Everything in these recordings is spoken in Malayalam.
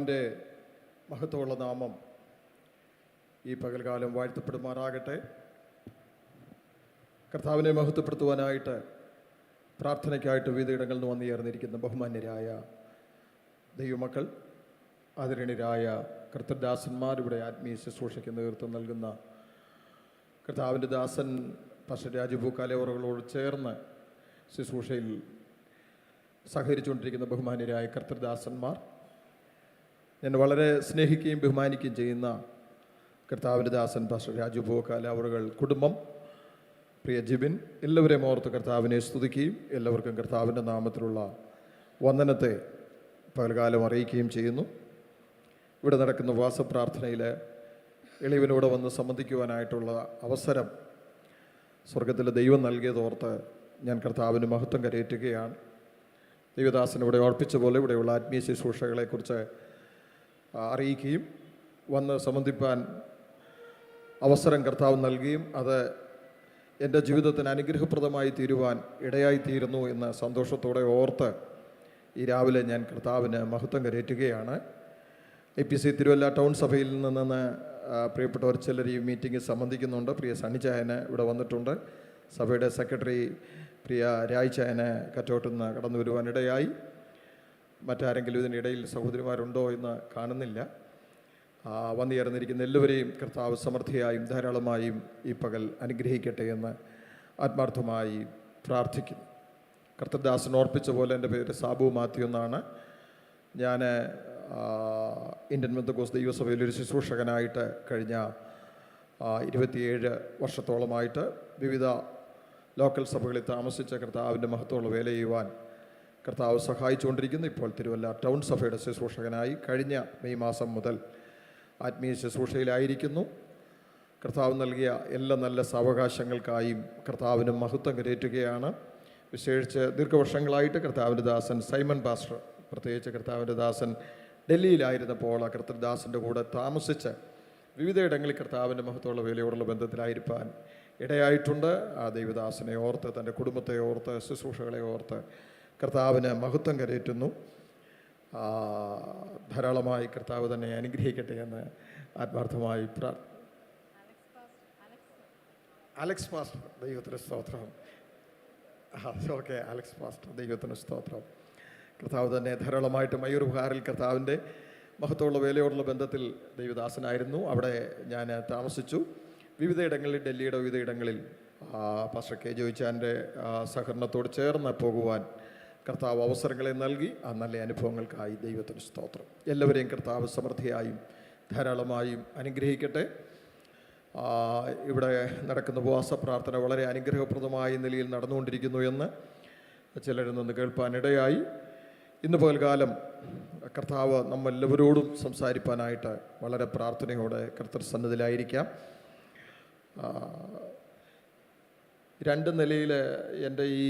കർത്താവിൻ്റെ മഹത്വമുള്ള നാമം ഈ പകൽക്കാലം വാഴ്ത്തപ്പെടുമാറാകട്ടെ. കർത്താവിനെ മഹത്വപ്പെടുത്തുവാനായിട്ട് പ്രാർത്ഥനയ്ക്കായിട്ട് വിവിധയിടങ്ങളിൽ നിന്ന് വന്നു ചേർന്നിരിക്കുന്ന ബഹുമാന്യരായ ദൈവമക്കൾ, ആദരണീയരായ കർത്തൃദാസന്മാർ, ഇവിടെ ആത്മീയ ശുശ്രൂഷയ്ക്ക് നേതൃത്വം നൽകുന്ന കർത്താവിൻ്റെ ദാസൻ പാസ്റ്റർ രാജു പൂക്കാലയോറകളോട് ചേർന്ന് ശുശ്രൂഷയിൽ സഹകരിച്ചുകൊണ്ടിരിക്കുന്ന ബഹുമാന്യരായ കർത്തൃദാസന്മാർ, ഞാൻ വളരെ സ്നേഹിക്കുകയും ബഹുമാനിക്കുകയും ചെയ്യുന്ന കർത്താവിൻ്റെ ദാസൻ പാസ്റ്റർ രാജു പൂക്കാലയോറകൾ കുടുംബം, പ്രിയ ജിബിൻ, എല്ലാവരെയും ഓർത്ത് കർത്താവിനെ സ്തുതിക്കുകയും എല്ലാവർക്കും കർത്താവിൻ്റെ നാമത്തിലുള്ള വന്ദനത്തെ പകൽക്കാലം അറിയിക്കുകയും ചെയ്യുന്നു. ഇവിടെ നടക്കുന്ന ഉപവാസപ്രാർത്ഥനയിൽ എളിവനോട് വന്ന് സംബന്ധിക്കുവാനായിട്ടുള്ള അവസരം സ്വർഗത്തിലെ ദൈവം നൽകിയതോർത്ത് ഞാൻ കർത്താവിന് മഹത്വം കരയേറ്റുകയാണ്. ദൈവദാസൻ ഇവിടെ ഓർപ്പിച്ച പോലെ ഇവിടെയുള്ള ആത്മീയ ശുശ്രൂഷകളെക്കുറിച്ച് അറിയിക്കുകയും വന്ന് സംബന്ധിപ്പാൻ അവസരം കർത്താവ് നൽകുകയും അത് എൻ്റെ ജീവിതത്തിന് അനുഗ്രഹപ്രദമായി തീരുവാൻ ഇടയായിത്തീരുന്നു എന്ന സന്തോഷത്തോടെ ഓർത്ത് ഈ രാവിലെ ഞാൻ കർത്താവിന് മഹത്വം കരയേറ്റുകയാണ്. IPC തിരുവല്ല ടൗൺ സഭയിൽ നിന്ന് പ്രിയപ്പെട്ടവർ ചിലർ ഈ മീറ്റിങ്ങിൽ സംബന്ധിക്കുന്നുണ്ട്. പ്രിയ സണ്ണിച്ചായന് ഇവിടെ വന്നിട്ടുണ്ട്. സഭയുടെ സെക്രട്ടറി പ്രിയ രായ്ച്ചായന് കറ്റോട്ടുനിന്ന് കടന്നു വരുവാനിടയായി. മറ്റാരെങ്കിലും ഇതിനിടയിൽ സഹോദരിമാരുണ്ടോ എന്ന് കാണുന്നില്ല. വന്നു ചേർന്നിരിക്കുന്ന എല്ലാവരെയും കർത്താവ് സമൃദ്ധിയായും ധാരാളമായും ഈ പകൽ അനുഗ്രഹിക്കട്ടെ എന്ന് ആത്മാർത്ഥമായി പ്രാർത്ഥിക്കുന്നു. കർത്തൃദാസൻ ഓർപ്പിച്ച പോലെ എൻ്റെ പേര് സാബു മാത്യു എന്നാണ്. ഞാൻ ഇന്ത്യൻ പെന്തക്കോസ്ത് ദൈവസഭയിൽ ഒരു ശുശ്രൂഷകനായിട്ട് കഴിഞ്ഞ 27 വർഷത്തോളമായിട്ട് വിവിധ ലോക്കൽ സഭകളിൽ താമസിച്ച കർത്താവിൻ്റെ മഹത്വമുള്ള വേല ചെയ്യുവാൻ കർത്താവ് സഹായിച്ചുകൊണ്ടിരിക്കുന്നു. ഇപ്പോൾ തിരുവല്ല ടൗൺ സഭയുടെ ശുശ്രൂഷകനായി കഴിഞ്ഞ മെയ് മാസം മുതൽ ആത്മീയ ശുശ്രൂഷയിലായിരിക്കുന്നു. കർത്താവ് നൽകിയ എല്ലാ നല്ല സാവകാശങ്ങൾക്കായും കർത്താവിന് മഹത്വം കരയേറ്റുകയാണ്. വിശേഷിച്ച് ദീർഘവർഷങ്ങളായിട്ട് കർത്താവിൻ്റെ ദാസൻ സൈമൺ പാസ്റ്റർ, പ്രത്യേകിച്ച് കർത്താവിൻ്റെ ദാസൻ ഡൽഹിയിലായിരുന്നപ്പോൾ ആ കർത്തൃദാസൻ്റെ കൂടെ താമസിച്ച് വിവിധയിടങ്ങളിൽ കർത്താവിൻ്റെ മഹത്വമുള്ള വേലയോടുള്ള ബന്ധത്തിലായിരിക്കാൻ ഇടയായിട്ടുണ്ട്. ആ ദൈവദാസനെ ഓർത്ത്, തൻ്റെ കുടുംബത്തെ ഓർത്ത്, ശുശ്രൂഷകളെ ഓർത്ത് കർത്താവിന് മഹത്വം കരയേറ്റുന്നു. ധാരാളമായി കർത്താവ് തന്നെ അനുഗ്രഹിക്കട്ടെ എന്ന് ആത്മാർത്ഥമായി അലക്സ് പാസ്റ്റർ, ദൈവത്തിന് സ്തോത്രം. ഓക്കെ, അലക്സ് പാസ്റ്റർ, ദൈവത്തിന് സ്തോത്രം. കർത്താവ് തന്നെ ധാരാളമായിട്ട് മയൂർബുഹാറിൽ കർത്താവിൻ്റെ മഹത്വമുള്ള വേലയോടുള്ള ബന്ധത്തിൽ ദൈവദാസനായിരുന്നു. അവിടെ ഞാൻ താമസിച്ചു. വിവിധയിടങ്ങളിൽ, ഡൽഹിയുടെ വിവിധയിടങ്ങളിൽ പാസ്റ്റർ കെ ജോയിച്ചാൻ്റെ സഹകരണത്തോട് ചേർന്ന് പോകുവാൻ കർത്താവ് അവസരങ്ങളെ നൽകി. ആ നല്ല അനുഭവങ്ങൾക്കായി ദൈവത്തിന് സ്തോത്രം. എല്ലാവരെയും കർത്താവ് സമൃദ്ധിയായും ധാരാളമായും അനുഗ്രഹിക്കട്ടെ. ഇവിടെ നടക്കുന്ന ഉപവാസ പ്രാർത്ഥന വളരെ അനുഗ്രഹപ്രദമായ നിലയിൽ നടന്നുകൊണ്ടിരിക്കുന്നു എന്ന് ചിലരിൽ നിന്ന് കേൾപ്പാനിടയായി. ഇന്ന് പകൽക്കാലം കർത്താവ് നമ്മളെല്ലാവരോടും സംസാരിപ്പാനായിട്ട് വളരെ പ്രാർത്ഥനയോടെ കർത്തൃസന്നിധിയിലായിരിക്കാം. 2 നിലയിൽ എൻ്റെ ഈ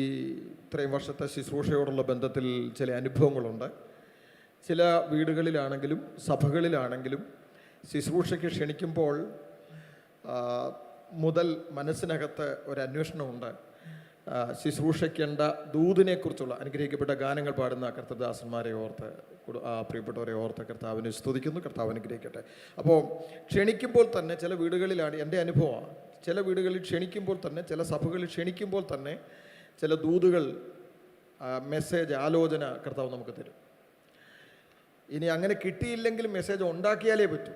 ഇത്രയും വർഷത്തെ ശുശ്രൂഷയോടുള്ള ബന്ധത്തിൽ ചില അനുഭവങ്ങളുണ്ട്. ചില വീടുകളിലാണെങ്കിലും സഭകളിലാണെങ്കിലും ശുശ്രൂഷയ്ക്ക് ക്ഷണിക്കുമ്പോൾ മുതൽ മനസ്സിനകത്ത് ഒരു അന്വേഷണമുണ്ട്. ശുശ്രൂഷയ്ക്കേണ്ട ദൂതിനെക്കുറിച്ചുള്ള അനുഗ്രഹിക്കപ്പെട്ട ഗാനങ്ങൾ പാടുന്ന കർത്തൃദാസന്മാരെ ഓർത്ത്, പ്രിയപ്പെട്ടവരെ ഓർത്ത് കർത്താവിനെ സ്തുതിക്കുന്നു. കർത്താവ് അനുഗ്രഹിക്കട്ടെ. അപ്പോൾ ക്ഷണിക്കുമ്പോൾ തന്നെ ചില വീടുകളിലാണ് എൻ്റെ അനുഭവമാണ്, ചില വീടുകളിൽ ക്ഷണിക്കുമ്പോൾ തന്നെ, ചില സഭകളിൽ ക്ഷണിക്കുമ്പോൾ തന്നെ ചില ദൂതുകൾ, മെസ്സേജ്, ആലോചന കർത്താവ് നമുക്ക് തരും. ഇനി അങ്ങനെ കിട്ടിയില്ലെങ്കിലും മെസ്സേജ് ഉണ്ടാക്കിയാലേ പറ്റൂ.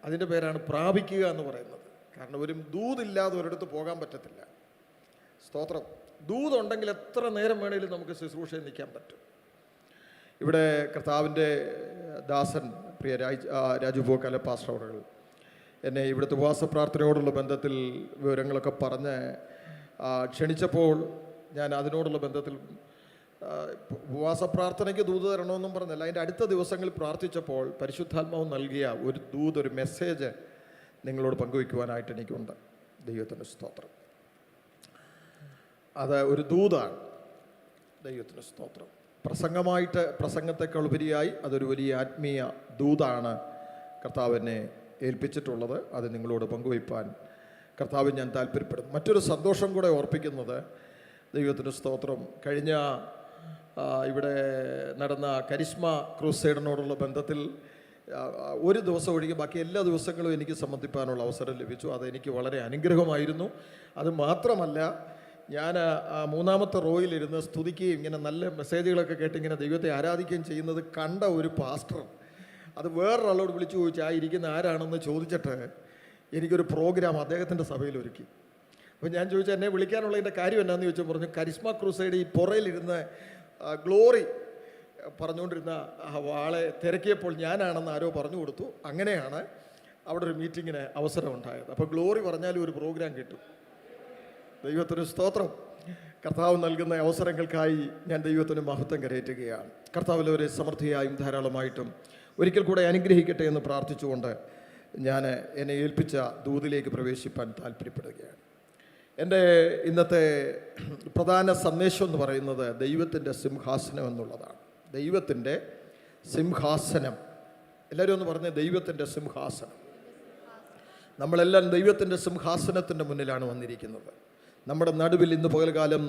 അതിൻ്റെ പേരാണ് പ്രാപിക്കുക എന്ന് പറയുന്നത്. കാരണം ഒരു ദൂതില്ലാതെ ഒരിടത്ത് പോകാൻ പറ്റത്തില്ല. സ്തോത്രം. ദൂതുണ്ടെങ്കിൽ എത്ര നേരം വേണമെങ്കിലും നമുക്ക് ശുശ്രൂഷയിൽ നിൽക്കാൻ പറ്റും. ഇവിടെ കർത്താവിൻ്റെ ദാസൻ പ്രിയ രാജു പൂക്കാല പാസ്റ്റർ അവറുകൾ എന്നെ ഇവിടുത്തെ ഉപവാസ പ്രാർത്ഥനയോടുള്ള ബന്ധത്തിൽ വിവരങ്ങളൊക്കെ പറഞ്ഞ് ക്ഷണിച്ചപ്പോൾ ഞാൻ അതിനോടുള്ള ബന്ധത്തിൽ ഉപവാസ പ്രാർത്ഥനയ്ക്ക് ദൂത് തരണമെന്നും പറഞ്ഞല്ല, അതിൻ്റെ അടുത്ത ദിവസങ്ങളിൽ പ്രാർത്ഥിച്ചപ്പോൾ പരിശുദ്ധാത്മാവ് നൽകിയ ഒരു ദൂത്, ഒരു മെസ്സേജ് നിങ്ങളോട് പങ്കുവയ്ക്കുവാനായിട്ട് എനിക്കുണ്ട്. ദൈവത്തിൻ്റെ സ്തോത്രം. അത് ഒരു ദൂതാണ്. ദൈവത്തിൻ്റെ സ്തോത്രം. പ്രസംഗത്തെക്കാൾ ഉപരിയായി അതൊരു വലിയ ആത്മീയ ദൂതാണ് കർത്താവിനെ ഏൽപ്പിച്ചിട്ടുള്ളത്. അത് നിങ്ങളോട് പങ്കുവയ്പ്പാൻ കർത്താവിൽ ഞാൻ താല്പര്യപ്പെടുന്നു. മറ്റൊരു സന്തോഷം കൂടെ ഓർപ്പിക്കുന്നത്, ദൈവത്തിൻ്റെ സ്തോത്രം, കഴിഞ്ഞ ഇവിടെ നടന്ന കരിസ്മ ക്രൂസൈഡിനോടുള്ള ബന്ധത്തിൽ ഒരു ദിവസം ഒഴികെ ബാക്കി എല്ലാ ദിവസങ്ങളും എനിക്ക് സംബന്ധിക്കാനുള്ള അവസരം ലഭിച്ചു. അതെനിക്ക് വളരെ അനുഗ്രഹമായിരുന്നു. അത് മാത്രമല്ല, ഞാൻ മൂന്നാമത്തെ റോയിലിരുന്ന് സ്തുതിക്കുകയും ഇങ്ങനെ നല്ല മെസ്സേജുകളൊക്കെ കേട്ട് ഇങ്ങനെ ദൈവത്തെ ആരാധിക്കുകയും ചെയ്യുന്നത് കണ്ട ഒരു പാസ്റ്റർ അത് വേറൊരാളോട് വിളിച്ചു ചോദിച്ചു, ആ ഇരിക്കുന്ന ആരാണെന്ന് ചോദിച്ചിട്ട് എനിക്കൊരു പ്രോഗ്രാം അദ്ദേഹത്തിൻ്റെ സഭയിൽ ഒരുക്കി. അപ്പോൾ ഞാൻ ചോദിച്ചു, എന്നെ വിളിക്കാനുള്ളതിൻ്റെ കാര്യം എന്നാന്ന് ചോദിച്ചാൽ പറഞ്ഞു, കരിസ്മ ക്രൂസൈഡ് ഈ പുറയിലിരുന്ന് ഗ്ലോറി പറഞ്ഞുകൊണ്ടിരുന്ന ആളെ തിരക്കിയപ്പോൾ ഞാനാണെന്ന് ആരോ പറഞ്ഞു കൊടുത്തു. അങ്ങനെയാണ് അവിടെ ഒരു മീറ്റിങ്ങിന് അവസരം ഉണ്ടായത്. അപ്പോൾ ഗ്ലോറി പറഞ്ഞാലും ഒരു പ്രോഗ്രാം കിട്ടും. ദൈവത്തിന് സ്തോത്രം. കർത്താവ് നൽകുന്ന അവസരങ്ങൾക്കായി ഞാൻ ദൈവത്തിന് മഹത്വം കരയറ്റുകയാണ്. കർത്താവിലവരെ സമൃദ്ധിയായും ധാരാളമായിട്ടും ഒരിക്കൽ കൂടെ അനുഗ്രഹിക്കട്ടെ എന്ന് പ്രാർത്ഥിച്ചുകൊണ്ട് ഞാൻ എന്നെ ഏൽപ്പിച്ച ദൂതിലേക്ക് പ്രവേശിപ്പാൻ താല്പര്യപ്പെടുകയാണ്. എൻ്റെ ഇന്നത്തെ പ്രധാന സന്ദേശം എന്ന് പറയുന്നത് ദൈവത്തിൻ്റെ സിംഹാസനം എന്നുള്ളതാണ്. ദൈവത്തിൻ്റെ സിംഹാസനം. എല്ലാവരും ഒന്ന് പറഞ്ഞ്, ദൈവത്തിൻ്റെ സിംഹാസനം. നമ്മളെല്ലാം ദൈവത്തിൻ്റെ സിംഹാസനത്തിൻ്റെ മുന്നിലാണ് വന്നിരിക്കുന്നത്. നമ്മുടെ നടുവിൽ ഇന്ന് പകൽക്കാലം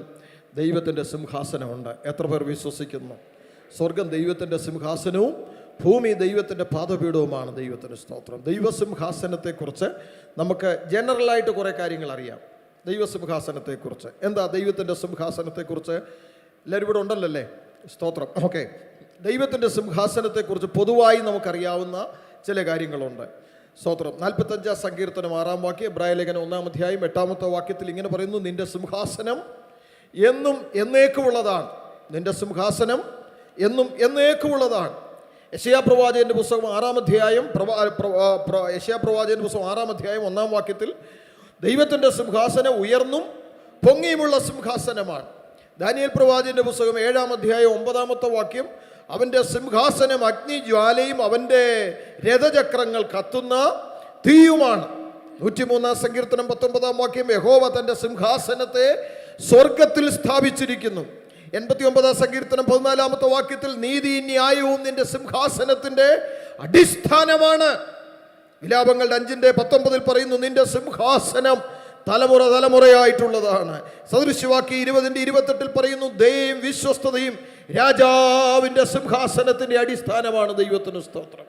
ദൈവത്തിൻ്റെ സിംഹാസനമുണ്ട്. എത്ര പേർ വിശ്വസിക്കുന്നു? സ്വർഗം ദൈവത്തിൻ്റെ സിംഹാസനവും ഭൂമി ദൈവത്തിൻ്റെ പാദപീഠവുമാണ്. ദൈവത്തിൻ്റെ സ്തോത്രം. ദൈവസിംഹാസനത്തെക്കുറിച്ച് നമുക്ക് ജനറലായിട്ട് കുറേ കാര്യങ്ങൾ അറിയാം. ദൈവസിംഹാസനത്തെക്കുറിച്ച് എന്താ? ദൈവത്തിൻ്റെ സിംഹാസനത്തെക്കുറിച്ച് എല്ലാവരും ഇവിടെ ഉണ്ടല്ലേ? സ്തോത്രം. ഓക്കെ. ദൈവത്തിൻ്റെ സിംഹാസനത്തെക്കുറിച്ച് പൊതുവായി നമുക്കറിയാവുന്ന ചില കാര്യങ്ങളുണ്ട്. സ്തോത്രം. 45 സങ്കീർത്തനം 6 വാക്യം, എബ്രായ ലേഖനം 1 അധ്യായം 8 വാക്യത്തിൽ ഇങ്ങനെ പറയുന്നു, നിന്റെ സിംഹാസനം എന്നും എന്നേക്കുമുള്ളതാണ്. നിന്റെ സിംഹാസനം എന്നും എന്നേക്കുമുള്ളതാണ്. യെശയ്യാ പ്രവാചകന്റെ പുസ്തകം 6 അധ്യായം യെശയ്യാ പ്രവാചകന്റെ പുസ്തകം 6 അധ്യായം 1 വാക്യത്തിൽ ദൈവത്തിൻ്റെ സിംഹാസനം ഉയർന്നും പൊങ്ങിയുമുള്ള സിംഹാസനമാണ്. ദാനിയേൽ പ്രവാചകന്റെ പുസ്തകം 7 അധ്യായം 9 വാക്യം, അവൻ്റെ സിംഹാസനം അഗ്നിജ്വാലയും അവൻ്റെ രഥചക്രങ്ങൾ കത്തുന്ന തീയുമാണ്. 103 സങ്കീർത്തനം 19 വാക്യം, യഹോവ തൻ്റെ സിംഹാസനത്തെ സ്വർഗത്തിൽ സ്ഥാപിച്ചിരിക്കുന്നു. 89 സങ്കീർത്തനം 14 വാക്യത്തിൽ, നീതി ന്യായവും നിന്റെ സിംഹാസനത്തിൻ്റെ അടിസ്ഥാനമാണ്. വിലാപങ്ങളുടെ 5:19 പറയുന്നു, നിന്റെ സിംഹാസനം തലമുറ തലമുറയായിട്ടുള്ളതാണ്. സദൃശവാക്യം 20:28 പറയുന്നു, ദയയും വിശ്വസ്തതയും രാജാവിൻ്റെ സിംഹാസനത്തിൻ്റെ അടിസ്ഥാനമാണ്. ദൈവത്തിന് സ്തോത്രം.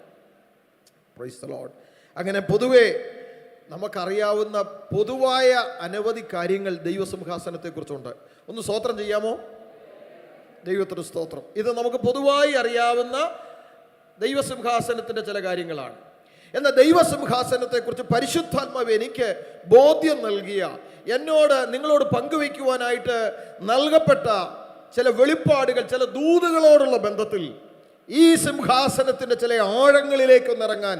Praise the Lord. അങ്ങനെ പൊതുവെ നമുക്കറിയാവുന്ന പൊതുവായ അനവധി കാര്യങ്ങൾ ദൈവസിംഹാസനത്തെക്കുറിച്ചുണ്ട്. ഒന്ന് സ്തോത്രം ചെയ്യാമോ? ദൈവത്തിന് സ്തോത്രം. ഇത് നമുക്ക് പൊതുവായി അറിയാവുന്ന ദൈവസിംഹാസനത്തിൻ്റെ ചില കാര്യങ്ങളാണ്. എന്നാൽ ദൈവസിംഹാസനത്തെക്കുറിച്ച് പരിശുദ്ധാത്മാവ് എനിക്ക് ബോധ്യം നൽകിയ, നിങ്ങളോട് പങ്കുവയ്ക്കുവാനായിട്ട് നൽകപ്പെട്ട ചില വെളിപ്പാടുകൾ, ചില ദൂതുകളോടുള്ള ബന്ധത്തിൽ ഈ സിംഹാസനത്തിൻ്റെ ചില ആഴങ്ങളിലേക്കൊന്നിറങ്ങാൻ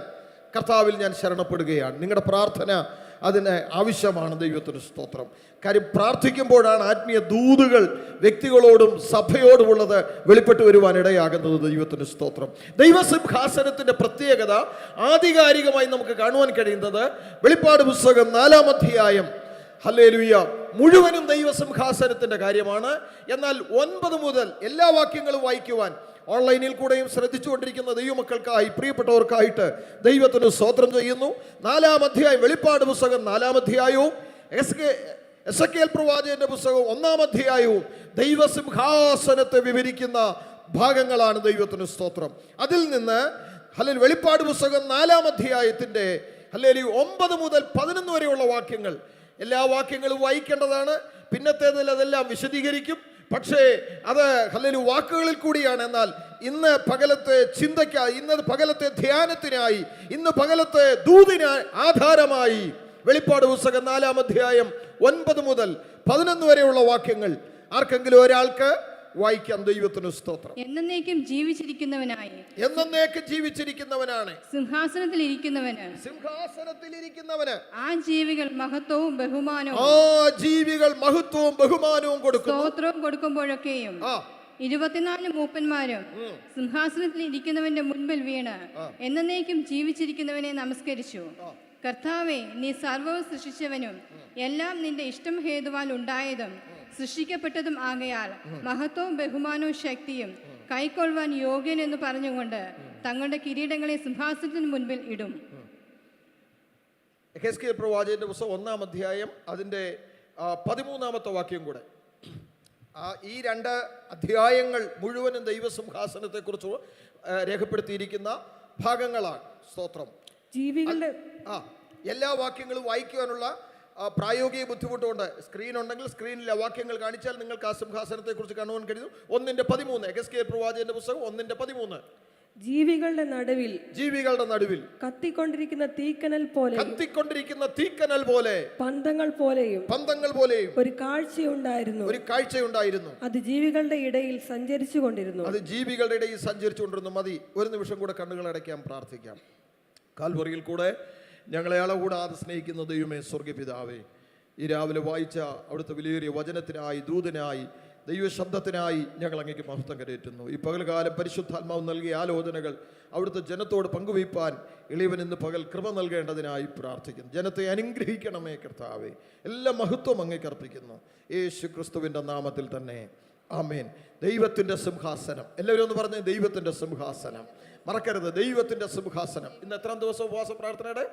കർത്താവിൽ ഞാൻ ശരണപ്പെടുകയാണ്. നിങ്ങളുടെ പ്രാർത്ഥന അതിന് ആവശ്യമാണ്. ദൈവത്തിന് സ്തോത്രം. കാര്യം പ്രാർത്ഥിക്കുമ്പോഴാണ് ആത്മീയ ദൂതുകൾ വ്യക്തികളോടും സഭയോടുമുള്ളത് വെളിപ്പെട്ട് വരുവാൻ ഇടയാകുന്നത്. ദൈവത്തിന് സ്തോത്രം. ദൈവസിംഹാസനത്തിൻ്റെ പ്രത്യേകത ആധികാരികമായി നമുക്ക് കാണുവാൻ കഴിയുന്നത് വെളിപ്പാട് പുസ്തകം 4 അധ്യായം, ഹല്ലേലൂയ, മുഴുവനും ദൈവസിംഹാസനത്തിൻ്റെ കാര്യമാണ്. എന്നാൽ 9 മുതൽ എല്ലാ വാക്യങ്ങളും വായിക്കുവാൻ ഓൺലൈനിൽ കൂടെയും ശ്രദ്ധിച്ചുകൊണ്ടിരിക്കുന്ന ദൈവമക്കൾക്കായി, പ്രിയപ്പെട്ടവർക്കായിട്ട് ദൈവത്തിന് സ്തോത്രം ചെയ്യുന്നു. 4 അധ്യായം വെളിപ്പാട് പുസ്തകം 4 അധ്യായവും എസെക്കിയേൽ പ്രവാചകന്റെ പുസ്തകം 1 അധ്യായവും ദൈവസിംഹാസനത്തെ വിവരിക്കുന്ന ഭാഗങ്ങളാണ്. ദൈവത്തിന് സ്തോത്രം. അതിൽ നിന്ന് വെളിപ്പാട് പുസ്തകം 4 അധ്യായത്തിൻ്റെ 9 മുതൽ 11 വരെയുള്ള വാക്യങ്ങൾ, എല്ലാ വാക്യങ്ങളും വായിക്കേണ്ടതാണ്. പിന്നത്തേതിൽ അതെല്ലാം വിശദീകരിക്കും. പക്ഷേ അത് വാക്കുകളിൽ കൂടിയാണ്. എന്നാൽ ഇന്ന് പകലത്തെ ചിന്തയ്ക്കായി, ഇന്ന് പകലത്തെ ധ്യാനത്തിനായി, ഇന്ന് പകലത്തെ ദൂതിനായി ആധാരമായി വെളിപ്പാട് പുസ്തകം 4 അധ്യായം 9 മുതൽ 11 വരെയുള്ള വാക്യങ്ങൾ ആർക്കെങ്കിലും ഒരാൾക്ക് വായിക്കാം. ദൈവത്തിന് സ്തോത്രം. എന്നേക്കും ജീവിച്ചിരിക്കുന്നവനായി, എന്നേക്കും ജീവിച്ചിരിക്കുന്നവനാണ് സിംഹാസനത്തിൽ ഇരിക്കുന്നവന്, ആ ജീവികൾ മഹത്വവും ബഹുമാനവും കൊടുക്കും. സ്തോത്രവും കൊടുക്കുമ്പോഴൊക്കെയും 24 മൂപ്പന്മാരും സിംഹാസനത്തിൽ ഇരിക്കുന്നവന്റെ മുൻപിൽ വീണ് എന്നേക്കും ജീവിച്ചിരിക്കുന്നവനെ നമസ്കരിച്ചു. കർത്താവേ, നീ സർവ്വവും സൃഷ്ടിച്ചവനും എല്ലാം നിന്റെ ഇഷ്ടം ഹേതുവാൽ ഉണ്ടായതും സൃഷ്ടിക്കപ്പെട്ടതും ആകയാൽ മഹത്വവും ബഹുമാനവും ശക്തിയും കൈക്കൊള്ളുവാൻ യോഗ്യൻ എന്ന് പറഞ്ഞുകൊണ്ട് തങ്ങളുടെ കിരീടങ്ങളെ സിംഹാസനത്തിന് മുൻപിൽ ഇടും. യെഹെസ്കേൽ പ്രവാചകന്റെ പുസ്തകം 1 അധ്യായം അതിൻ്റെ 13 വാക്യം കൂടെ ഈ 2 അധ്യായങ്ങൾ മുഴുവനും ദൈവസിംഹാസനത്തെക്കുറിച്ച് രേഖപ്പെടുത്തിയിരിക്കുന്ന ഭാഗങ്ങളാണ്. സ്തോത്രം. ജീവികളുടെ എല്ലാ വാക്യങ്ങളും വായിക്കുവാനുള്ള പ്രായോഗിക ബുദ്ധിമുട്ടുണ്ട്. സ്ക്രീൻ ഉണ്ടെങ്കിൽ സ്ക്രീനിലെ വാക്യങ്ങൾ കാണിച്ചാൽ നിങ്ങൾക്ക് ആ സിംഹാസനത്തെക്കുറിച്ച് കാണുവാൻ കഴിയും. 1:13 എഹെസ്കേൽ പ്രവാചകന്റെ പുസ്തകം 1:13. ജീവികളുടെ നടുവിൽ കത്തിക്കൊണ്ടിരിക്കുന്ന തീക്കനൽ പോലെ പന്തങ്ങൾ പോലെയും ഒരു കാഴ്ചയുണ്ടായിരുന്നു. അത് ജീവികളുടെ ഇടയിൽ സഞ്ചരിച്ചു കൊണ്ടിരുന്നു. മതി, ഒരു നിമിഷം കൂടെ കണ്ണുകൾ അടയ്ക്കാം, പ്രാർത്ഥിക്കാം. കാൽവറിയിൽ കൂടെ ഞങ്ങളെ അളകൂടാതെ സ്നേഹിക്കുന്ന ദൈവമേ, സ്വർഗ്ഗപിതാവേ, ഈ രാവിലെ വായിച്ച അവിടുത്തെ വിലയേറിയ വചനത്തിനായി, ദൂതനായി, ദൈവശബ്ദത്തിനായി ഞങ്ങൾ അങ്ങേക്ക് മഹത്വം കരയറ്റുന്നു. ഈ പകൽകാലം പരിശുദ്ധാത്മാവ് നൽകിയ ആലോചനകൾ അവിടുത്തെ ജനത്തോട് പങ്കുവയ്പ്പാൻ എളിയവൻ ഇന്ന് പകൽ കൃപ നൽകേണ്ടതിനായി പ്രാർത്ഥിക്കുന്നു. ജനത്തെ അനുഗ്രഹിക്കണമേ കർത്താവേ. എല്ലാ മഹത്വം അങ്ങേക്ക് അർപ്പിക്കുന്നു യേശു ക്രിസ്തുവിൻ്റെ നാമത്തിൽ തന്നെ, ആമേൻ. ദൈവത്തിൻ്റെ സിംഹാസനം, എല്ലാവരും ഒന്ന് പറഞ്ഞേ, ദൈവത്തിൻ്റെ സിംഹാസനം. മറക്കരുത്, ദൈവത്തിൻ്റെ സിംഹാസനം. ഇന്ന് എത്രാം ദിവസം ഉപവാസ പ്രാർത്ഥനയുടെ?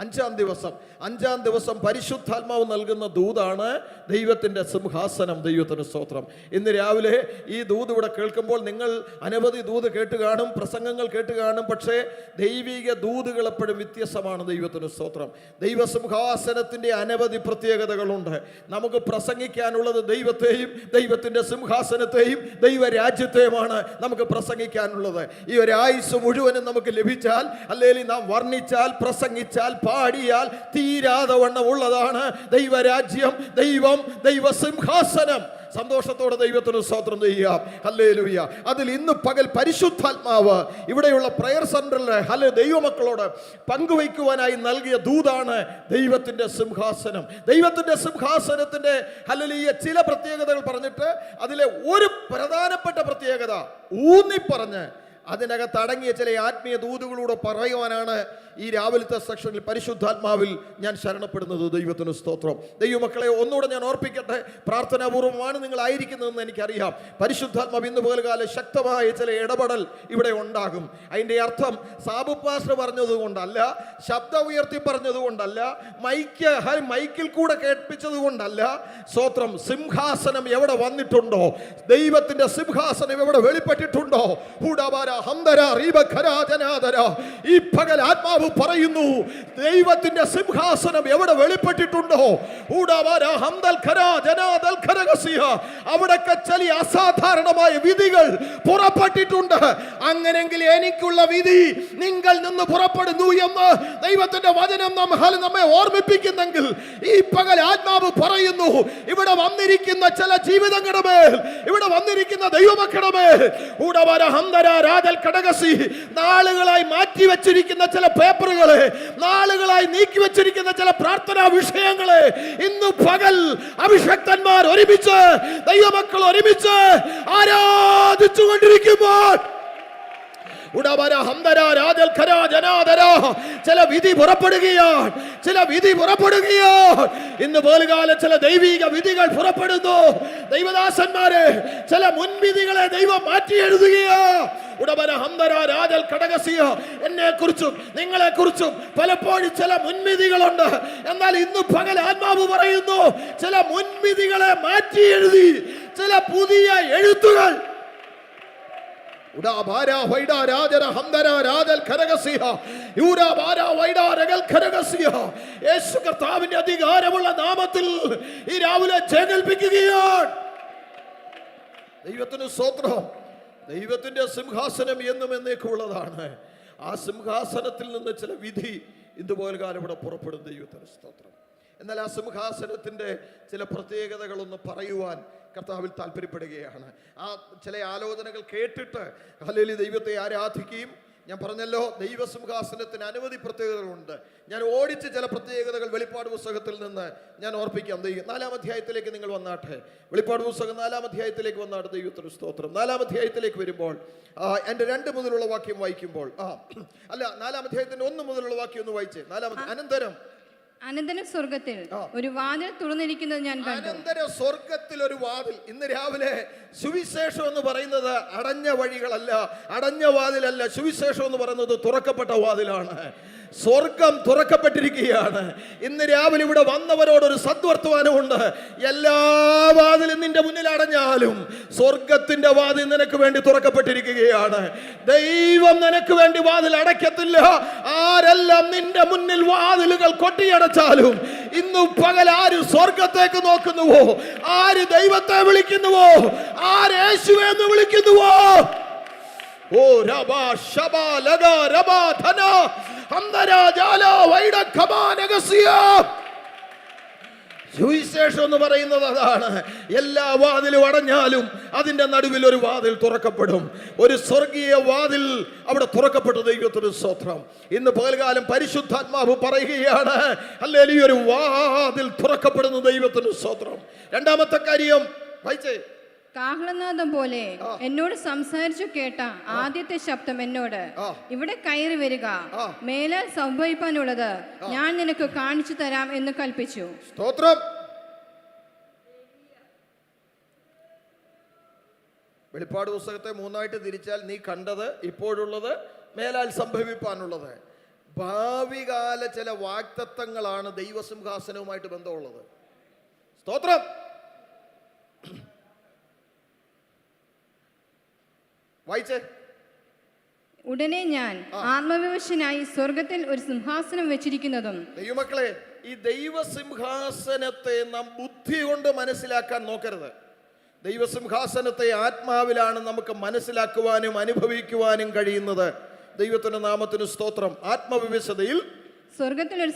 5-ാം ദിവസം. 5-ാം ദിവസം പരിശുദ്ധാത്മാവ് നൽകുന്ന ദൂതാണ് ദൈവത്തിൻ്റെ സിംഹാസനം. ദൈവത്തിന് സ്തോത്രം. ഇന്ന് രാവിലെ ഈ ദൂത് ഇവിടെ കേൾക്കുമ്പോൾ നിങ്ങൾ അനവധി ദൂത് കേട്ട് കാണും, പ്രസംഗങ്ങൾ കേട്ട് കാണും. പക്ഷേ ദൈവിക ദൂതുകൾ എപ്പോഴും വ്യത്യസ്തമാണ്. ദൈവത്തിന് സ്തോത്രം. ദൈവസിംഹാസനത്തിൻ്റെ അനവധി പ്രത്യേകതകളുണ്ട്. നമുക്ക് പ്രസംഗിക്കാനുള്ളത് ദൈവത്തെയും ദൈവത്തിൻ്റെ സിംഹാസനത്തെയും ദൈവരാജ്യത്തെയുമാണ് നമുക്ക് പ്രസംഗിക്കാനുള്ളത്. ഈ ഒരു ആയുസ് മുഴുവനും നമുക്ക് ലഭിച്ചാൽ, അല്ലെങ്കിൽ നാം വർണ്ണിച്ചാൽ, പ്രസംഗിച്ചാൽ, പാടിയാൽ തീരാതെ വണ്ണം ഉള്ളതാണ് ദൈവരാജ്യം, ദൈവം, ദൈവസിംഹാസനം. സന്തോഷത്തോടെ ദൈവത്തിന് സ്തോത്രം ചെയ്യാം. ഹല്ലേലൂയ. അതിൽ ഇന്ന് പകൽ പരിശുദ്ധാത്മാവ് ഇവിടെയുള്ള പ്രയർ സെന്ററിലെ ദൈവമക്കളോട് പങ്കുവയ്ക്കുവാനായി നൽകിയ ദൂതാണ് ദൈവത്തിൻ്റെ സിംഹാസനം. ദൈവത്തിൻ്റെ സിംഹാസനത്തിൻ്റെ ഹല്ലേലൂയ ചില പ്രത്യേകതകൾ പറഞ്ഞിട്ട് അതിലെ ഒരു പ്രധാനപ്പെട്ട പ്രത്യേകത ഊന്നിപ്പറഞ്ഞ് അതിനകത്ത് അടങ്ങിയ ചില ആത്മീയ ദൂതുകളൂടെ പറയുവാനാണ് ഈ രാവിലത്തെ സെക്ഷനിൽ പരിശുദ്ധാത്മാവിൽ ഞാൻ ശരണപ്പെടുന്നത്. ദൈവത്തിന് സ്തോത്രം. ദൈവമക്കളെ, ഒന്നുകൂടെ ഞാൻ ഓർപ്പിക്കട്ടെ, പ്രാർത്ഥനാപൂർവമാണ് നിങ്ങളായിരിക്കുന്നതെന്ന് എനിക്കറിയാം. പരിശുദ്ധാത്മാവ് ഇന്ന് പോൽക്കാലം ശക്തമായ ചില ഇടപെടൽ ഇവിടെ ഉണ്ടാകും. അതിൻ്റെ അർത്ഥം സാബു പാസ്റ്റർ പറഞ്ഞതുകൊണ്ടല്ല, ശബ്ദം ഉയർത്തി പറഞ്ഞതുകൊണ്ടല്ല, മൈക്കിൽ കൂടെ കേൾപ്പിച്ചത് കൊണ്ടല്ല. സ്തോത്രം. സിംഹാസനം എവിടെ വന്നിട്ടുണ്ടോ, ദൈവത്തിൻ്റെ സിംഹാസനം എവിടെ വെളിപ്പെട്ടിട്ടുണ്ടോ, ഈ പകൽ ആത്മാവ് പറയുന്നു, ദൈവത്തിന്റെ സിംഹാസനം എവിടെ വെളിപ്പെട്ടിട്ടുണ്ടോ, അവിടൊക്കെ ചില അസാധാരണമായ വിധികൾ പുറപ്പെട്ടിട്ടുണ്ട്. അങ്ങനെങ്കിൽ എനിക്കുള്ള വിധി നിങ്ങൾ നിന്ന് പുറപ്പെടുന്നു എന്ന് ദൈവത്തിന്റെ വചനം നമ്മെ ഓർമ്മിപ്പിക്കുന്നെങ്കിൽ ഈ പകൽ ആത്മാവ് പറയുന്നു, ഇവിടെ വന്നിരിക്കുന്ന ചില ജീവിതങ്ങളുടെ മേൽ, ഇവിടെ വന്നിരിക്കുന്ന ദൈവമക്കളുടെ മേൽ നാളുകളായി മാറ്റി വെച്ചിരിക്കുന്ന ചില പേപ്പറുകളെ, നാളുകളായി നീക്കി വെച്ചിരിക്കുന്ന ചില പ്രാർത്ഥനാ വിഷയങ്ങളെ ഇന്ന് പകൽ അഭിഷക്തന്മാർ ഒരുമിച്ച്, ദൈവമക്കൾ ഒരുമിച്ച് ആരാധിച്ചുകൊണ്ടിരിക്കുമ്പോൾ ചില വിധി പുറപ്പെടുകയാണ്. ഇന്ന് പോലുകാലം ചില ദൈവിക വിധികൾ പുറപ്പെടുന്നു. ദൈവദാസന്മാരെ, ചില മുൻവിധികളെ ദൈവം മാറ്റി എഴുതുകയാണ്. എന്നെ കുറിച്ചും നിങ്ങളെ കുറിച്ചും പലപ്പോഴും ചില മുൻവിധികളുണ്ട്. എന്നാൽ ഇന്ന് പകൽ ആത്മാവ് പറയുന്നു, ചില മുൻവിധികളെ മാറ്റി എഴുതി ചില പുതിയ എഴുത്തുകൾ യേശു കർത്താവിന്റെ അധികാരമുള്ള നാമത്തിൽ ഈ രാവിലെ ചേകൽപ്പിക്കുകയാണ്. ദൈവത്തിന് സ്തോത്രം. ദൈവത്തിന്റെ സിംഹാസനം എന്നും എന്നേക്കുള്ളതാണ്. ആ സിംഹാസനത്തിൽ നിന്ന് ചില വിധി ഇതുപോലെ കാലം ഇവിടെ പുറപ്പെടും. ദൈവത്തിന് സ്തോത്രം. എന്നാൽ ആ സിംഹാസനത്തിന്റെ ചില പ്രത്യേകതകളൊന്ന് പറയുവാൻ കർത്താവിൽ താല്പര്യപ്പെടുകയാണ്. ആ ചില ആലോചനകൾ കേട്ടിട്ട് ഹല്ലേലൂയ ദൈവത്തെ ആരാധിക്കുകയും, ഞാൻ പറഞ്ഞല്ലോ ദൈവസിംഹാസനത്തിന് അനവധി പ്രത്യേകതകളുണ്ട്. ഞാൻ ഓടിച്ച് ചില പ്രത്യേകതകൾ വെളിപ്പാട് പുസ്തകത്തിൽ നിന്ന് ഞാൻ ഓർപ്പിക്കാം. 4-ാം അധ്യായത്തിലേക്ക് നിങ്ങൾ വന്നാട്ടെ. വെളിപ്പാട് പുസ്തകം 4-ാം അധ്യായത്തിലേക്ക് വന്നാട്ടെ. ദൈവത്തിന് സ്തോത്രം. 4-ാം അധ്യായത്തിലേക്ക് വരുമ്പോൾ എൻ്റെ 2 മുതലുള്ള വാക്യം വായിക്കുമ്പോൾ, 4-ാം അധ്യായത്തിന്റെ 1 മുതലുള്ള വാക്യം ഒന്ന് വായിച്ചേ. അനന്തരം അനന്തര സ്വർഗത്തിൽ ഒരു വാതിൽ തുറന്നിരിക്കുന്നത് ഞാൻ കണ്ടു. അനന്തര സ്വർഗത്തിൽ ഒരു വാതിൽ. ഇന്ന് രാവിലെ സുവിശേഷം എന്ന് പറയുന്നത് അടഞ്ഞ വഴികളല്ല, അടഞ്ഞ വാതിലല്ല. സുവിശേഷം എന്ന് പറയുന്നത് തുറക്കപ്പെട്ട വാതിലാണ്. സ്വർഗം തുറക്കപ്പെട്ടിരിക്കുകയാണ്. ഇന്ന് രാവിലെ ഇവിടെ വന്നവരോടൊരു സദ്വർത്തമാനമുണ്ട്. എല്ലാ വാതിലും നിന്റെ മുന്നിൽ അടഞ്ഞാലും സ്വർഗത്തിന്റെ വാതിൽ നിനക്ക് വേണ്ടി തുറക്കപ്പെട്ടിരിക്കുകയാണ്. ദൈവം നിനക്ക് വേണ്ടി വാതിൽ അടയ്ക്കത്തില്ല. ആരെല്ലാം നിന്റെ മുന്നിൽ വാതിലുകൾ കൊട്ടിയടച്ചാലും ഇന്ന് പകൽ ആര് സ്വർഗത്തേക്ക് നോക്കുന്നുവോ, ആര് ദൈവത്തെ വിളിക്കുന്നുവോ, ആര് യേശുവെ എന്ന് വിളിക്കുന്നുവോ, ഓ രബാ ശബാ ലഗാ രബാ ധന ഹംദരാ ജാല വൈഡ ഖമാനഗസിയ. സുവിശേഷം എന്ന് പറയുന്നത് അതാണ്. എല്ലാ വാതിലും അടഞ്ഞാലും അതിന്റെ നടുവിൽ ഒരു വാതിൽ തുറക്കപ്പെടും. ഒരു സ്വർഗീയ വാതിൽ അവിടെ തുറക്കപ്പെട്ടു. ദൈവത്തിന് സ്തോത്രം. ഇന്ന് പകൽകാലം പരിശുദ്ധാത്മാവ് പറയുകയാണ്, ഹല്ലേലൂയ, ഒരു വാതിൽ തുറക്കപ്പെടുന്നു. ദൈവത്തിന് സ്തോത്രം. രണ്ടാമത്തെ കാര്യം വായിച്ചേ. കാഹളനാദം പോലെ എന്നോട് സംസാരിച്ചു കേട്ട ആദ്യത്തെ ശബ്ദം എന്നോട്, ഇവിടെ കയറി വരിക, മേലാൽ സംഭവിക്കാനുള്ളത് ഞാൻ നിനക്ക് കാണിച്ചു തരാം എന്ന് കൽപ്പിച്ചു. സ്തോത്രം. വെളിപ്പാട് പുസ്തകത്തെ മൂന്നായിട്ട് തിരിച്ചാൽ നീ കണ്ടത്, ഇപ്പോഴുള്ളത്, മേലാൽ സംഭവിപ്പാനുള്ളത്. ഭാവികാല ചില വാഗ്ദത്തങ്ങളാണ് ദൈവസിംഹാസനവുമായിട്ട് ബന്ധമുള്ളത്. സ്തോത്രം. വായിച്ചേ. ഉടനെ ഞാൻ ആത്മവിവശനായി സ്വർഗത്തിൽ ഒരു സിംഹാസനം വെച്ചിരിക്കുന്നതും. ദൈവമക്കളെ, ഈ ദൈവസിംഹാസനത്തെ നാം ബുദ്ധി കൊണ്ട് മനസ്സിലാക്കാൻ നോക്കരുത്. ദൈവസിംഹാസനത്തെ ആത്മാവിലാണ് നമുക്ക് മനസ്സിലാക്കുവാനും അനുഭവിക്കുവാനും കഴിയുന്നത്. ദൈവത്തിന്റെ നാമത്തിന് സ്തോത്രം. ആത്മവിവശതയിൽ സ്വർഗത്തിൽ ഒരു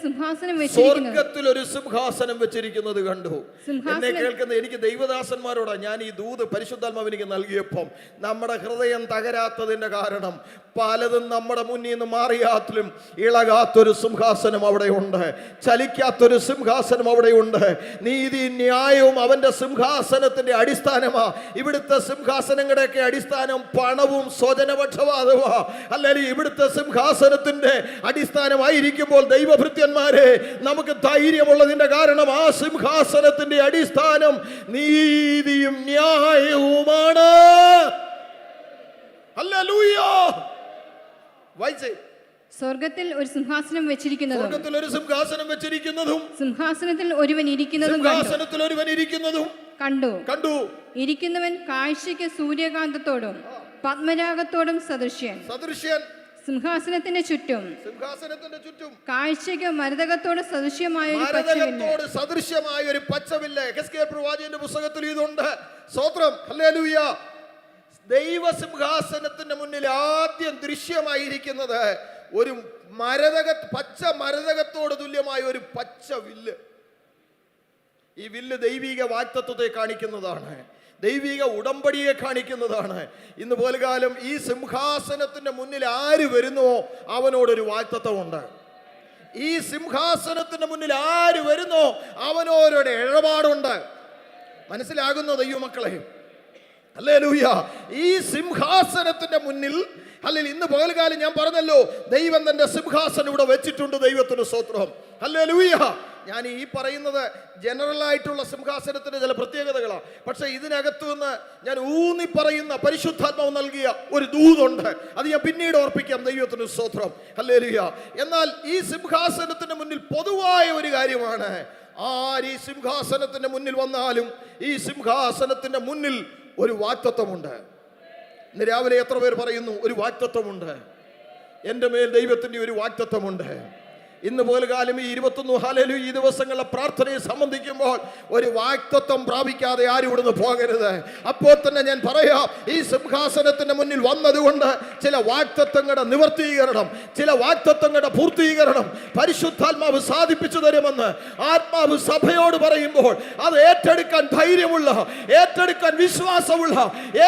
സിംഹാസനം വെച്ചിരിക്കുന്നത് കണ്ടു. എന്നെ കേൾക്കുന്ന എനിക്ക് ദൈവദാസന്മാരോടാ ഞാൻ ഈ ദൂത് പരിശുദ്ധാത്മാവ് എനിക്ക് നൽകിയപ്പം നമ്മുടെ ഹൃദയം തകരാത്തതിന്റെ കാരണം പലതും നമ്മുടെ മുന്നിൽ നിന്ന് മാറിയാത്തിലും ഇളകാത്തൊരു സിംഹാസനം അവിടെയുണ്ട്, ചലിക്കാത്തൊരു സിംഹാസനം അവിടെയുണ്ട്. നീതി ന്യായവും അവന്റെ സിംഹാസനത്തിന്റെ അടിസ്ഥാനമാ. ഇവിടുത്തെ സിംഹാസനങ്ങളുടെയൊക്കെ അടിസ്ഥാനം പണവും സ്വജനപക്ഷപാതവുമാ. അല്ലെങ്കിൽ ഇവിടുത്തെ സിംഹാസനത്തിന്റെ അടിസ്ഥാനമായിരിക്കുമ്പോൾ ദൈവഭൃത്യന്മാരെ നമുക്ക് ധൈര്യമുള്ളതിന്റെ കാരണം ആ സിംഹാസനത്തിന്റെ അടിസ്ഥാനം നീതിയും ന്യായവുമാണ്. ഹല്ലേലൂയ. വായിച്ചേ. സ്വർഗത്തിൽ ഒരു സിംഹാസനം വെച്ചിരിക്കുന്നതും സിംഹാസനത്തിൽ ഒരുവൻ ഇരിക്കുന്നതും കണ്ടു. ഇരിക്കുന്നവൻ കാഴ്ചയ്ക്ക് സൂര്യകാന്തത്തോടും പത്മരാഗത്തോടും സദൃശ്യൻ. സിംഹാസനത്തിന്റെ ചുറ്റും കാഴ്ചയ്ക്ക് മരതകത്തോട് സദൃശ്യമായ ഒരു പച്ചവില്ല്. എഹെസ്കേൽ പ്രവാചകന്റെ പുസ്തകത്തിൽ ഇതുണ്ട്. സ്തോത്രം. ഹല്ലേലൂയ. ദൈവസിംഹാസനത്തിന്റെ മുന്നിൽ ആദ്യം ദൃശ്യമായിരിക്കുന്നത് ഒരു പച്ച മരതകത്തോട് തുല്യമായ ഒരു പച്ച വില്ല്. ഈ വില്ല് ദൈവിക വാഗ്ദത്തത്തെ കാണിക്കുന്നതാണ്, ദൈവിക ഉടമ്പടിയെ കാണിക്കുന്നതാണ്. ഇന്ന് പോൽക്കാലം ഈ സിംഹാസനത്തിന്റെ മുന്നിൽ ആര് വരുന്നുവോ അവനോടൊരു വാഗ്ദത്തമുണ്ട്. ഈ സിംഹാസനത്തിന്റെ മുന്നിൽ ആര് വരുന്നോ അവനോരൊരു ഇടപാടുണ്ട്. മനസ്സിലാകുന്നോ ദൈവമക്കളെ? ഹല്ലേലൂയ. ഈ സിംഹാസനത്തിന്റെ മുന്നിൽ അല്ലെങ്കിൽ ഇന്ന് പകൽക്കാലം ഞാൻ പറഞ്ഞല്ലോ, ദൈവം തന്റെ സിംഹാസനം ഇവിടെ വെച്ചിട്ടുണ്ട്. ദൈവത്തിന് സ്തോത്രം. ഹല്ലേലൂയ. ഞാൻ ഈ പറയുന്നത് ജനറൽ ആയിട്ടുള്ള സിംഹാസനത്തിന്റെ ചില പ്രത്യേകതകളാണ്. പക്ഷെ ഇതിനകത്തു നിന്ന് ഞാൻ ഊന്നി പറയുന്ന പരിശുദ്ധാത്മാവ് നൽകിയ ഒരു ദൂതുണ്ട്. അത് ഞാൻ പിന്നീട് ഓർപ്പിക്കാം. ദൈവത്തിന് സ്തോത്രം. ഹല്ലേലൂയ. എന്നാൽ ഈ സിംഹാസനത്തിന്റെ മുന്നിൽ പൊതുവായ ഒരു കാര്യമാണ്, ആര് ഈ സിംഹാസനത്തിന്റെ മുന്നിൽ വന്നാലും ഈ സിംഹാസനത്തിന്റെ മുന്നിൽ ഒരു വാഗ്ദത്തമുണ്ട്. ഇന്ന് രാവിലെ എത്ര പേർ പറയുന്നു ഒരു വാഗ്ദത്തമുണ്ട്? എൻ്റെ മേൽ ദൈവത്തിൻ്റെ ഒരു വാഗ്ദത്തമുണ്ട്. ഇന്ന് പോലും ഈ 21 ഹല്ലേലൂയ ഈ ദിവസങ്ങളിലെ പ്രാർത്ഥനയെ സംബന്ധിക്കുമ്പോൾ ഒരു വാഗ്ദത്തം പ്രാപിക്കാതെ ആരും ഇവിടുന്ന് പോകരുത്. അപ്പോൾ തന്നെ ഞാൻ പറയാം, ഈ സിംഹാസനത്തിന്റെ മുന്നിൽ വന്നതുകൊണ്ട് ചില വാഗ്ദത്തങ്ങളുടെ നിവർത്തീകരണം, ചില വാഗ്ദത്തങ്ങളുടെ പൂർത്തീകരണം പരിശുദ്ധാത്മാവ് സാധിപ്പിച്ചു തരുമെന്ന് ആത്മാവ് സഭയോട് പറയുമ്പോൾ അത് ഏറ്റെടുക്കാൻ ധൈര്യമുള്ള, ഏറ്റെടുക്കാൻ വിശ്വാസമുള്ള,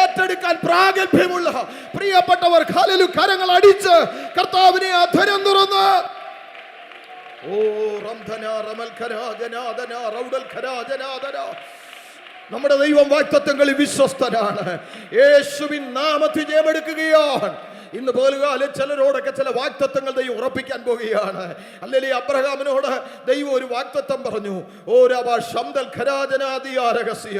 ഏറ്റെടുക്കാൻ പ്രാഗൽഭ്യമുള്ള പ്രിയപ്പെട്ടവർ ഹല്ലേലൂയ കരങ്ങൾ അടിച്ച് കർത്താവിനെ അധരം തുറന്ന് നമ്മുടെ ദൈവം വാഗ്ദത്തങ്ങളിൽ വിശ്വസ്തനാണ്. യേശുവിൻ നാമത്തിൽ ജയമെടുക്കുകയാണ്. ഇന്ന് പോലും ചിലരോടൊക്കെ ചില വാഗ്ദത്തങ്ങൾ ദൈവം ഉറപ്പിക്കാൻ പോകുകയാണ്. അല്ലെങ്കിൽ അബ്രഹാമിനോട് ദൈവം ഒരു വാഗ്ദത്തം പറഞ്ഞു. ഓ രബ ശംദൽ ഖരാജനാദിയാരഹസ്യ.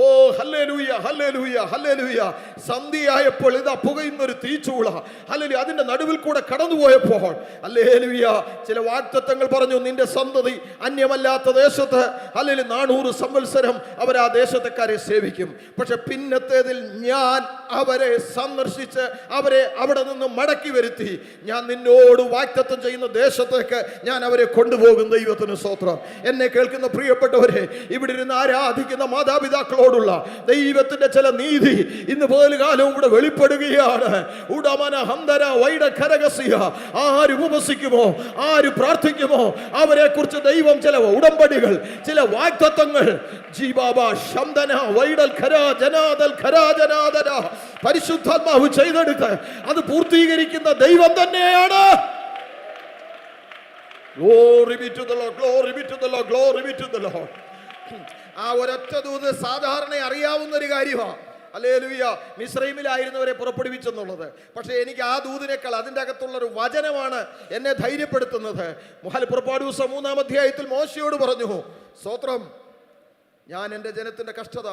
ഓ ഹല്ലേലൂയ ഹല്ലേലൂയ ഹല്ലേലൂയ. സന്ധ്യയായപ്പോൾ ഇതാ പുകയുന്നൊരു തീച്ചൂള. ഹല്ലേലൂയ. അതിന്റെ നടുവിൽ കൂടെ കടന്നുപോയപ്പോൾ ഹല്ലേലൂയ ചില വാഗ്ദത്തങ്ങൾ പറഞ്ഞു. നിന്റെ സന്തതി അന്യമല്ലാത്ത ദേശത്ത് ഹല്ലേലൂയ 400 സംവത്സരം അവർ ആ ദേശത്തുകാരെ സേവിക്കും. പക്ഷെ പിന്നത്തേതിൽ ഞാൻ അവരെ സന്ദർശിച്ച് അവരെ അവിടെ നിന്ന് മടക്കി വരുത്തി ഞാൻ നിന്നോട് വാഗ്ദത്തം ചെയ്യുന്ന ദേശത്തേക്ക് ഞാൻ അവരെ കൊണ്ടുപോകും. ദൈവത്തിന് സ്തോത്രം. എന്നെ കേൾക്കുന്ന പ്രിയപ്പെട്ടവരെ, ഇവിടെ ഇരുന്ന് ആരാധിക്കുന്ന മാതാപിതാക്കളോടുള്ള ദൈവത്തിന്റെ ചില നീതി ഇന്ന് പോലുകാലവും കൂടെ വെളിപ്പെടുകയാണ്. ഉടമന ഹന്തര വൈഡ ഖരകസിയ. ആര് ഉപവസിക്കുമോ, ആര് പ്രാർത്ഥിക്കുമോ, അവരെ കുറിച്ച് ദൈവം ചില ഉടമ്പടികൾ, ചില വാഗ്ദത്തങ്ങൾ ജീബാബ ശംദന വൈഡൽ ഖരാ ജനാദൽ ഖരാ ജനാദന പരിശുദ്ധാത്മാവ് ചെയ്തെടുത്ത് അത് പൂർത്തീകരിക്കുന്ന ദൈവം തന്നെയാണ്. Glory be to the Lord, glory be to the Lord, glory be to the Lord. ആ ഒരൊറ്റ ദൂത് സാധാരണ അറിയാവുന്ന ഒരു കാര്യമാണ്. ഹല്ലേലൂയ. മിസ്രൈമിലായിരുന്നവരെ പുറപ്പെടുവിച്ചെന്നുള്ളത്. പക്ഷേ എനിക്ക് ആ ദൂതിനേക്കാൾ അതിൻ്റെ അകത്തുള്ളൊരു വചനമാണ് എന്നെ ധൈര്യപ്പെടുത്തുന്നത്. പുറപ്പാട് ദിവസം 3-ാം അധ്യായത്തിൽ മോശയോട് പറഞ്ഞു, സ്തോത്രം, ഞാൻ എൻ്റെ ജനത്തിൻ്റെ കഷ്ടത,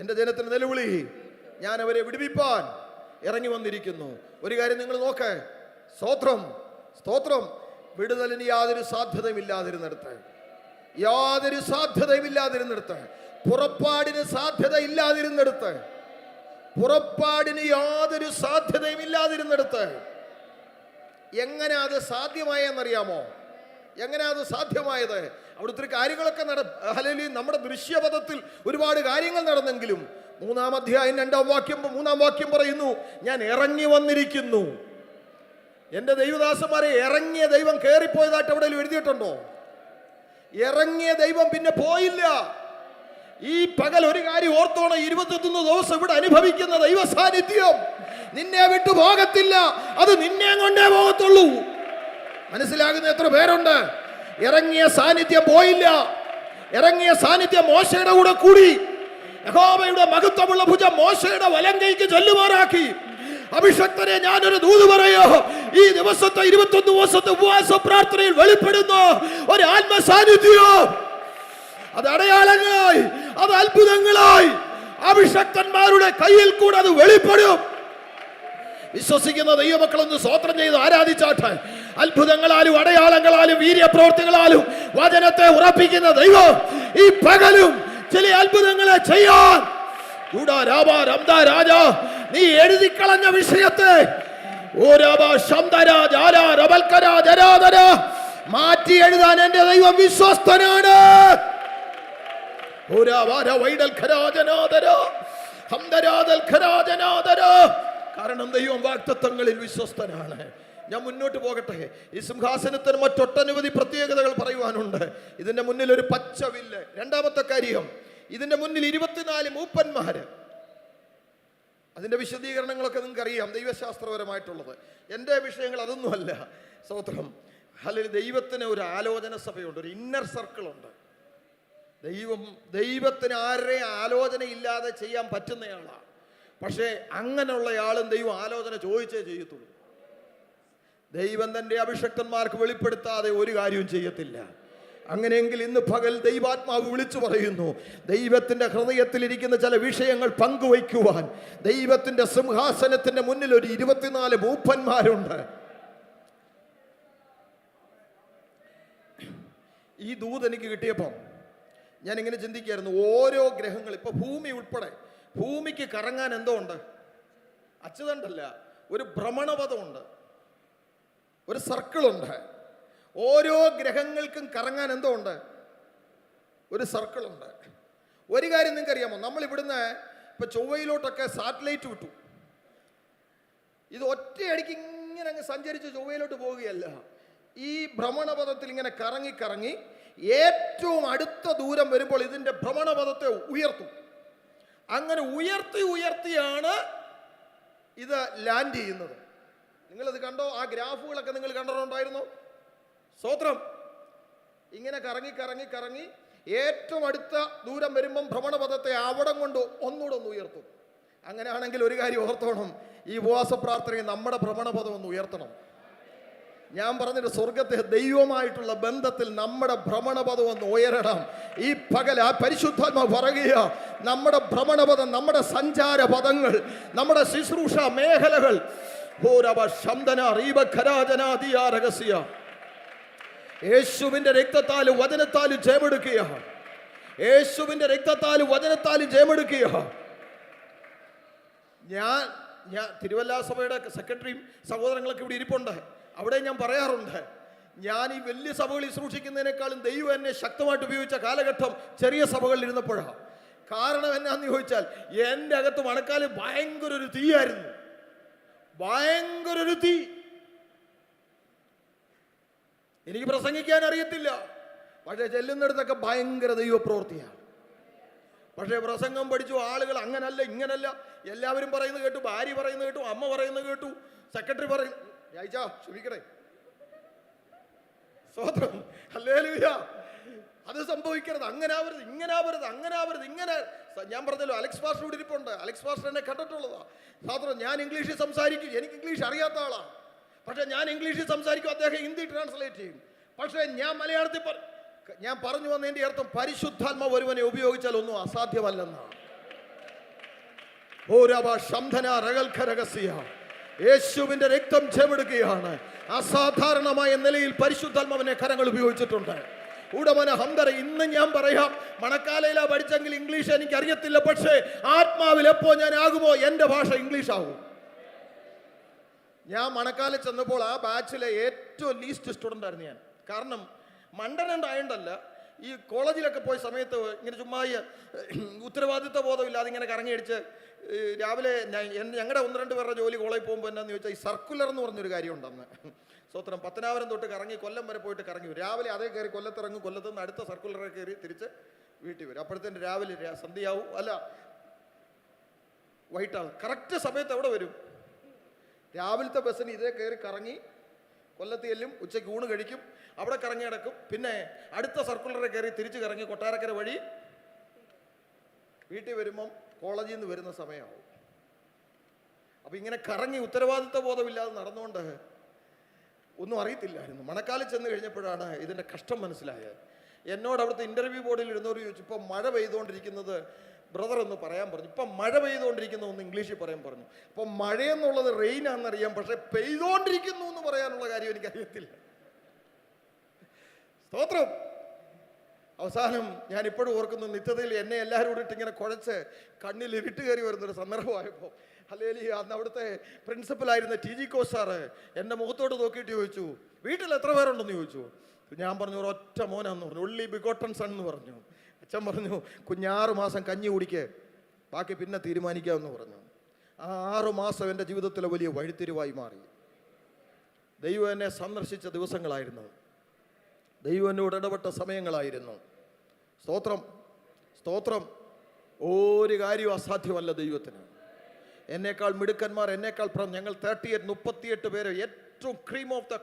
എൻ്റെ ജനത്തിൻ്റെ നിലവിളി, ഞാൻ അവരെ വിടുവിപ്പാൻ ഇറങ്ങി വന്നിരിക്കുന്നു. ഒരു കാര്യം നിങ്ങൾ നോക്ക്, സ്തോത്രം സ്തോത്രം, വിടുതലിന് യാതൊരു സാധ്യതയും ഇല്ലാതിരുന്നിടത്ത്, യാതൊരു സാധ്യതയും ഇല്ലാതിരുന്നിടത്ത്, പുറപ്പാടിന് സാധ്യത ഇല്ലാതിരുന്നിടത്ത്, പുറപ്പാടിന് യാതൊരു സാധ്യതയും ഇല്ലാതിരുന്നിടത്ത് എങ്ങനെ അത് സാധ്യമായെന്നറിയാമോ? എങ്ങനെ അത് സാധ്യമായത്? അവിടെ ഒത്തിരി കാര്യങ്ങളൊക്കെ ഹല്ലേലൂയ നമ്മുടെ ദൃശ്യപഥത്തിൽ ഒരുപാട് കാര്യങ്ങൾ നടന്നെങ്കിലും 3-ാം അധ്യായം 3-ാം വാക്യം പറയുന്നു, ഞാൻ ഇറങ്ങി വന്നിരിക്കുന്നു. എൻ്റെ ദൈവദാസന്മാരെ, ഇറങ്ങിയ ദൈവം കയറിപ്പോയതായിട്ട് എവിടെ എഴുതിയിട്ടുണ്ടോ? ഇറങ്ങിയ ദൈവം പിന്നെ പോയില്ല. ഈ പകൽ ഒരു കാര്യം ഓർത്തോണം, 21 ദിവസം ഇവിടെ അനുഭവിക്കുന്ന ദൈവ സാന്നിധ്യം നിന്നെ വിട്ടു പോകത്തില്ല. അത് നിന്നെ കൊണ്ടേ പോകത്തുള്ളൂ. മനസ്സിലാകുന്ന എത്ര പേരുണ്ട്? ഇറങ്ങിയ സാന്നിധ്യം പോയില്ല. ഇറങ്ങിയ സാന്നിധ്യം മോശയുടെ കൂടെ കൂടി. യഹോവയുടെ മഹത്വമുള്ള ഭുജം മോശയുടെ വലങ്കൈക്ക് ചെല്ലുമാറാക്കി. അഭിഷക്തനെ, ഞാനൊരു ദൂത് പറയോ, ഈ ദിവസത്തെ 21 ദിവസത്തെ ഉപവാസ പ്രാർത്ഥനയിൽ വെളിപ്പെടുന്ന ഒരു ആത്മ സാന്നിധ്യം, അത് അടയാളങ്ങളായി, അത് അത്ഭുതങ്ങളായി അഭിഷക്തന്മാരുടെ കയ്യിൽ കൂടെ അത് വെളിപ്പെടും. വിശ്വസിക്കുന്ന ദൈവമക്കളൊന്ന് സ്തോത്രം ചെയ്ത് ആരാധിച്ചാട്ടെ. അത്ഭുതങ്ങളാലും അടയാളങ്ങളാലും വീര്യപ്രവൃത്തികളാലും വചനത്തെ ഉറപ്പിക്കുന്ന ദൈവം ഈ പകലും ചില അത്ഭുതങ്ങളെ ചെയ്യാൻ നീ എഴുതിക്കളഞ്ഞ വിഷയത്തെ മാറ്റി എഴുതാൻ എന്റെ ദൈവം വിശ്വസ്തനാണ്. കാരണം ദൈവം വാഗ്ദത്തങ്ങളിൽ വിശ്വസ്തനാണ്. ഞാൻ മുന്നോട്ട് പോകട്ടെ. ഈ സിംഹാസനത്തിന് മറ്റൊട്ടനവധി പ്രത്യേകതകൾ പറയുവാനുണ്ട്. ഇതിന്റെ മുന്നിൽ ഒരു പച്ചവില്ല്. രണ്ടാമത്തെ കാര്യം, ഇതിന്റെ മുന്നിൽ 24 മൂപ്പന്മാര്. അതിന്റെ വിശദീകരണങ്ങളൊക്കെ നിങ്ങൾക്ക് അറിയാം, ദൈവശാസ്ത്രപരമായിട്ടുള്ളത്. എൻ്റെ വിഷയങ്ങൾ അതൊന്നുമല്ല. സ്തോത്രം. അല്ലെങ്കിൽ ദൈവത്തിന് ഒരു ആലോചന സഭയുണ്ട്, ഒരു ഇന്നർ സർക്കിളുണ്ട്. ദൈവത്തിന് ആരുടെയും ആലോചന ഇല്ലാതെ ചെയ്യാൻ പറ്റുന്നയാളാണ്. പക്ഷേ അങ്ങനെയുള്ളയാളും ദൈവം ആലോചന ചോദിച്ചേ ചെയ്യത്തുള്ളൂ. ദൈവം തൻ്റെ അഭിഷക്തന്മാർക്ക് വെളിപ്പെടുത്താതെ ഒരു കാര്യവും ചെയ്യത്തില്ല. അങ്ങനെയെങ്കിൽ ഇന്ന് പകൽ ദൈവാത്മാവ് വിളിച്ചു പറയുന്നു, ദൈവത്തിൻ്റെ ഹൃദയത്തിലിരിക്കുന്ന ചില വിഷയങ്ങൾ പങ്കുവയ്ക്കുവാൻ ദൈവത്തിൻ്റെ സിംഹാസനത്തിൻ്റെ മുന്നിൽ ഒരു 24 മൂപ്പന്മാരുണ്ട്. ഈ ദൂത് എനിക്ക് കിട്ടിയപ്പം ഞാനിങ്ങനെ ചിന്തിക്കുകയായിരുന്നു, ഓരോ ഗ്രഹങ്ങൾ, ഇപ്പോൾ ഭൂമി ഉൾപ്പെടെ, ഭൂമിക്ക് കറങ്ങാൻ എന്തോ ഉണ്ട്? അച്ചുതണ്ടല്ല, ഒരു ഭ്രമണപഥമുണ്ട്, ഒരു സർക്കിളുണ്ട്. ഓരോ ഗ്രഹങ്ങൾക്കും കറങ്ങാൻ എന്തോ ഉണ്ട്? ഒരു സർക്കിളുണ്ട്. ഒരു കാര്യം നിങ്ങൾക്ക് അറിയാമോ? നമ്മൾ ഇവിടുന്ന് ഇപ്പൊ ചൊവ്വയിലോട്ടൊക്കെ സാറ്റലൈറ്റ് വിട്ടു. ഇത് ഒറ്റയടിക്ക് ഇങ്ങനെ അങ്ങ് സഞ്ചരിച്ച് ചൊവ്വയിലോട്ട് പോവുകയല്ല. ഈ ഭ്രമണപഥത്തിൽ ഇങ്ങനെ കറങ്ങി കറങ്ങി ഏറ്റവും അടുത്ത ദൂരം വരുമ്പോൾ ഇതിന്റെ ഭ്രമണപഥത്തെ ഉയർത്തും. അങ്ങനെ ഉയർത്തിയാണ് ഇത് ലാൻഡ് ചെയ്യുന്നത്. നിങ്ങളിത് കണ്ടോ? ആ ഗ്രാഫുകളൊക്കെ നിങ്ങൾ കണ്ടിട്ടുണ്ടായിരുന്നു? സ്തോത്രം. ഇങ്ങനെ കറങ്ങി കറങ്ങി കറങ്ങി ഏറ്റവും അടുത്ത ദൂരം വരുമ്പം ഭ്രമണപഥത്തെ അവിടം കൊണ്ട് ഒന്നുകൂടെ ഒന്ന് ഉയർത്തും. അങ്ങനെയാണെങ്കിൽ ഒരു കാര്യം ഓർത്തോണം, ഈ ഉപവാസ പ്രാർത്ഥനയിൽ നമ്മുടെ ഭ്രമണപഥം ഒന്ന് ഉയർത്തണം. ഞാൻ പറഞ്ഞിട്ട് സ്വർഗത്തെ ദൈവമായിട്ടുള്ള ബന്ധത്തിൽ നമ്മുടെ ഭ്രമണപഥം ഒന്ന് ഉയരണം. ഈ പകൽ ആ പരിശുദ്ധാത്മ പറയുക, നമ്മുടെ ഭ്രമണപഥം, നമ്മുടെ സഞ്ചാരപഥങ്ങൾ, നമ്മുടെ ശുശ്രൂഷ മേഖലകൾ യേശുവിന്റെ രക്തത്താലും വചനത്താലും ജയമെടുക്കുക. യേശുവിന്റെ രക്തത്താലും വചനത്താലും ജയമെടുക്കുക. ഞാൻ തിരുവല്ല സഭയുടെ സെക്രട്ടറിയും സഹോദരങ്ങളൊക്കെ ഇവിടെ ഇരിപ്പുണ്ട്. അവിടെ ഞാൻ പറയാറുണ്ട്, ഞാൻ ഈ വലിയ സഭകളിൽ സൂക്ഷിക്കുന്നതിനേക്കാളും ദൈവം എന്നെ ശക്തമായിട്ട് ഉപയോഗിച്ച കാലഘട്ടം ചെറിയ സഭകളിൽ ഇരുന്നപ്പോഴാണ്. കാരണം എന്നാന്ന് ചോദിച്ചാൽ, എൻ്റെ അകത്ത് മണക്കാല് ഭയങ്കര ഒരു തീയായിരുന്നു, ഭയങ്കര ഒരു തീ. എനിക്ക് പ്രസംഗിക്കാൻ അറിയത്തില്ല, പക്ഷെ ചെല്ലുന്നിടത്തൊക്കെ ഭയങ്കര ദൈവപ്രവൃത്തിയാണ്. പക്ഷേ പ്രസംഗം പഠിച്ചു ആളുകൾ അങ്ങനല്ല ഇങ്ങനല്ല, എല്ലാവരും പറയുന്നത് കേട്ടു, ഭാര്യ പറയുന്നത് കേട്ടു, അമ്മ പറയുന്നത് കേട്ടു, സെക്രട്ടറി പറയും, ക്ഷമിക്കണേ, സ്വതന്ത്രം, ഹല്ലേലൂയ. അത് സംഭവിക്കരുത്, അങ്ങനാവരുത്, ഇങ്ങനാവരുത്, അങ്ങനാവരുത്, ഇങ്ങനെ. ഞാൻ പറഞ്ഞല്ലോ, അലക്സ് പാസ്റ്റർ ഇവിടെ ഇരിപ്പുണ്ട്. അലക്സ് പാസ്റ്റർ എന്നെ കണ്ടിട്ടുള്ളതാ. സ്വതന്ത്രം, ഞാൻ ഇംഗ്ലീഷിൽ സംസാരിക്കും, എനിക്ക് ഇംഗ്ലീഷ് അറിയാത്ത ആളാ. പക്ഷെ ഞാൻ ഇംഗ്ലീഷിൽ സംസാരിക്കും, അദ്ദേഹം ഹിന്ദി ട്രാൻസ്ലേറ്റ് ചെയ്യും. പക്ഷേ ഞാൻ മലയാളത്തിൽ ഞാൻ പറഞ്ഞു വന്നതിന്റെ അർത്ഥം, പരിശുദ്ധാത്മാവ് ഒരുവനെ ഉപയോഗിച്ചാൽ ഒന്നും അസാധ്യമല്ലെന്നാണ്. യേശുവിന്റെ രക്തം ചെമെടുക്കുകയാണ്. അസാധാരണമായ നിലയിൽ പരിശുദ്ധാത്മാവിനെ കരങ്ങൾ ഉപയോഗിച്ചിട്ടുണ്ട്. ഉടമന ഹംദര, ഇന്ന് ഞാൻ പറയാം, മണക്കാലയിലാ പഠിച്ചെങ്കിൽ ഇംഗ്ലീഷ് എനിക്ക് അറിയത്തില്ല, പക്ഷേ ആത്മാവിൽ എപ്പോ ഞാൻ ആകുമോ എൻ്റെ ഭാഷ ഇംഗ്ലീഷ് ആകും. ഞാൻ മണക്കാലിൽ ചെന്നപ്പോൾ ആ ബാച്ചിലെ ഏറ്റവും ലീസ്റ്റ് സ്റ്റുഡൻ്റ് ആയിരുന്നു ഞാൻ. കാരണം മണ്ടനുണ്ടായതല്ല, ഈ കോളേജിലൊക്കെ പോയ സമയത്ത് ഇങ്ങനെ ചുമ്മാ ഉത്തരവാദിത്വ ബോധമില്ലാതെ ഇങ്ങനെ കറങ്ങിയടിച്ച് രാവിലെ ഞങ്ങളുടെ 1-2 പേരുടെ ജോലി കോളേജിൽ പോകുമ്പോൾ എന്നാന്ന് ചോദിച്ചാൽ, ഈ സർക്കുലർ എന്ന് പറഞ്ഞൊരു കാര്യം ഉണ്ടെന്ന്. സ്വത്രം പത്തനാപുരം തൊട്ട് കറങ്ങി കൊല്ലം വരെ പോയിട്ട് കറങ്ങി വരും. രാവിലെ അതേ കയറി കൊല്ലത്തിറങ്ങും, കൊല്ലത്ത് നിന്ന് അടുത്ത സർക്കുലറെ കയറി തിരിച്ച് വീട്ടിൽ വരും. അപ്പോഴത്തേന് രാവിലെ സന്ധ്യയാവും, അല്ല വൈകിട്ടാവും. കറക്റ്റ് സമയത്ത് എവിടെ വരും? രാവിലത്തെ ബസ്സിന് ഇതേ കയറി കറങ്ങി കൊല്ലത്ത് ചെല്ലും, ഉച്ചയ്ക്ക് ഊണ് കഴിക്കും, അവിടെ കറങ്ങി കിടക്കും, പിന്നെ അടുത്ത സർക്കുലറെ കയറി തിരിച്ച് കറങ്ങി കൊട്ടാരക്കര വഴി വീട്ടിൽ വരുമ്പം കോളേജിൽ നിന്ന് വരുന്ന സമയമാവും. അപ്പം ഇങ്ങനെ കറങ്ങി ഉത്തരവാദിത്വ ബോധമില്ലാതെ നടന്നുകൊണ്ട് ഒന്നും അറിയത്തില്ലായിരുന്നു. മണക്കാലം ചെന്ന് കഴിഞ്ഞപ്പോഴാണ് ഇതിൻ്റെ കഷ്ടം മനസ്സിലായത്. എന്നോട് അവിടുത്തെ ഇൻ്റർവ്യൂ ബോർഡിൽ ഇരുന്നവർ ചോദിച്ചു, ഇപ്പം മഴ പെയ്തുകൊണ്ടിരിക്കുന്നത് ബ്രദർ ഒന്ന് പറയാൻ പറഞ്ഞു. ഇപ്പം മഴ പെയ്തുകൊണ്ടിരിക്കുന്ന ഒന്ന് ഇംഗ്ലീഷിൽ പറയാൻ പറഞ്ഞു. അപ്പം മഴയെന്നുള്ളത് റെയിനാണെന്നറിയാം, പക്ഷെ പെയ്തുകൊണ്ടിരിക്കുന്നു എന്ന് പറയാനുള്ള കാര്യം എനിക്കറിയത്തില്ല. സ്തോത്രം. അവസാനം ഞാൻ ഇപ്പോഴും ഓർക്കുന്നു, നിത്യതയിൽ എന്നെ എല്ലാവരും കൂടി ഇങ്ങനെ കുഴച്ച് കണ്ണിൽ ഇരുട്ട് കയറി വരുന്നൊരു സന്ദർഭമായപ്പോൾ, ഹല്ലേലൂയ, അന്ന് അവിടുത്തെ പ്രിൻസിപ്പലായിരുന്ന TG കോസ് സാറ് എൻ്റെ മുഖത്തോട്ട് നോക്കിയിട്ട് ചോദിച്ചു, വീട്ടിൽ എത്ര പേരുണ്ടെന്ന് ചോദിച്ചു. ഞാൻ പറഞ്ഞു, ഒരൊറ്റ മോനാന്ന് പറഞ്ഞു, ഒള്ളി ബിഗോട്ടൺ സൺ എന്ന് പറഞ്ഞു. അച്ഛൻ പറഞ്ഞു, 6 മാസം കഞ്ഞി കുടിക്ക്, ബാക്കി പിന്നെ തീരുമാനിക്കാമെന്ന് പറഞ്ഞു. ആ 6 മാസം എൻ്റെ ജീവിതത്തിലെ വലിയ വഴിത്തിരിവായി മാറി. ദൈവം എന്നെ സന്ദർശിച്ച ദിവസങ്ങളായിരുന്നു, ദൈവം എന്നോട് ഇടപെട്ട സമയങ്ങളായിരുന്നു. സ്തോത്രം, സ്തോത്രം. ഒരു കാര്യവും അസാധ്യമല്ല ദൈവത്തിന്. എന്നേക്കാൾ മിടുക്കന്മാർ, എന്നേക്കാൾ ഞങ്ങൾ 38 പേര്, ഏറ്റവും ക്രീം ഓഫ് ദ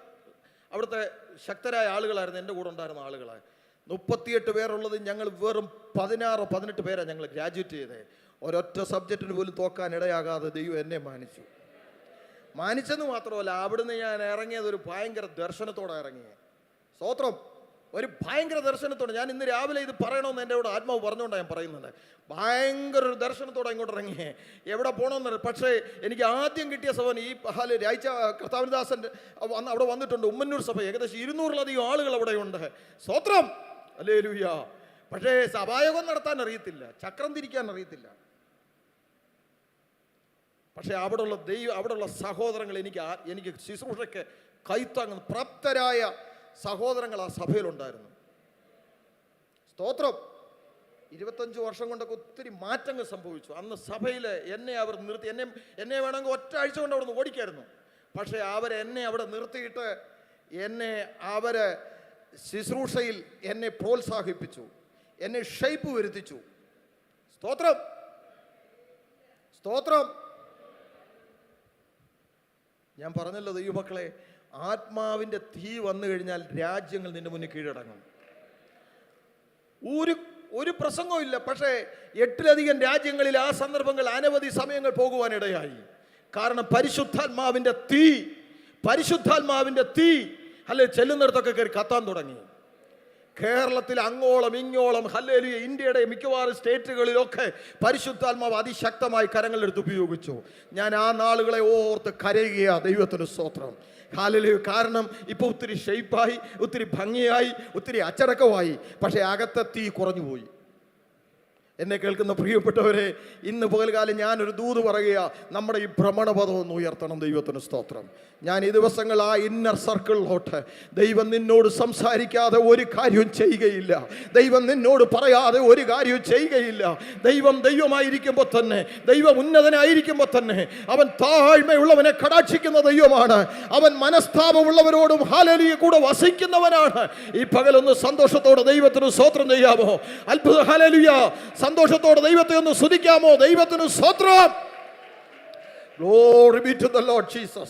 അവിടുത്തെ ശക്തരായ ആളുകളായിരുന്നു എൻ്റെ കൂടെ ഉണ്ടായിരുന്ന ആളുകളാണ്. 38 പേരുള്ളത് ഞങ്ങൾ വെറും 16-18 പേരാണ് ഞങ്ങൾ ഗ്രാജുവേറ്റ് ചെയ്തത്. ഒരൊറ്റ സബ്ജക്റ്റിന് പോലും തോക്കാൻ ഇടയാകാതെ ദൈവം എന്നെ മാനിച്ചെന്ന് മാത്രമല്ല, അവിടുന്ന് ഞാൻ ഇറങ്ങിയത് ഒരു ഭയങ്കര ദർശനത്തോടെ ഇറങ്ങിയത്. സ്തോത്രം. ഒരു ഭയങ്കര ദർശനത്തോടെ. ഞാൻ ഇന്ന് രാവിലെ ഇത് പറയണമെന്ന് എൻ്റെ കൂടെ ആത്മാവ് പറഞ്ഞുകൊണ്ടാണ് ഞാൻ പറയുന്നത്. ഭയങ്കര ഒരു ദർശനത്തോടെ ഇങ്ങോട്ട് ഇറങ്ങിയേ, എവിടെ പോകണമെന്ന്. പക്ഷേ എനിക്ക് ആദ്യം കിട്ടിയ സഭൻ ഈ രാഴ്ച കർത്താവിൻദാസൻ്റെ അവിടെ വന്നിട്ടുണ്ട്. ഉമ്മന്നൂർ സഭ ഏകദേശം 200-ലധികം ആളുകൾ അവിടെയുണ്ട്. സ്തോത്രം, ഹല്ലേലൂയ. പക്ഷേ സഭായോഗം നടത്താൻ അറിയത്തില്ല, ചക്രം തിരിക്കാൻ അറിയത്തില്ല. പക്ഷേ അവിടെയുള്ള സഹോദരങ്ങൾ എനിക്ക് ശുശ്രൂഷയ്ക്ക് കൈത്താങ്ങുന്ന പ്രാപ്തരായ സഹോദരങ്ങൾ ആ സഭയിലുണ്ടായിരുന്നു. സ്തോത്രം. 25 വർഷം കൊണ്ടൊക്കെ ഒത്തിരി മാറ്റങ്ങൾ സംഭവിച്ചു. അന്ന് സഭയിൽ എന്നെ അവർ നിർത്തി, എന്നെ വേണമെങ്കിൽ ഒറ്റ ആഴ്ച കൊണ്ട് അവിടെ നിന്ന് ഓടിക്കായിരുന്നു. പക്ഷേ എന്നെ അവിടെ നിർത്തിയിട്ട് അവര് ശുശ്രൂഷയിൽ എന്നെ പ്രോത്സാഹിപ്പിച്ചു, എന്നെ ഷേപ്പ് വരുത്തിച്ചു. സ്തോത്രം, സ്തോത്രം. ഞാൻ പറഞ്ഞല്ലോ ദൈവമക്കളെ, ആത്മാവിൻ്റെ തീ വന്നു കഴിഞ്ഞാൽ രാജ്യങ്ങൾ നിന്റെ മുന്നിൽ കീഴടങ്ങും. ഒരു ഒരു പ്രസംഗവും ഇല്ല. പക്ഷേ 8ലധികം രാജ്യങ്ങളിൽ ആ സന്ദർഭങ്ങൾ അനവധി സമയങ്ങൾ പോകുവാനിടയായി. കാരണം പരിശുദ്ധാത്മാവിൻ്റെ തീ അല്ലെ ചെല്ലുന്നിടത്തൊക്കെ കയറി കത്താൻ തുടങ്ങി. കേരളത്തിൽ അങ്ങോളം ഇങ്ങോളം ഹല്ലേലൂയ, ഇന്ത്യയുടെ മിക്കവാറും സ്റ്റേറ്റുകളിലൊക്കെ പരിശുദ്ധാത്മാവ് അതിശക്തമായി കരങ്ങളെടുത്ത് ഉപയോഗിച്ചു. ഞാൻ ആ നാളുകളെ ഓർത്ത് കരയുകയാണ്. ദൈവത്തിന് സ്തോത്രം. ഹല്ലേലൂയ. കാരണം ഇപ്പോൾ ഒത്തിരി ഷെയ്പ്പായി, ഒത്തിരി ഭംഗിയായി, ഒത്തിരി അച്ചടക്കമായി. പക്ഷേ അകത്തെ തീ കുറഞ്ഞുപോയി. എന്നെ കേൾക്കുന്ന പ്രിയപ്പെട്ടവരെ, ഇന്ന് പകൽക്കാലം ഞാനൊരു ദൂത് പറയുക, നമ്മുടെ ഈ ഭ്രമണപഥം ഒന്ന് ഉയർത്തണം. ദൈവത്തിന് സ്തോത്രം. ഞാൻ ഈ ദിവസങ്ങൾ ആ ഇന്നർ സർക്കിളിലോട്ട്, ദൈവം നിന്നോട് സംസാരിക്കാതെ ഒരു കാര്യവും ചെയ്യുകയില്ല. ദൈവം നിന്നോട് പറയാതെ ഒരു കാര്യവും ചെയ്യുകയില്ല. ദൈവമായിരിക്കുമ്പോൾ തന്നെ, ദൈവം ഉന്നതനായിരിക്കുമ്പോൾ തന്നെ അവൻ താഴ്മയുള്ളവനെ കടാക്ഷിക്കുന്ന ദൈവമാണ്. അവൻ മനസ്താപമുള്ളവരോടും ഹല്ലേലൂയ കൂടെ വസിക്കുന്നവനാണ്. ഈ പകലൊന്ന് സന്തോഷത്തോടെ ദൈവത്തിന് സ്തോത്രം ചെയ്യാമോ? അത്ഭുത ഹല്ലേലൂയ. സന്തോഷത്തോടെ ദൈവത്തെ ഒന്ന് സ്തുതിക്കാമോ? ദൈവത്തിന് സ്തോത്രം. Glory be to the Lord Jesus.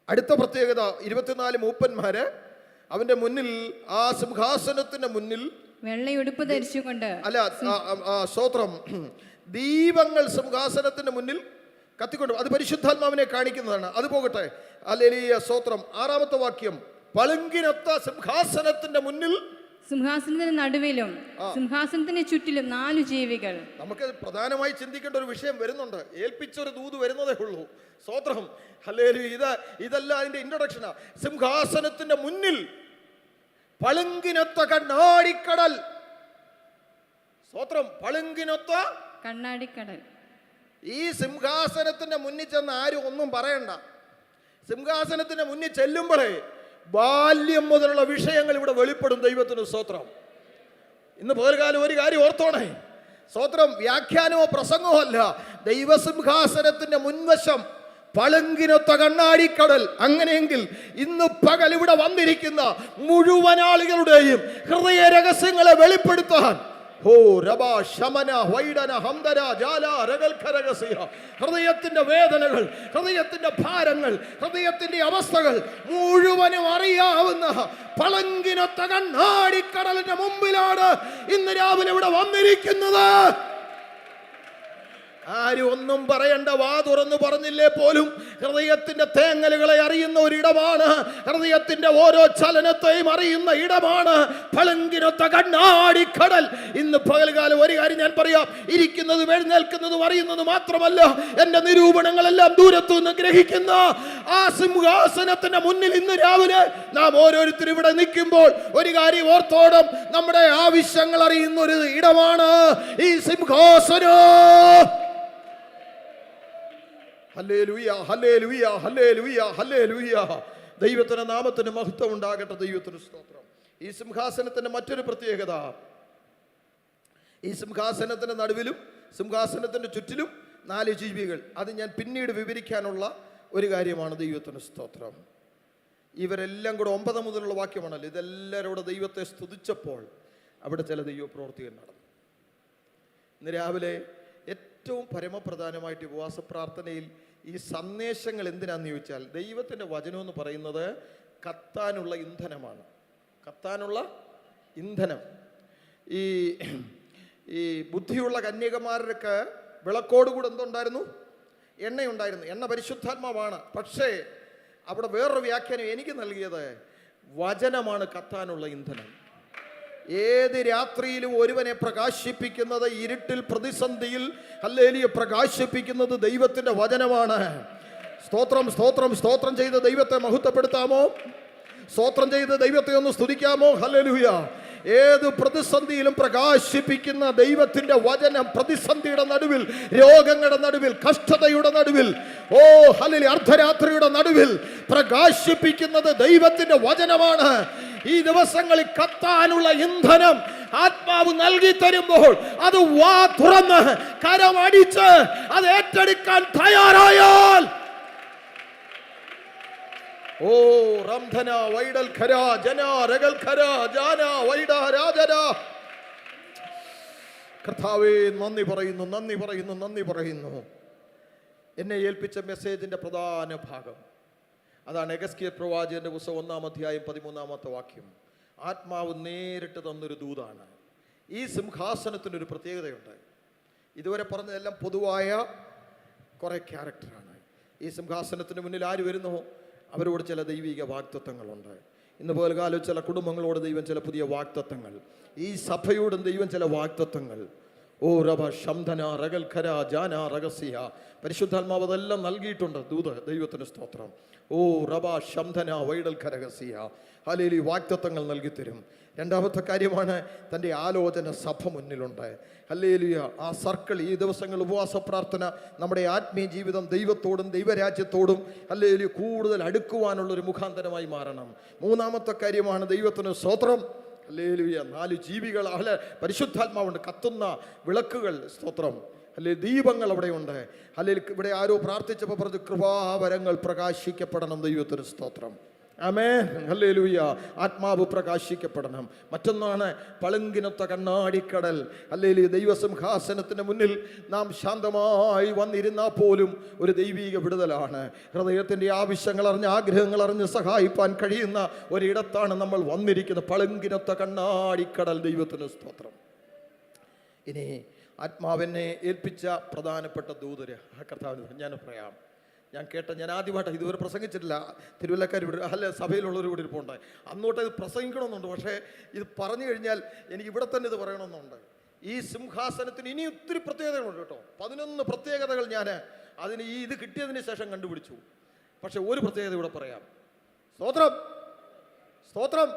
അടുത്ത പ്രത്യേകത, 24 മൂപ്പന്മാര് അവന്റെ മുന്നിൽ, ആ സിംഹാസനത്തിന്റെ മുന്നിൽ വെള്ളയുടുപ്പ് ധരിച്ചുകൊണ്ട്, അല്ല സ്തോത്രം, ദീപങ്ങൾ സിംഹാസനത്തിന്റെ മുന്നിൽ കത്തിക്കൊണ്ട്, അത് പരിശുദ്ധാത്മാവിനെ കാണിക്കുന്നതാണ്. അത് പോകട്ടെ. ഹല്ലേലൂയ സ്തോത്രം. 6ാമത്തെ വാക്യം, പളുങ്കിനൊത്ത സിംഹാസനത്തിന്റെ മുന്നിൽ, സിംഹാസനത്തിന്റെ നടുവിലും സിംഹാസനത്തിന് ചുറ്റിലും 4 ജീവികൾ. നമുക്ക് പ്രധാനമായി ചിന്തിക്കേണ്ട ഒരു വിഷയം വരുന്നുണ്ട്. ഏൽപ്പിച്ചൊരു ദൂത് വരുന്നതേ ഉള്ളൂ. സ്തോത്രം. ഹല്ലേലൂയ. ഇതല്ല അതിന്റെ ഇൻട്രൊഡക്ഷനാ. സിംഹാസനത്തിന്റെ മുന്നിൽ പളുങ്കിനൊത്ത കണ്ണാടിക്കടൽ. സ്തോത്രം. പളുങ്കിനൊത്ത കണ്ണാടിക്കടൽ. ഈ സിംഹാസനത്തിന്റെ മുന്നിൽ ചെന്ന് ആരും ഒന്നും പറയണ്ട. സിംഹാസനത്തിന്റെ മുന്നിൽ ചെല്ലുമ്പോഴേ ബാല്യം മുതലുള്ള വിഷയങ്ങൾ ഇവിടെ വെളിപ്പെടും. ദൈവത്തിന് സ്തോത്രം. ഇന്ന് പകൽക്കാലം ഒരു കാര്യം ഓർത്തോണേ. സ്തോത്രം. വ്യാഖ്യാനമോ പ്രസംഗമോ അല്ല. ദൈവസിംഹാസനത്തിന്റെ മുൻവശം പളുങ്കിനൊത്ത കണ്ണാടിക്കടൽ. അങ്ങനെയെങ്കിൽ ഇന്ന് പകൽ ഇവിടെ വന്നിരിക്കുന്ന മുഴുവൻ ആളുകളുടെയും ഹൃദയ രഹസ്യങ്ങളെ വെളിപ്പെടുത്താൻ ഹൃദയത്തിന്റെ വേദനകൾ, ഹൃദയത്തിന്റെ ഭാരങ്ങൾ, ഹൃദയത്തിന്റെ അവസ്ഥകൾ മുഴുവനും അറിയാവുന്ന പളുങ്കിനൊത്ത കണ്ണാടിക്കടലിന്റെ മുമ്പിലാണ് ഇന്ന് രാവിലെ ഇവിടെ വന്നിരിക്കുന്നത്. ആരും ഒന്നും പറയണ്ട. വാ തുറന്നു പറഞ്ഞില്ലേ പോലും ഹൃദയത്തിന്റെ തേങ്ങലുകളെ അറിയുന്ന ഒരിടമാണ്. ഹൃദയത്തിന്റെ ഓരോ ചലനത്തെയും അറിയുന്ന ഇടമാണ് പളുങ്കിനൊത്ത കണ്ണാടിക്കടൽ. ഇന്ന് പകൽക്കാലം ഒരു കാര്യം ഞാൻ പറയാം. ഇരിക്കുന്നതും എഴുന്നേൽക്കുന്നതും അറിയുന്നത് മാത്രമല്ല, എന്റെ നിരൂപണങ്ങളെല്ലാം ദൂരത്തു നിന്ന് ഗ്രഹിക്കുന്ന ആ സിംഹാസനത്തിന്റെ മുന്നിൽ ഇന്ന് രാവിലെ നാം ഓരോരുത്തരും ഇവിടെ നിൽക്കുമ്പോൾ ഒരു കാര്യം ഓർത്തോണം. നമ്മുടെ ആവശ്യങ്ങൾ അറിയുന്ന ഒരു ഇടമാണ് ഈ സിംഹാസനം. Hallelujah, hallelujah, hallelujah, hallelujah. ദൈവത്തിന്റെ നാമത്തിന് മഹത്വം ഉണ്ടാകട്ടെ. ദൈവത്തിന് സ്തോത്രം. ഈ സിംഹാസനത്തിന്റെ മറ്റൊരു പ്രത്യേകത, ഈ സിംഹാസനത്തിന്റെ നടുവിലും സിംഹാസനത്തിന്റെ ചുറ്റിലും 4 ജീവികൾ. അത് ഞാൻ പിന്നീട് വിവരിക്കാനുള്ള ഒരു കാര്യമാണ്. ദൈവത്തിന് സ്തോത്രം. ഇവരെല്ലാം കൂടെ 9 മുതലുള്ള വാക്യമാണല്ലോ. ഇതെല്ലാവരും കൂടെ ദൈവത്തെ സ്തുതിച്ചപ്പോൾ അവിടെ ചില ദൈവപ്രവർത്തികൾ നടന്നു. ഇന്ന് രാവിലെ ഏറ്റവും പരമപ്രധാനമായിട്ട് ഉപവാസ പ്രാർത്ഥനയിൽ ഈ സന്ദേശങ്ങൾ എന്തിനാന്ന് ചോദിച്ചാൽ, ദൈവത്തിൻ്റെ വചനം എന്ന് പറയുന്നത് കത്താനുള്ള ഇന്ധനമാണ്. കത്താനുള്ള ഇന്ധനം. ഈ ബുദ്ധിയുള്ള കന്യകമാരൊക്കെ വിളക്കോടുകൂടെ എന്തുണ്ടായിരുന്നു? എണ്ണയുണ്ടായിരുന്നു. എണ്ണ പരിശുദ്ധാത്മാവാണ്. പക്ഷേ അവിടെ വേറൊരു വ്യാഖ്യാനം എനിക്ക് നൽകിയത് വചനമാണ് കത്താനുള്ള ഇന്ധനം. ഏത് രാത്രിയിലും ഒരുവനെ പ്രകാശിപ്പിക്കുന്നത്, ഇരുട്ടിൽ പ്രതിസന്ധിയിൽ ഹല്ലേലൂയ പ്രകാശിപ്പിക്കുന്നത് ദൈവത്തിന്റെ വചനമാണ്. സ്തോത്രം, സ്തോത്രം, സ്തോത്രം ചെയ്ത് ദൈവത്തെ മഹത്വപ്പെടുത്താമോ? സ്തോത്രം ചെയ്ത് ദൈവത്തെ ഒന്ന് സ്തുതിക്കാമോ? ഹല്ലേലൂയ. ഏത് പ്രതിസന്ധിയിലും പ്രകാശിപ്പിക്കുന്ന ദൈവത്തിന്റെ വചനം പ്രതിസന്ധിയുടെ നടുവിൽ, രോഗങ്ങളുടെ നടുവിൽ, കഷ്ടതയുടെ നടുവിൽ, ഹല്ലേലൂയ, അർദ്ധരാത്രിയുടെ നടുവിൽ പ്രകാശിപ്പിക്കുന്നത് ദൈവത്തിന്റെ വചനമാണ്. ഈ ദിവസങ്ങളിൽ കത്താനുള്ള ഇന്ധനം ആത്മാവ് നൽകി തരുമ്പോൾ അത് വാ തുറന്ന് കരമടിച്ച് അത് ഏറ്റെടുക്കാൻ തയ്യാറായാൽ റംധന വൈഡൽ ഖര ജന രഗൽ ഖര ജാന വൈഡ രാജന. കർത്താവേ, നന്ദി പറയുന്നു, നന്ദി പറയുന്നു, നന്ദി പറയുന്നു. എന്നെ ഏൽപ്പിച്ച മെസ്സേജിന്റെ പ്രധാന ഭാഗം അതാണ്. എഗസ്കേൽ പ്രവാചകന്റെ പുസ്തകം 1-ാം അധ്യായം 13-ാമത്തെ വാക്യം. ആത്മാവ് നേരിട്ട് തന്നൊരു ദൂതാണ്. ഈ സിംഹാസനത്തിനൊരു പ്രത്യേകതയുണ്ട്. ഇതുവരെ പറഞ്ഞതെല്ലാം പൊതുവായ കുറേ ക്യാരക്ടറാണ്. ഈ സിംഹാസനത്തിന് മുന്നിൽ ആര് വരുന്നോ അവരോട് ചില ദൈവിക വാഗ്ദത്തങ്ങളുണ്ട്. ഇന്ന് പോലെ കാലം ചില കുടുംബങ്ങളോട് ദൈവം ചില പുതിയ വാഗ്ദത്തങ്ങൾ, ഈ സഭയോടും ദൈവം ചില വാഗ്ദത്തങ്ങൾ. ഓ റബ ശംധന റഗൽഖര ജാന റഗസിയ, പരിശുദ്ധാത്മാവ് അതെല്ലാം നൽകിയിട്ടുണ്ട്. ദൂത് ദൈവത്തിന് സ്തോത്രം. ഓ റബ ശംധന വൈഡൽ ഖരഗസിയ, ഹല്ലേലൂയ, വാഗ്ദത്തങ്ങൾ നൽകിത്തരും. രണ്ടാമത്തെ കാര്യമാണ് തൻ്റെ ആലോചന സഭ മുന്നിലുണ്ട്. ഹല്ലേലൂയ, ആ സർക്കിൾ, ഈ ദിവസങ്ങൾ ഉപവാസ പ്രാർത്ഥന നമ്മുടെ ആത്മീയ ജീവിതം ദൈവത്തോടും ദൈവരാജ്യത്തോടും ഹല്ലേലൂയ കൂടുതൽ അടുക്കുവാനുള്ളൊരു മുഖാന്തരമായി മാറണം. മൂന്നാമത്തെ കാര്യമാണ് ദൈവത്തിന് സ്തോത്രം. ഹല്ലേലൂയ, 4 ജീവികൾ, പരിശുദ്ധാത്മാവുണ്ട്, കത്തുന്ന വിളക്കുകൾ, സ്തോത്രം. അല്ലെ ദീപങ്ങൾ അവിടെയുണ്ട്. അല്ലെങ്കിൽ ഇവിടെ ആരോ പ്രാർത്ഥിച്ചപ്പോൾ പറഞ്ഞു കൃപാവരങ്ങൾ പ്രകാശിക്കപ്പെടണം. ദൈവത്തിന് സ്തോത്രം. ആമേൻ. ഹല്ലേലൂയ, ആത്മാവ് പ്രകാശിക്കപ്പെടണം. മറ്റൊന്നാണ് പളുങ്കിനൊത്ത കണ്ണാടിക്കടൽ. ഹല്ലേലൂയ, ദൈവസിംഹാസനത്തിന് മുന്നിൽ നാം ശാന്തമായി വന്നിരുന്നാൽ പോലും ഒരു ദൈവീക വിടുതലാണ്. ഹൃദയത്തിൻ്റെ ആവശ്യങ്ങൾ അറിഞ്ഞ് ആഗ്രഹങ്ങൾ അറിഞ്ഞ് സഹായിപ്പാൻ കഴിയുന്ന ഒരിടത്താണ് നമ്മൾ വന്നിരിക്കുന്നത്. പളുങ്കിനൊത്ത കണ്ണാടിക്കടൽ. ദൈവത്തിന് സ്തോത്രം. ഇനി ആത്മാവിനെ ഏൽപ്പിച്ച പ്രധാനപ്പെട്ട ദൂതര് കർത്താവിന് ഞാൻ പറയാം. ഞാൻ ആദ്യമായിട്ട് ഇതുവരെ പ്രസംഗിച്ചിട്ടില്ല. തിരുവല്ലക്കാർ ഇവിടെ അല്ല സഭയിലുള്ളവർ ഇവിടെ ഇരിപ്പുണ്ട്. അന്നോട്ട് ഇത് പ്രസംഗിക്കണമെന്നുണ്ട്. പക്ഷേ ഇത് പറഞ്ഞു കഴിഞ്ഞാൽ എനിക്ക് ഇവിടെ തന്നെ ഇത് പറയണമെന്നുണ്ട്. ഈ സിംഹാസനത്തിന് ഇനി ഒത്തിരി പ്രത്യേകതകളുണ്ട് കേട്ടോ. 11 പ്രത്യേകതകൾ ഞാൻ അതിന് ഇത് കിട്ടിയതിന് ശേഷം കണ്ടുപിടിച്ചു. പക്ഷെ ഒരു പ്രത്യേകത ഇവിടെ പറയാം. സ്തോത്രം, സ്തോത്രം.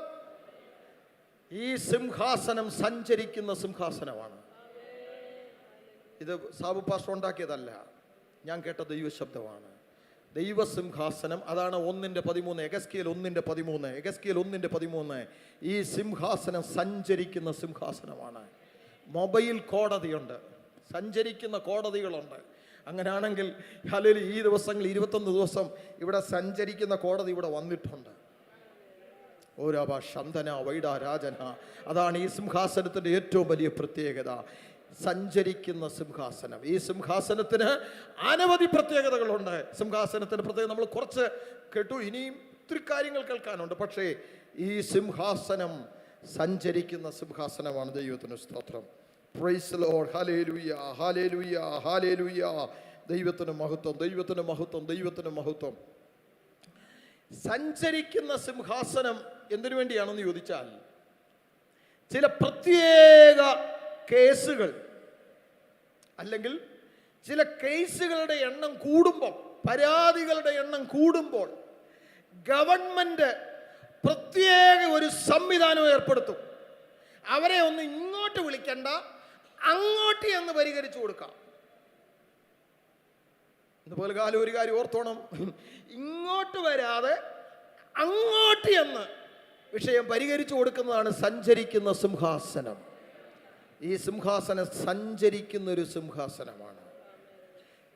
ഈ സിംഹാസനം സഞ്ചരിക്കുന്ന സിംഹാസനമാണ്. ഇത് സാബു പാസ്റ്റർ ഉണ്ടാക്കിയതല്ല, ഞാൻ കേട്ട ദൈവശബ്ദമാണ്. ദൈവസിംഹാസനം, അതാണ് 1:13, എഗസ്കേൽ 1:13. ഈ സിംഹാസനം സഞ്ചരിക്കുന്ന സിംഹാസനമാണ്. മൊബൈൽ കോടതിയുണ്ട്, സഞ്ചരിക്കുന്ന കോടതികളുണ്ട്. അങ്ങനെയാണെങ്കിൽ ഹല്ലേലൂയ, ഈ ദിവസങ്ങൾ 21 ദിവസം ഇവിടെ സഞ്ചരിക്കുന്ന കോടതി ഇവിടെ വന്നിട്ടുണ്ട്. ഓരാബ ശന്തന വൈഡ രാജന, അതാണ് ഈ സിംഹാസനത്തിൻ്റെ ഏറ്റവും വലിയ പ്രത്യേകത. സഞ്ചരിക്കുന്ന സിംഹാസനം. ഈ സിംഹാസനത്തിന് അനവധി പ്രത്യേകതകളുണ്ട്. സിംഹാസനത്തിന് പ്രത്യേകത നമ്മൾ കുറച്ച് കേട്ടു, ഇനിയും ഒത്തിരി കാര്യങ്ങൾ കേൾക്കാനുണ്ട്. പക്ഷേ ഈ സിംഹാസനം സഞ്ചരിക്കുന്ന സിംഹാസനമാണ്. ദൈവത്തിന് സ്തോത്രം. Praise the Lord. Hallelujah, hallelujah, hallelujah. ദൈവത്തിന് മഹത്വം, ദൈവത്തിന് മഹത്വം, ദൈവത്തിന് മഹത്വം. സഞ്ചരിക്കുന്ന സിംഹാസനം എന്തിനു വേണ്ടിയാണെന്ന് ചോദിച്ചാൽ, ചില പ്രത്യേക കേസുകൾ അല്ലെങ്കിൽ ചില കേസുകളുടെ എണ്ണം കൂടുമ്പോൾ, പരാതികളുടെ എണ്ണം കൂടുമ്പോൾ ഗവൺമെന്റ് പ്രത്യേക ഒരു സംവിധാനം ഏർപ്പെടുത്തും. അവരെ ഒന്ന് ഇങ്ങോട്ട് വിളിക്കണ്ട, അങ്ങോട്ട് എന്ന് പരിഹരിച്ചു കൊടുക്കാം. ഇതുപോലെ കാലം ഒരു കാര്യം ഓർത്തോണം, ഇങ്ങോട്ട് വരാതെ അങ്ങോട്ട് എന്ന് വിഷയം പരിഹരിച്ചു കൊടുക്കുന്നതാണ് സഞ്ചരിക്കുന്ന സിംഹാസനം. ഈ സിംഹാസനം സഞ്ചരിക്കുന്ന ഒരു സിംഹാസനമാണ്.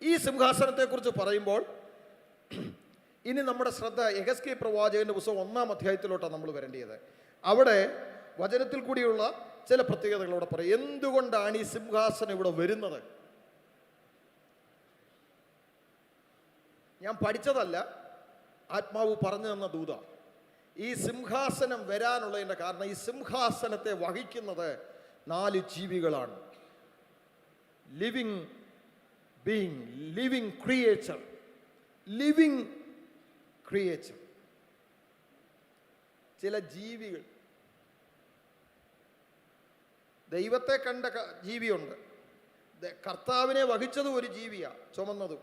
ഈ സിംഹാസനത്തെക്കുറിച്ച് പറയുമ്പോൾ ഇനി നമ്മുടെ ശ്രദ്ധ യെഹെസ്കേൽ പ്രവാചകന്റെ പുസ്തകം 1-ാം അധ്യായത്തിലോട്ടാണ് നമ്മൾ വരേണ്ടത്. അവിടെ വചനത്തിൽ കൂടിയുള്ള ചില പ്രത്യേകതകളോടെ പറയും. എന്തുകൊണ്ടാണ് ഈ സിംഹാസനം ഇവിടെ വരുന്നത്? ഞാൻ പഠിച്ചതല്ല, ആത്മാവ് പറഞ്ഞു തന്ന ദൂത. ഈ സിംഹാസനം വരാനുള്ളതിൻ്റെ കാരണം, ഈ സിംഹാസനത്തെ വഹിക്കുന്നത് 4 ജീവികളാണ്. Living being, living creature, living creature. ചില ജീവികൾ. ദൈവത്തെ കണ്ട ജീവിയുണ്ട്, കർത്താവിനെ വഹിച്ചതും ഒരു ജീവിയാ, ചുമന്നതും.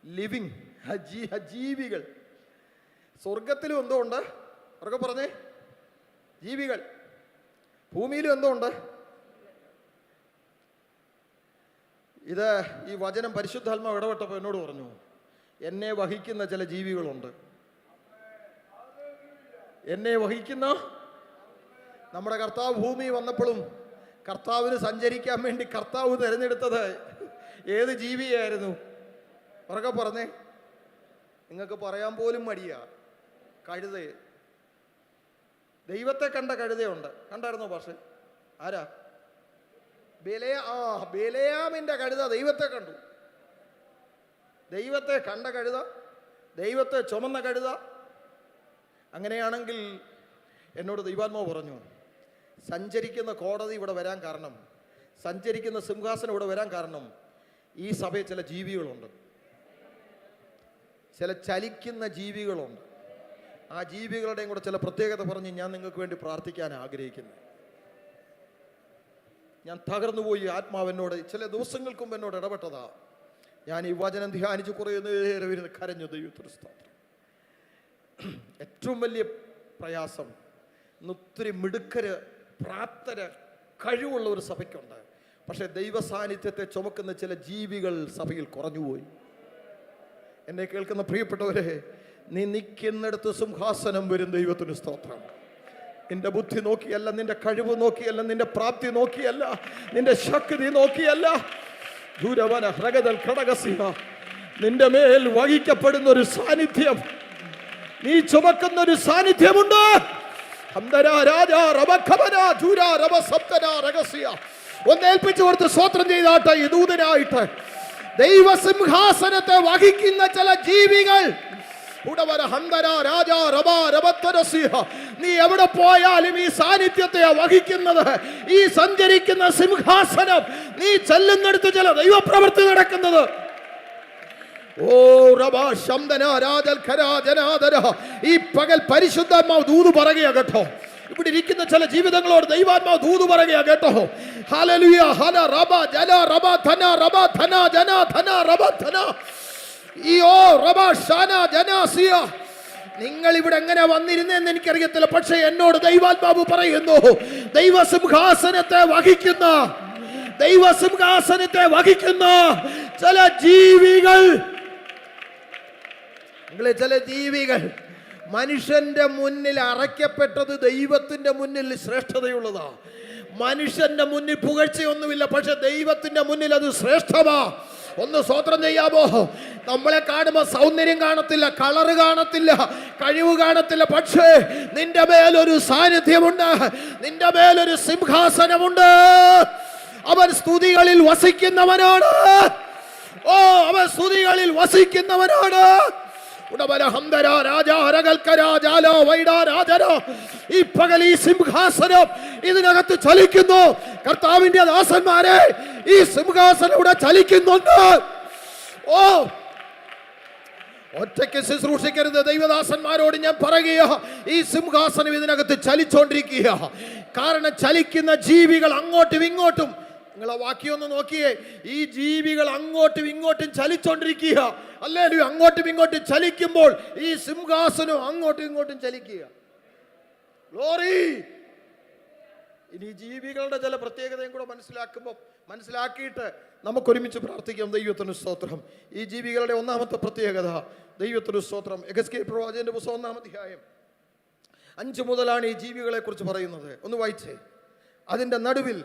ലിവിങ് ജീവികൾ. സ്വർഗത്തിലും എന്തോ ഉണ്ട്, അവർക്ക് പറഞ്ഞേ, ജീവികൾ. ഭൂമിയിലും എന്തോ ഉണ്ട്. ഇത് ഈ വചനം പരിശുദ്ധാത്മാവ് ഇടപെട്ടപ്പോൾ എന്നോട് പറഞ്ഞു, എന്നെ വഹിക്കുന്ന ചില ജീവികളുണ്ട്. എന്നെ വഹിക്കുന്ന, നമ്മുടെ കർത്താവ് ഭൂമി വന്നപ്പോഴും കർത്താവിന് സഞ്ചരിക്കാൻ വേണ്ടി കർത്താവ് തിരഞ്ഞെടുത്തത് ഏത് ജീവിയായിരുന്നു? ഉറക്കെ പറഞ്ഞേ, നിങ്ങൾക്ക് പറയാൻ പോലും മടിയാ. കഴുത. ദൈവത്തെ കണ്ട കഴുതയുണ്ട്. കണ്ടായിരുന്നോ പക്ഷേ? ആരാ? ബെലയാമിന്റെ കഴുത ദൈവത്തെ കണ്ടു. ദൈവത്തെ കണ്ട കഴുത, ദൈവത്തെ ചുമന്ന കഴുത. അങ്ങനെയാണെങ്കിൽ എന്നോട് ദൈവാത്മാവ് പറഞ്ഞു, സഞ്ചരിക്കുന്ന കോടതി ഇവിടെ വരാൻ കാരണം, സഞ്ചരിക്കുന്ന സിംഹാസനം ഇവിടെ വരാൻ കാരണം ഈ സഭയിൽ ചില ജീവികളുണ്ട്, ചില ചലിക്കുന്ന ജീവികളുണ്ട്. ആ ജീവികളുടെയും കൂടെ ചില പ്രത്യേകത പറഞ്ഞ് ഞാൻ നിങ്ങൾക്ക് വേണ്ടി പ്രാർത്ഥിക്കാൻ ആഗ്രഹിക്കുന്നു. ഞാൻ തകർന്നുപോയി. ആത്മാവെന്നോട് ചില ദിവസങ്ങൾക്ക് മുമ്പ് എന്നോട് ഇടപെട്ടതാ. ഞാൻ ഈ വചനം ധ്യാനിച്ച് കുറേ നേരം ഇരുന്ന് കരഞ്ഞു. ദൈവത്തിന് സ്തോത്രം. ഏറ്റവും വലിയ പ്രയാസം ഒത്തിരി മിടുക്കര്, പ്രാപ്തര്, കഴിവുള്ള ഒരു സഭയ്ക്കുണ്ട്. പക്ഷെ ദൈവ സാന്നിധ്യത്തെ ചുമക്കുന്ന ചില ജീവികൾ സഭയിൽ കുറഞ്ഞുപോയി. എന്നെ കേൾക്കുന്ന പ്രിയപ്പെട്ടവരെ, നീ നിൽക്കുന്നിടത്ത് സിംഹാസനം വരും. ദൈവത്തിന് സ്തോത്രം. നിന്റെ ബുദ്ധി നോക്കിയല്ല, നിന്റെ കഴിവ് നോക്കിയല്ല, നിന്റെ പ്രാപ്തി നോക്കിയല്ല, നിന്റെ ശക്തി നോക്കിയല്ല, നിന്റെ മേൽ വഹിക്കപ്പെടുന്ന ഒരു സാന്നിധ്യം, നീ ചുമക്കുന്ന ഒരു സാന്നിധ്യമുണ്ട്. ഒന്നേൽപ്പിച്ചു കൊടുത്ത് സ്വോത്രം ചെയ്താട്ടെ. ഈ ദൂതനായിട്ട് ദൈവസിംഹാസനത്തെ വഹിക്കുന്ന ചില ജീവികൾ, നീ എവിടെ പോയാലും ഈ സാന്നിധ്യത്തെ വഹിക്കുന്നത്, ഈ സഞ്ചരിക്കുന്ന സിംഹാസനം, നീ ചെല്ലുന്നിടത്ത് ചില ദൈവപ്രവൃത്തി നടക്കുന്നത്. ഓ റബാ ശംദന രാജൽ ഖരാജനാദര. ഈ പകൽ പരിശുദ്ധാത്മാവ് ദൂത് പറയുക കേട്ടോ. ഇവിടെ ഇരിക്കുന്ന ചില ജീവിതങ്ങളോട് ദൈവാത്മാവ് ദൂത് പറയുക കേട്ടോ. ഹല്ലേലൂയ. ഹല റബ ജല റബ ധന റബ ധന ജന ധന റബ ധന ഈയോ റബ ഷാന ജനാസിയ. നിങ്ങൾ ഇവിടെ എങ്ങനെ വന്നിരുന്നെന്ന് എനിക്കറിയത്തില്ല, പക്ഷെ എന്നോട് ദൈവാത്മാവ് പറയുന്നു, ദൈവസിംഹാസനത്തെ വഹിക്കുന്ന ചില ജീവികൾ, ചില ജീവികൾ മനുഷ്യന്റെ മുന്നിൽ അറയ്ക്കപ്പെട്ടത് ദൈവത്തിന്റെ മുന്നിൽ ശ്രേഷ്ഠതയുള്ളതാ. മനുഷ്യന്റെ മുന്നിൽ പുകഴ്ചയൊന്നുമില്ല, പക്ഷെ ദൈവത്തിന്റെ മുന്നിൽ അത് ശ്രേഷ്ഠമാ. ഒന്ന് സ്വോത്രം ചെയ്യാമോ? നമ്മളെ കാണുമ്പോൾ സൗന്ദര്യം കാണത്തില്ല, കളറ് കാണത്തില്ല, കഴിവ് കാണത്തില്ല, പക്ഷേ നിന്റെ മേലൊരു സാന്നിധ്യമുണ്ട്, നിന്റെ മേലൊരു സിംഹാസനമുണ്ട്. അവൻ സ്തുതികളിൽ വസിക്കുന്നവനാണ്. ഓ, അവൻ സ്തുതികളിൽ വസിക്കുന്നവനാണ്. ഈ പകൽ ഈ സിംഹാസനം ഇതിനകത്ത് ചലിക്കുന്നു. കർത്താവിന്റെ ദാസന്മാരെ, ഈ സിംഹാസനം ഇവിടെ ചലിക്കുന്നുണ്ട്. ഓ, ഒറ്റയ്ക്ക് ശുശ്രൂഷിക്കരുത്. ദൈവദാസന്മാരോട് ഞാൻ പറയുക, ഈ സിംഹാസനം ഇതിനകത്ത് ചലിച്ചോണ്ടിരിക്കുക. കാരണം ചലിക്കുന്ന ജീവികൾ അങ്ങോട്ടും ഇങ്ങോട്ടും, നിങ്ങളെ വാക്യം ഒന്ന് നോക്കിയേ, ഈ ജീവികൾ അങ്ങോട്ടും ഇങ്ങോട്ടും ചലിച്ചോണ്ടിരിക്കുക. അല്ലേ? അങ്ങോട്ടും ഇങ്ങോട്ടും ചലിക്കുമ്പോൾ ഈ സിംഹാസനം അങ്ങോട്ടും ഇങ്ങോട്ടും ചലിക്കുക. ഗ്ലോറി. ഇനി ജീവികളുടെ ചില പ്രത്യേകതയും കൂടെ മനസ്സിലാക്കിയിട്ട് നമുക്കൊരുമിച്ച് പ്രാർത്ഥിക്കാം. ദൈവത്തിന് സ്തോത്രം. ഈ ജീവികളുടെ ഒന്നാമത്തെ പ്രത്യേകത, ദൈവത്തിന് സ്തോത്രം, എഹെസ്കേൽ പ്രവാചകന്റെ പുസ്തകം 1-ാം അധ്യായം 5 മുതലാണ് ഈ ജീവികളെ കുറിച്ച് പറയുന്നത്. ഒന്ന് വായിച്ചേ. അതിന്റെ നടുവിൽ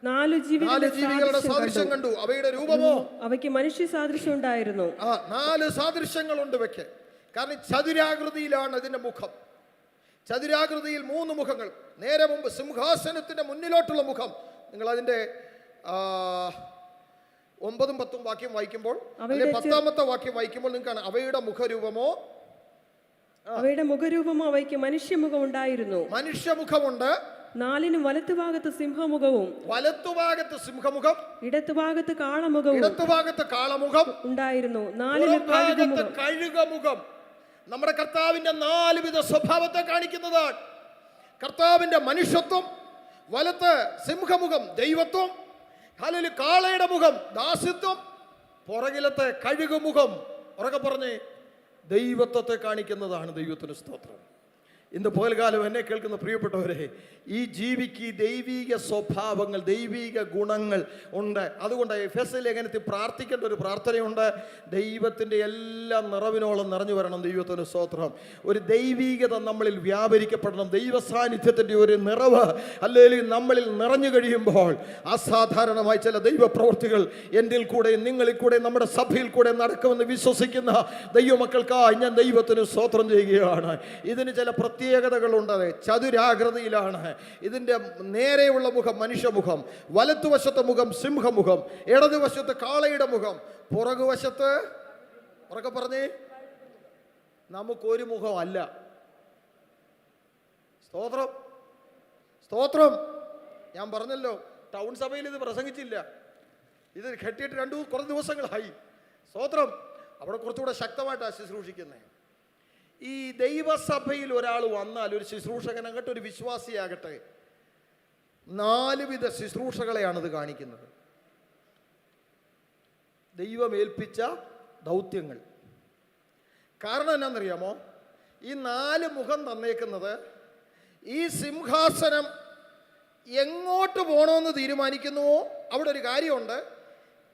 4 ജീവികളുടെ സാദൃശ്യം കണ്ടു. അവയുടെ രൂപമോ അവയ്ക്ക് മനുഷ്യ സാദൃശ്യം ഉണ്ടായിരുന്നു. 4 സാദൃശ്യങ്ങളുണ്ട് ഇവയ്ക്ക്. കാരണം ചതുരാകൃതിയിലാണ് അതിന്റെ മുഖം. ചതുരാകൃതിയിൽ 3 മുഖങ്ങൾ. നേരെ മുമ്പ് സിംഹാസനത്തിന്റെ മുന്നിലോട്ടുള്ള മുഖം. നിങ്ങൾ അതിന്റെ 9-ഉം 10-ഉം വാക്യം വായിക്കുമ്പോൾ, 10-ാമത്തെ വാക്യം വായിക്കുമ്പോൾ നിങ്ങൾക്ക് അവയുടെ മുഖരൂപമോ അവയ്ക്ക് മനുഷ്യമുഖം ഉണ്ടായിരുന്നു. മനുഷ്യമുഖമുണ്ട്. 4-നും വലത്തുഭാഗത്ത് സിംഹമുഖവും ഇടത്തുഭാഗത്ത് കാളമുഖം ഉണ്ടായിരുന്നു. 4-നും കഴുകമുഖം. നമ്മുടെ കർത്താവിന്റെ 4 വിധ സ്വഭാവത്തെ കാണിക്കുന്നതാണ്. കർത്താവിന്റെ മനുഷ്യത്വം, വലത്ത് സിംഹമുഖം ദൈവത്വം, കാലില് കാളയുടെ മുഖം ദാസ്യത്വം, പുറകിലത്തെ കഴുകുമുഖം, ഉറക്കെ പറഞ്ഞേ, ദൈവത്വത്തെ കാണിക്കുന്നതാണ്. ദൈവത്തിന് സ്തോത്രം. ഇന്ന് പകൽക്കാലം എന്നെ കേൾക്കുന്ന പ്രിയപ്പെട്ടവരെ, ഈ ജീവിക്ക് ദൈവിക സ്വഭാവങ്ങൾ, ദൈവിക ഗുണങ്ങൾ ഉണ്ട്. അതുകൊണ്ട് എഫെസ്യ ലേഖനത്തിൽ പ്രാർത്ഥിക്കേണ്ട ഒരു പ്രാർത്ഥനയുണ്ട്. ദൈവത്തിൻ്റെ എല്ലാ നിറവിനോളം നിറഞ്ഞു വരണം. ദൈവത്തിന് സ്തോത്രം. ഒരു ദൈവികത നമ്മളിൽ വ്യാപരിക്കപ്പെടണം. ദൈവ സാന്നിധ്യത്തിൻ്റെ ഒരു നിറവ് അല്ലെങ്കിൽ നമ്മളിൽ നിറഞ്ഞു കഴിയുമ്പോൾ അസാധാരണമായ ചില ദൈവപ്രവൃത്തികൾ എന്നിൽ കൂടെ, നിങ്ങളിൽ കൂടെ, നമ്മുടെ സഭയിൽ കൂടെ നടക്കുമെന്ന് വിശ്വസിക്കുന്ന ദൈവമക്കൾക്കായി ഞാൻ ദൈവത്തിന് സ്തോത്രം ചെയ്യുകയാണ്. ഇതിന് ചില പ്രത്യേകതകളുണ്ട്. ചതുരാകൃതിയിലാണ്. ഇതിൻ്റെ നേരെയുള്ള മുഖം മനുഷ്യമുഖം, വലത്തുവശത്തെ മുഖം സിംഹമുഖം, ഇടതുവശത്ത് കാളയുടെ മുഖം, പുറകുവശത്ത്, ഉറക്കെ പറഞ്ഞേ, നമുക്കൊരു മുഖം അല്ല. സ്തോത്രം, സ്തോത്രം. ഞാൻ പറഞ്ഞല്ലോ, ടൗൺ സഭയിൽ ഇത് പ്രസംഗിച്ചില്ല, ഇത് കെട്ടിയിട്ട് കുറച്ച് ദിവസങ്ങളായി. സ്തോത്രം. അവിടെ കുറച്ചുകൂടെ ശക്തമായിട്ടാണ് ശുശ്രൂഷിക്കുന്നത്. ഈ ദൈവസഭയിൽ ഒരാൾ വന്നാൽ, ഒരു ശുശ്രൂഷകനാകട്ടെ, ഒരു വിശ്വാസിയാകട്ടെ, 4 വിധ ശുശ്രൂഷകളെയാണിത് കാണിക്കുന്നത്. ദൈവമേൽപ്പിച്ച ദൗത്യങ്ങൾ. കാരണം എന്നാണെന്നറിയാമോ? ഈ 4 മുഖം തന്നേക്കുന്നത് ഈ സിംഹാസനം എങ്ങോട്ട് പോകണമെന്ന് തീരുമാനിക്കുന്നുവോ അവിടെ ഒരു കാര്യമുണ്ട്,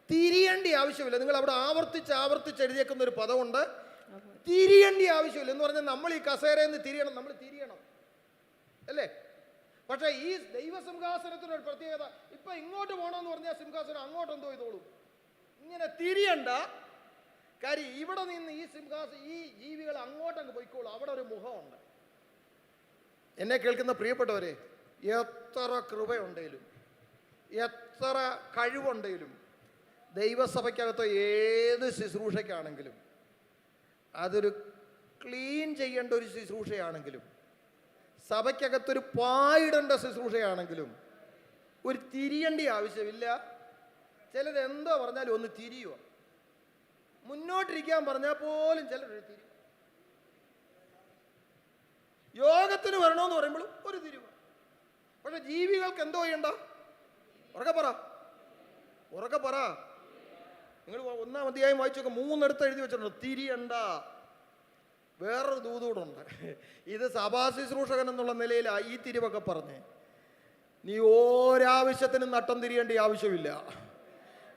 തിരിയേണ്ട ആവശ്യമില്ല. നിങ്ങൾ അവിടെ ആവർത്തിച്ച് എഴുതിയേക്കുന്ന ഒരു പദമുണ്ട്, തിരിയേണ്ട ആവശ്യമില്ല. എന്ന് പറഞ്ഞാൽ നമ്മൾ ഈ കസേരയിൽ നിന്ന് തിരിയണം, നമ്മൾ തിരിയണം അല്ലേ? പക്ഷേ ഈ ദൈവസിംഹാസനത്തിനൊരു പ്രത്യേകത, ഇപ്പൊ ഇങ്ങോട്ട് പോകണമെന്ന് പറഞ്ഞാൽ സിംഹാസനം അങ്ങോട്ട് എന്തോ ചെയ്തോളും. ഇങ്ങനെ തിരിയണ്ട കാര്യം. ഇവിടെ നിന്ന് ഈ ജീവികൾ അങ്ങോട്ടങ്ങ് പോയിക്കോളും. അവിടെ ഒരു മുഖമുണ്ട്. എന്നെ കേൾക്കുന്ന പ്രിയപ്പെട്ടവരെ, എത്ര കൃപയുണ്ടെങ്കിലും, എത്ര കഴിവുണ്ടെങ്കിലും, ദൈവസഭയ്ക്കകത്ത് ഏത് ശുശ്രൂഷയ്ക്കാണെങ്കിലും, അതൊരു ക്ലീൻ ചെയ്യേണ്ട ഒരു ശുശ്രൂഷയാണെങ്കിലും, സഭയ്ക്കകത്തൊരു പായിടേണ്ട ശുശ്രൂഷയാണെങ്കിലും ഒരു തിരിയേണ്ട ആവശ്യമില്ല. ചിലത് എന്തോ പറഞ്ഞാലും ഒന്ന് തിരിയുക. മുന്നോട്ടിരിക്കാൻ പറഞ്ഞാൽ പോലും ചിലർ തിരിയും. യോഗത്തിന് വരണമെന്ന് പറയുമ്പോഴും ഒരു തിരിവ്. പക്ഷെ ജീവികൾക്ക് എന്തോ ചെയ്യണ്ട? ഉറക്കെ പറ. നിങ്ങൾ 1-ാം അധ്യായം വായിച്ചൊക്കെ 3 എഴുതി വെച്ചിട്ടുണ്ട്, തിരിയണ്ട. വേറൊരു ദൂതൂടുണ്ട്. ഇത് സഭാ ശുശ്രൂഷകൻ എന്നുള്ള നിലയിലാണ് ഈ തിരിവൊക്കെ പറഞ്ഞേ. നീ ഒരാവശ്യത്തിനും നട്ടം തിരിയേണ്ട ആവശ്യമില്ല.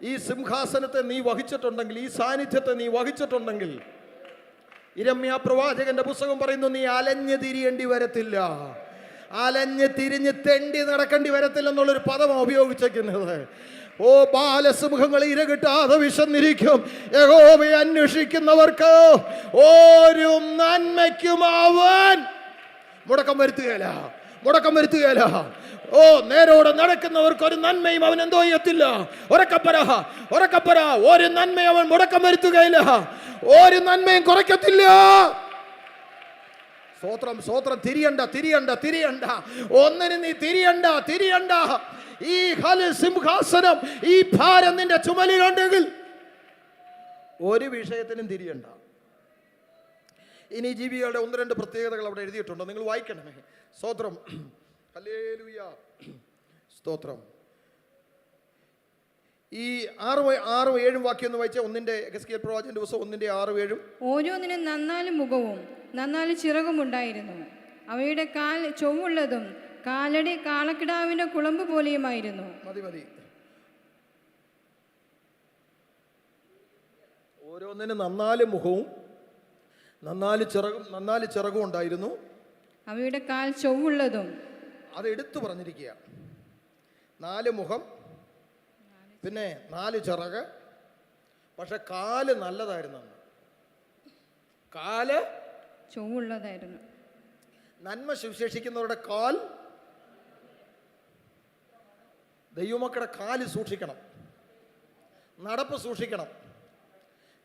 ഈ സിംഹാസനത്തെ നീ വഹിച്ചിട്ടുണ്ടെങ്കിൽ, ഈ സാന്നിധ്യത്തെ നീ വഹിച്ചിട്ടുണ്ടെങ്കിൽ, ഇരമ്യാ പ്രവാചകന്റെ പുസ്തകം പറയുന്നു, നീ അലഞ്ഞു തിരിയേണ്ടി വരത്തില്ല, അലഞ്ഞ് തിരിഞ്ഞ് തെണ്ടി നടക്കേണ്ടി വരത്തില്ല എന്നുള്ളൊരു പദമാണ് ഉപയോഗിച്ചേക്കുന്നത്. ഓ ബാലസിംഹങ്ങൾ ഇര കിട്ടാതെ വിശന്നിരിക്കും. യഹോവയെ അന്വേഷിക്കുന്നവർക്ക് ഒരു നന്മയ്ക്കും അവൻ മുടക്കം വരുത്തുകയില്ല. ഓ നേരോടെ നടക്കുന്നവർക്ക് ഒരു നന്മയും അവൻ എന്തോ ചെയ്യത്തില്ല. ഉറക്കപ്പറ. ഒരു നന്മയും അവൻ മുടക്കം വരുത്തുകയില്ല, ഒരു നന്മയും കുറയ്ക്കത്തില്ല. സ്തോത്രം. തിരിയണ്ട. ഒന്നിനും നീ തിരിയണ്ട. ഈ സിംഹാസനം, ഈ ഭാരം നിന്റെ ചുമലിലുണ്ടെങ്കിൽ ഒരു വിഷയത്തിനും തിരിയണ്ട. ഇനി ജീവികളുടെ 1-2 പ്രത്യേകതകൾ അവിടെ എഴുതിയിട്ടുണ്ട്, നിങ്ങൾ വായിക്കണമേ. സ്തോത്രം. ഹല്ലേലൂയ. സ്തോത്രം. ഈ 6-7 വാക്യം ഒന്ന് വായിച്ച 1 എഹെസ്കേൽ പ്രവാചകന്റെ പുസ്തകം 1-6-7. ഓരോന്നിനും 4 മുഖവും 4 ചിറകും ഉണ്ടായിരുന്നു. അവയുടെ കാൽ ചൊവ്വുള്ളതും കാലടി കാളക്കിടാവിന്റെ കുളമ്പ് പോലെയുമായിരുന്നു. മതി. ഓരോന്നിനും 4 മുഖവും 4 ചിറകും ഉണ്ടായിരുന്നു. അവയുടെ കാൽ ചൊവ്വുള്ളതും. അത് എടുത്തു പറഞ്ഞിരിക്കുക. 4 മുഖം, പിന്നെ 4 ചിറക്. പക്ഷെ കാല് നല്ലതായിരുന്നു, കാല് ചൊവ്വുള്ളതായിരുന്നു. നന്മ സുവിശേഷിക്കുന്നവരുടെ കാൽ, ദൈവമക്കളുടെ കാല് സൂക്ഷിക്കണം, നടപ്പ് സൂക്ഷിക്കണം.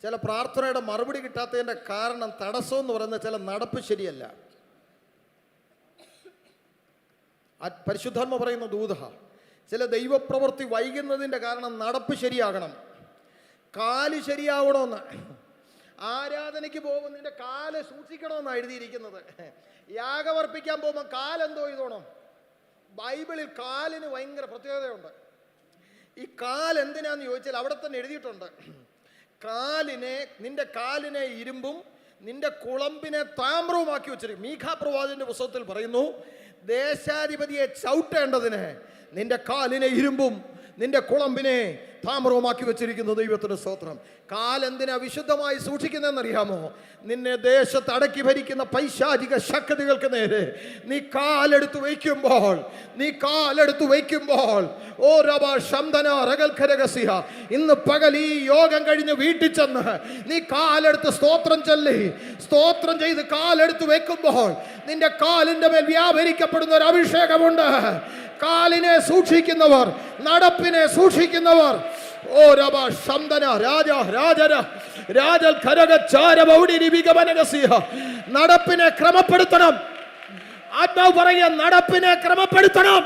ചില പ്രാർത്ഥനയുടെ മറുപടി കിട്ടാത്തതിൻ്റെ കാരണം, തടസ്സം എന്ന് പറയുന്ന ചില നടപ്പ് ശരിയല്ല. പരിശുദ്ധാത്മ പറയുന്ന ദൂത, ചില ദൈവപ്രവൃത്തി വൈകുന്നതിൻ്റെ കാരണം നടപ്പ് ശരിയാകണം, കാല് ശരിയാവണമെന്ന്. ആരാധനയ്ക്ക് പോകുന്നതിൻ്റെ കാല് സൂക്ഷിക്കണമെന്നാണ് എഴുതിയിരിക്കുന്നത്. യാഗമർപ്പിക്കാൻ പോകുമ്പോൾ കാലെന്തോ ചെയ്തോണം. ബൈബിളിൽ കാലിന് ഭയങ്കര പ്രത്യേകതയുണ്ട്. ഈ കാൽ എന്തിനാന്ന് ചോദിച്ചാൽ അവിടെ തന്നെ എഴുതിയിട്ടുണ്ട്, നിന്റെ കാലിനെ ഇരുമ്പും നിന്റെ കുളമ്പിനെ താമ്രവുമാക്കി വെച്ചിരിക്കും. മീഖാ പ്രവാചകന്റെ പുസ്തകത്തിൽ പറയുന്നു, ദേശാധിപതിയെ ചവിട്ടേണ്ടതിന് നിന്റെ കാലിനെ ഇരുമ്പും നിന്റെ കുളമ്പിനെ താമ്രവുമാക്കി വെച്ചിരിക്കുന്നു. ദൈവത്തിന്റെ സ്തോത്രം. കാലെന്തിനാ വിശുദ്ധമായി സൂക്ഷിക്കുന്നതെന്നറിയാമോ? നിന്നെ ദേശത്ത് അടക്കി ഭരിക്കുന്ന പൈശാചിക ശക്തികൾക്ക് നേരെ നീ കാലെടുത്ത് വയ്ക്കുമ്പോൾ ഓ രബ ശംദന രഗൽഖരഗസിയ, ഇന്ന് പകൽ ഈ യോഗം കഴിഞ്ഞ് വീട്ടിൽ ചെന്ന് നീ കാലെടുത്ത് സ്തോത്രം ചെയ്ത് കാലെടുത്ത് വെക്കുമ്പോൾ നിന്റെ കാലിന്റെ മേൽ വ്യാപരിക്കപ്പെടുന്ന ഒരു അഭിഷേകമുണ്ട്. കാലിനെ സൂക്ഷിക്കുന്നവർ, നടപ്പിനെ സൂക്ഷിക്കുന്നവർ, ഓ രബ ശംദന നടപ്പിനെ ക്രമപ്പെടുത്തണം. ആത്മാവ് പറയുക, നടപ്പിനെ ക്രമപ്പെടുത്തണം.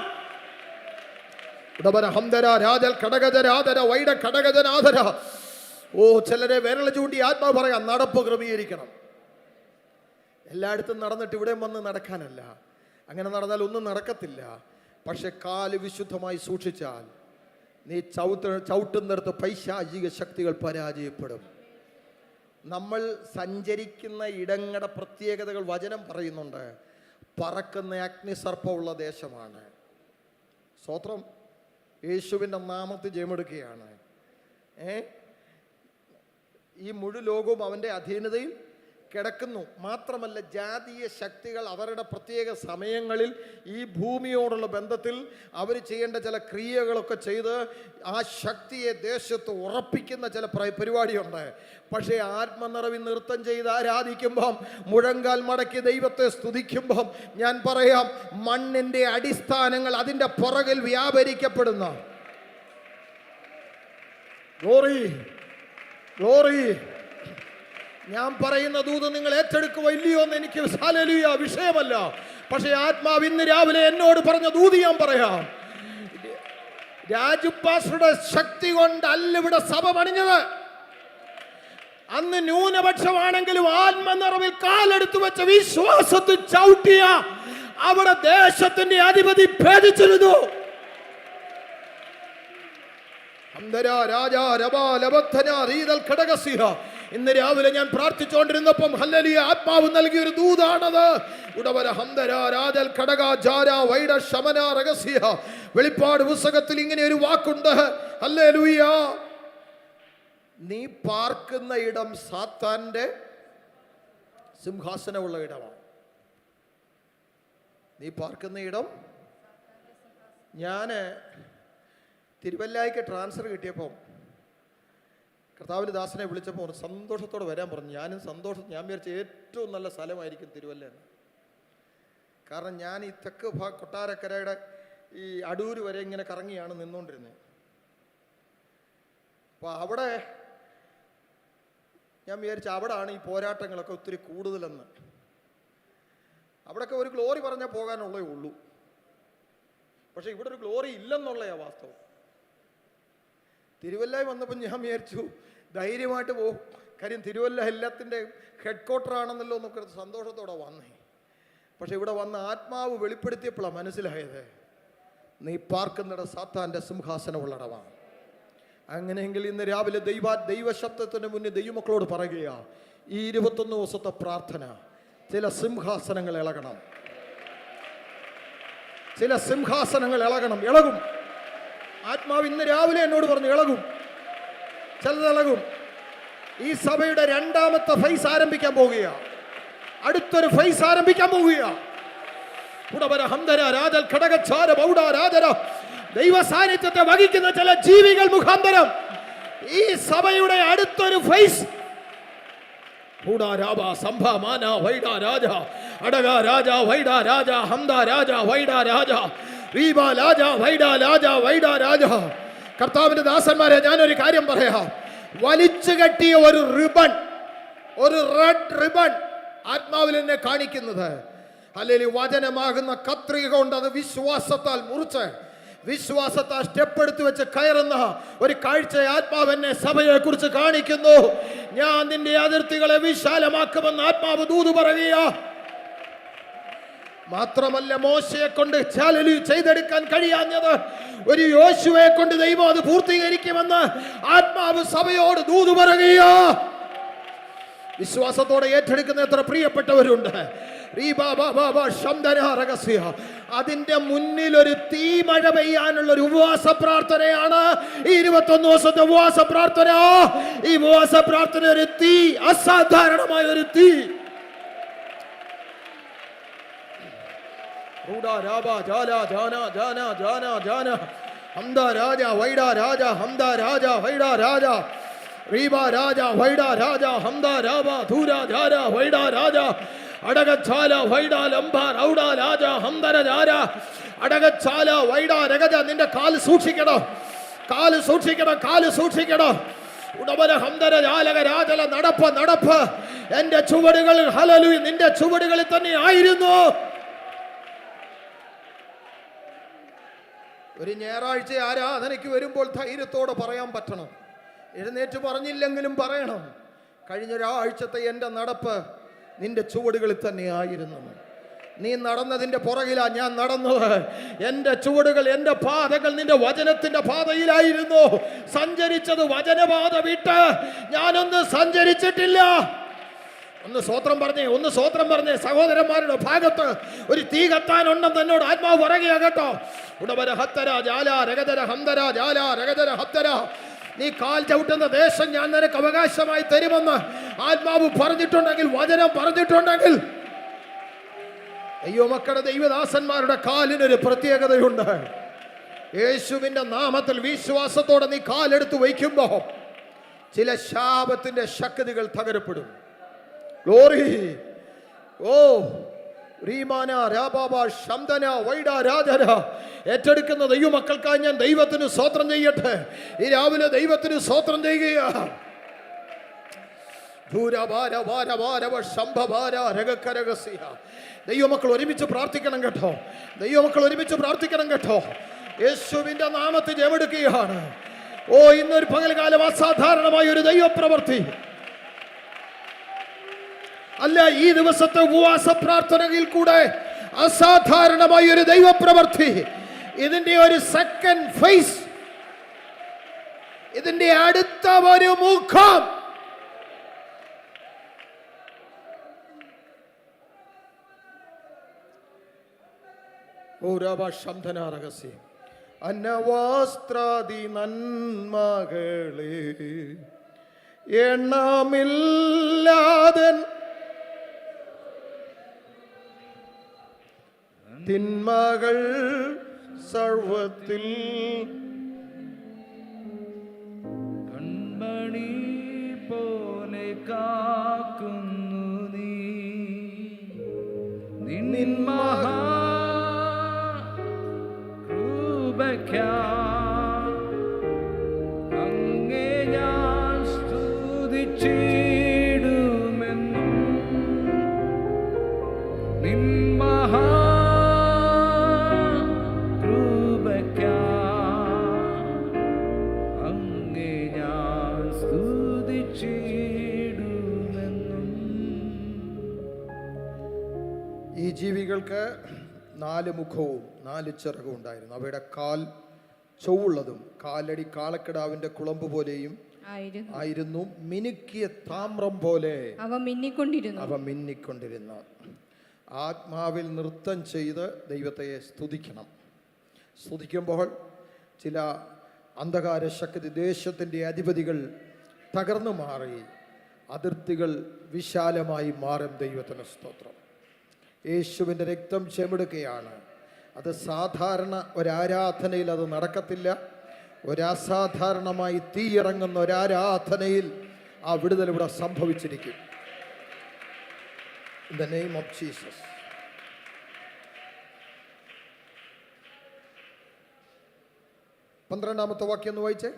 ഓ, ചിലരെ വിരൽ ചൂണ്ടി ആത്മാവ് പറയാം, നടപ്പ് ക്രമീകരിക്കണം. എല്ലായിടത്തും നടന്നിട്ട് ഇവിടെ വന്ന് നടക്കാനല്ല. അങ്ങനെ നടന്നാൽ ഒന്നും നടക്കത്തില്ല. പക്ഷെ കാല് വിശുദ്ധമായി സൂക്ഷിച്ചാൽ നീ ചവിട്ടുന്നിടത്ത് പൈശാചിക ശക്തികൾ പരാജയപ്പെടും. നമ്മൾ സഞ്ചരിക്കുന്ന ഇടങ്ങളുടെ പ്രത്യേകതകൾ വചനം പറയുന്നുണ്ട്. പറക്കുന്ന അഗ്നിസർപ്പമുള്ള ദേശമാണ്. സ്തോത്രം. യേശുവിൻ്റെ നാമത്തിൽ ജയമെടുക്കുകയാണ്. ഈ മുഴു ലോകവും അവൻ്റെ അധീനതയിൽ കിടക്കുന്നു. മാത്രമല്ല, ജാതീയ ശക്തികൾ അവരുടെ പ്രത്യേക സമയങ്ങളിൽ ഈ ഭൂമിയോടുള്ള ബന്ധത്തിൽ അവർ ചെയ്യേണ്ട ചില ക്രിയകളൊക്കെ ചെയ്ത് ആ ശക്തിയെ ദേശത്ത് ഉറപ്പിക്കുന്ന ചില പരിപാടിയുണ്ട്. പക്ഷേ ആത്മനിറവിൽ നൃത്തം ചെയ്ത് ആരാധിക്കുമ്പം, മുഴങ്കാൽ മടക്കി ദൈവത്തെ സ്തുതിക്കുമ്പം, ഞാൻ പറയാം, മണ്ണിൻ്റെ അടിസ്ഥാനങ്ങൾ അതിൻ്റെ പുറകിൽ വ്യാപരിക്കപ്പെടുന്ന ഗ്ലോറി ഗ്ലോറി. ഞാൻ പറയുന്ന ദൂത് നിങ്ങൾ ഏറ്റെടുക്കുക ഇല്ലയോ എന്ന് എനിക്ക് ഹല്ലേലൂയ വിഷയമല്ല. പക്ഷേ ആത്മാവ് ഇന്ന് രാവിലെ എന്നോട് പറഞ്ഞ ദൂത് ഞാൻ പറയാം. രാജു പാസ്റ്ററുടെ ശക്തി കൊണ്ടല്ല ഇവിടെ സഭ പണിഞ്ഞത്. അന്ന് ന്യൂനപക്ഷമാണെങ്കിലും ആത്മനിറവിൽ കാലെടുത്തു വെച്ച വിശ്വാസത്തിൽ ചവിട്ടിയ അവിടെ ദേശത്തിന്റെ അധിപതി ഭേദിച്ചിരുന്നു. ഇന്ന് രാവിലെ ഞാൻ പ്രാർത്ഥിച്ചുകൊണ്ടിരുന്നപ്പം ഹല്ലേലൂയ ആത്മാവ് നൽകിയ ഒരു ദൂതാണത്. വെളിപ്പാട് പുസ്തകത്തിൽ ഇങ്ങനെ ഒരു വാക്കുണ്ട്. ഹല്ലേലൂയ. നീ പാർക്കുന്ന ഇടം സാത്താന്റെ സിംഹാസനമുള്ള ഇടമാണ്. നീ പാർക്കുന്ന ഇടം. ഞാൻ തിരുവല്ലായ്ക്ക് ട്രാൻസ്ഫർ കിട്ടിയപ്പോൾ കർത്താവിൻ്റെ ദാസനെ വിളിച്ചപ്പോൾ സന്തോഷത്തോടെ വരാൻ പറഞ്ഞു. ഞാൻ വിചാരിച്ച ഏറ്റവും നല്ല സ്ഥലമായിരിക്കും തിരുവല്ല എന്ന്. കാരണം ഞാൻ ഈ തെക്ക് കൊട്ടാരക്കരയുടെ ഈ അടൂർ വരെ ഇങ്ങനെ കറങ്ങിയാണ് നിന്നുകൊണ്ടിരുന്നത്. അപ്പോൾ അവിടെ ഞാൻ വിചാരിച്ച അവിടെയാണ് ഈ പോരാട്ടങ്ങളൊക്കെ ഒത്തിരി കൂടുതലെന്ന്. അവിടെയൊക്കെ ഒരു ഗ്ലോറി പറഞ്ഞാൽ പോകാനുള്ളേ ഉള്ളൂ. പക്ഷെ ഇവിടെ ഒരു ഗ്ലോറി ഇല്ലെന്നുള്ളയാ വാസ്തവം. തിരുവല്ലായി വന്നപ്പോൾ ഞാൻ വിചാരിച്ചു ധൈര്യമായിട്ട് പോകും. കാര്യം തിരുവല്ല എല്ലാത്തിൻ്റെ ഹെഡ് ക്വാർട്ടർ ആണെന്നല്ലോ എന്നൊക്കെ സന്തോഷത്തോടെ വന്നേ. പക്ഷെ ഇവിടെ വന്ന ആത്മാവ് വെളിപ്പെടുത്തിയപ്പോഴാണ് മനസ്സിലായത്, നീ പാർക്കുന്നിട സാത്താൻ്റെ സിംഹാസനമുള്ളടവാണ്. അങ്ങനെയെങ്കിൽ ഇന്ന് രാവിലെ ദൈവശബ്ദത്തിന് മുന്നിൽ ദൈവമക്കളോട് പറയുക, ഈ 21 ദിവസത്തെ പ്രാർത്ഥന ചില സിംഹാസനങ്ങൾ ഇളകണം. ചില സിംഹാസനങ്ങൾ ഇളകും. ആത്മാവ് ഇന്ന് രാവിലെ എന്നോട് പറഞ്ഞു ഇളകും. ചിലത് ഇളകും. ഈ സഭയുടെ 2ാമത്തെ ഫേസ് ആരംഭിക്കാൻ പോവുക. അടുത്തൊരു ഫേസ് ആരംഭിക്കാൻ പോവുക. ദൈവ സാന്നിധ്യത്തെ വഹിക്കുന്ന ചില ജീവികൾ മുഖാന്തരം ഈ സഭയുടെ അടുത്തൊരു ഫേസ്. കർത്താവിന്റെ ദാസന്മാരെ, ഞാനൊരു കാര്യം പറയാം. വലിച്ചു കെട്ടിയ ഒരു റിബൺ, ഒരു റെഡ് റിബൺ ആത്മാവിൽ എന്നെ കാണിക്കുന്നത്. അല്ലെങ്കിൽ വചനമാകുന്ന കത്രിക കൊണ്ട് അത് വിശ്വാസത്താൽ മുറിച്ച്, വിശ്വാസത്താൽ സ്റ്റെപ്പ് എടുത്തു വെച്ച് കയറുന്ന ഒരു കാഴ്ച ആത്മാവ് എന്നെ സഭയെ കുറിച്ച് കാണിക്കുന്നു. ഞാൻ നിന്റെ അതിർത്തികളെ വിശാലമാക്കുമെന്ന് ആത്മാവ് ദൂത് പറയുക. മാത്രമല്ല, മോശയെ കൊണ്ട് ചെയ്തെടുക്കാൻ കഴിയാഞ്ഞത് ഒരു യോശുവയെ കൊണ്ട് ദൈവം അത് പൂർത്തീകരിക്കുമെന്ന് ആത്മാവ് സഭയോട് ദൂത് പറയുക. വിശ്വാസത്തോടെ ഏറ്റെടുക്കുന്ന എത്ര പ്രിയപ്പെട്ടവരുണ്ട്. അതിന്റെ മുന്നിൽ ഒരു തീമഴ പെയ്യാനുള്ള ഒരു ഉപവാസ പ്രാർത്ഥനയാണ് ഈ 21 ദിവസത്തെ ഉപവാസ പ്രാർത്ഥന. ഈ ഉപവാസ പ്രാർത്ഥന ഒരു തീ, അസാധാരണമായ ഒരു തീ. നിന്റെ കാല് സൂക്ഷിക്കണം, കാല് സൂക്ഷിക്കണം, കാല് സൂക്ഷിക്കണം. നടപ്പ് എന്റെ ചുവടുകളിൽ, ഹല്ലേലൂയ, നിന്റെ ചുവടുകളിൽ തന്നെ ആയിരുന്നു. ഒരു ഞായറാഴ്ച ആരാധനയ്ക്ക് വരുമ്പോൾ ധൈര്യത്തോടെ പറയാൻ പറ്റണം. എഴുന്നേറ്റ് പറഞ്ഞില്ലെങ്കിലും പറയണം, കഴിഞ്ഞൊരാഴ്ചത്തെ എൻ്റെ നടപ്പ് നിന്റെ ചുവടുകളിൽ തന്നെയായിരുന്നു. നീ നടന്നതിൻ്റെ പുറകിലാ ഞാൻ നടന്നത്. എൻ്റെ ചുവടുകൾ, എൻ്റെ പാതകൾ നിന്റെ വചനത്തിൻ്റെ പാതയിലായിരുന്നു. സഞ്ചരിച്ചത് വചനപാത വിട്ട് ഞാനൊന്ന് സഞ്ചരിച്ചിട്ടില്ല. ഒന്ന് സ്വോത്രം പറഞ്ഞേ. സഹോദരന്മാരുടെ ഭാഗത്ത് ഒരു തീ കത്താനുണ്ടെന്ന് എന്നോട് ആത്മാവ് പറയുക കേട്ടോ. ഉടവര ഹത്തര ജാല രഗതര ഹന്തര ജാല രഗതര ഹത്തര. നീ കാൽ ചവിട്ടുന്ന ദേശം ഞാൻ നിനക്ക് അവകാശമായി തരുമെന്ന് ആത്മാവ് പറഞ്ഞിട്ടുണ്ടെങ്കിൽ, വചനം പറഞ്ഞിട്ടുണ്ടെങ്കിൽ, അയ്യോ മക്കളുടെ ദൈവദാസന്മാരുടെ കാലിനൊരു പ്രത്യേകതയുണ്ട്. യേശുവിന്റെ നാമത്തിൽ വിശ്വാസത്തോടെ നീ കാലെടുത്ത് വയ്ക്കുമ്പോ ചില ശാപത്തിന്റെ ശക്തികൾ തകരപ്പെടും. ഗ്ലോറി. ഓ റീമാന രാബാബ ശംദന വൈഡ രാജന. ഏറ്റെടുക്കുന്ന ദൈവമക്കൾക്കായി ഞാൻ ദൈവത്തിന് സ്തോത്രം ചെയ്യട്ടെ. ഈ രാവിലെ ദൈവത്തിന് സ്തോത്രം ചെയ്യുക. ദൈവമക്കൾ ഒരുമിച്ച് പ്രാർത്ഥിക്കണം കേട്ടോ. യേശുവിന്റെ നാമത്തിൽ ജയമെടുക്കുകയാണ്. ഓ ഇന്നൊരു പകൽകാലം അസാധാരണമായ ഒരു ദൈവപ്രവൃത്തി അല്ല, ഈ ദിവസത്തെ ഉപവാസ പ്രാർത്ഥനയിൽ കൂടെ അസാധാരണമായ ഒരു ദൈവപ്രവൃത്തി. ഇതിന്റെ ഒരു സെക്കൻഡ് ഫേസ്, ഇതിന്റെ അടുത്ത ഒരു മുഖം അന്നവാസ്ത്രാദി നന്മകളെ എണ്ണമില്ലാതെ തിന്മകൾ സർവത്തിൽ കൺമണി പോലെ കാക്കുന്നു നീ മഹാ അങ്ങേ ഞാൻ സ്തുതിച്ചിടുമെന്നും നിൻ മഹാ അങ്ങേ ഞാൻ സ്തുതിച്ചിടുമെന്നും. ഈ ജീവികൾക്ക് 4 മുഖവും 4 ചിറകും ഉണ്ടായിരുന്നു. അവയുടെ കാൽ ചൊവ്വുള്ളതും കാലടി കാളക്കിടാവിന്റെ കുളമ്പ് പോലെയും ആയിരുന്നു. മിനുക്കിയ താമ്രം പോലെ അവ മിന്നിക്കൊണ്ടിരുന്നു. ആത്മാവിൽ നൃത്തം ചെയ്ത് ദൈവത്തെ സ്തുതിക്കുമ്പോൾ ചില അന്ധകാര ശക്തി ദേശത്തിൻ്റെ അധിപതികൾ തകർന്നു മാറി, അതിർത്തികൾ വിശാലമായി മാറും. ദൈവത്തിന് സ്തോത്രം. യേശുവിൻ്റെ രക്തം ചെമിടുകയാണ്. അത് സാധാരണ ഒരാരാധനയിൽ അത് നടക്കത്തില്ല. ഒരസാധാരണമായി തീയിറങ്ങുന്ന ഒരാരാധനയിൽ ആ വിടുതൽ ഇവിടെ സംഭവിച്ചിരിക്കും. In the name of Jesus. പന്ത്രണ്ടാമത്തെ വാക്യം ഒന്ന് വായിച്ചേ.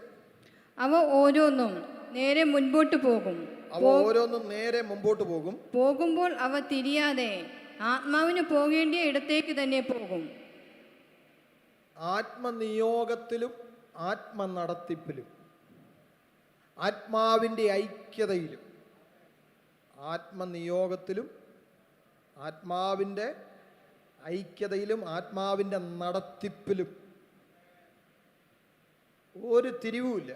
അവ ഓരോന്നും നേരെ മുൻപോട്ട് പോകും. പോകുമ്പോൾ അവ തിരിയാതെ ആത്മാവിന് പോകേണ്ടിയ ഇടത്തേക്ക് തന്നെ പോകും. ആത്മനിയോഗത്തിലും ആത്മനടത്തിപ്പിലും ആത്മാവിൻ്റെ ഐക്യതയിലും, ആത്മനിയോഗത്തിലും ആത്മാവിൻ്റെ ഐക്യതയിലും ആത്മാവിൻ്റെ നടത്തിപ്പിലും ഒരു തിരിവുമില്ല.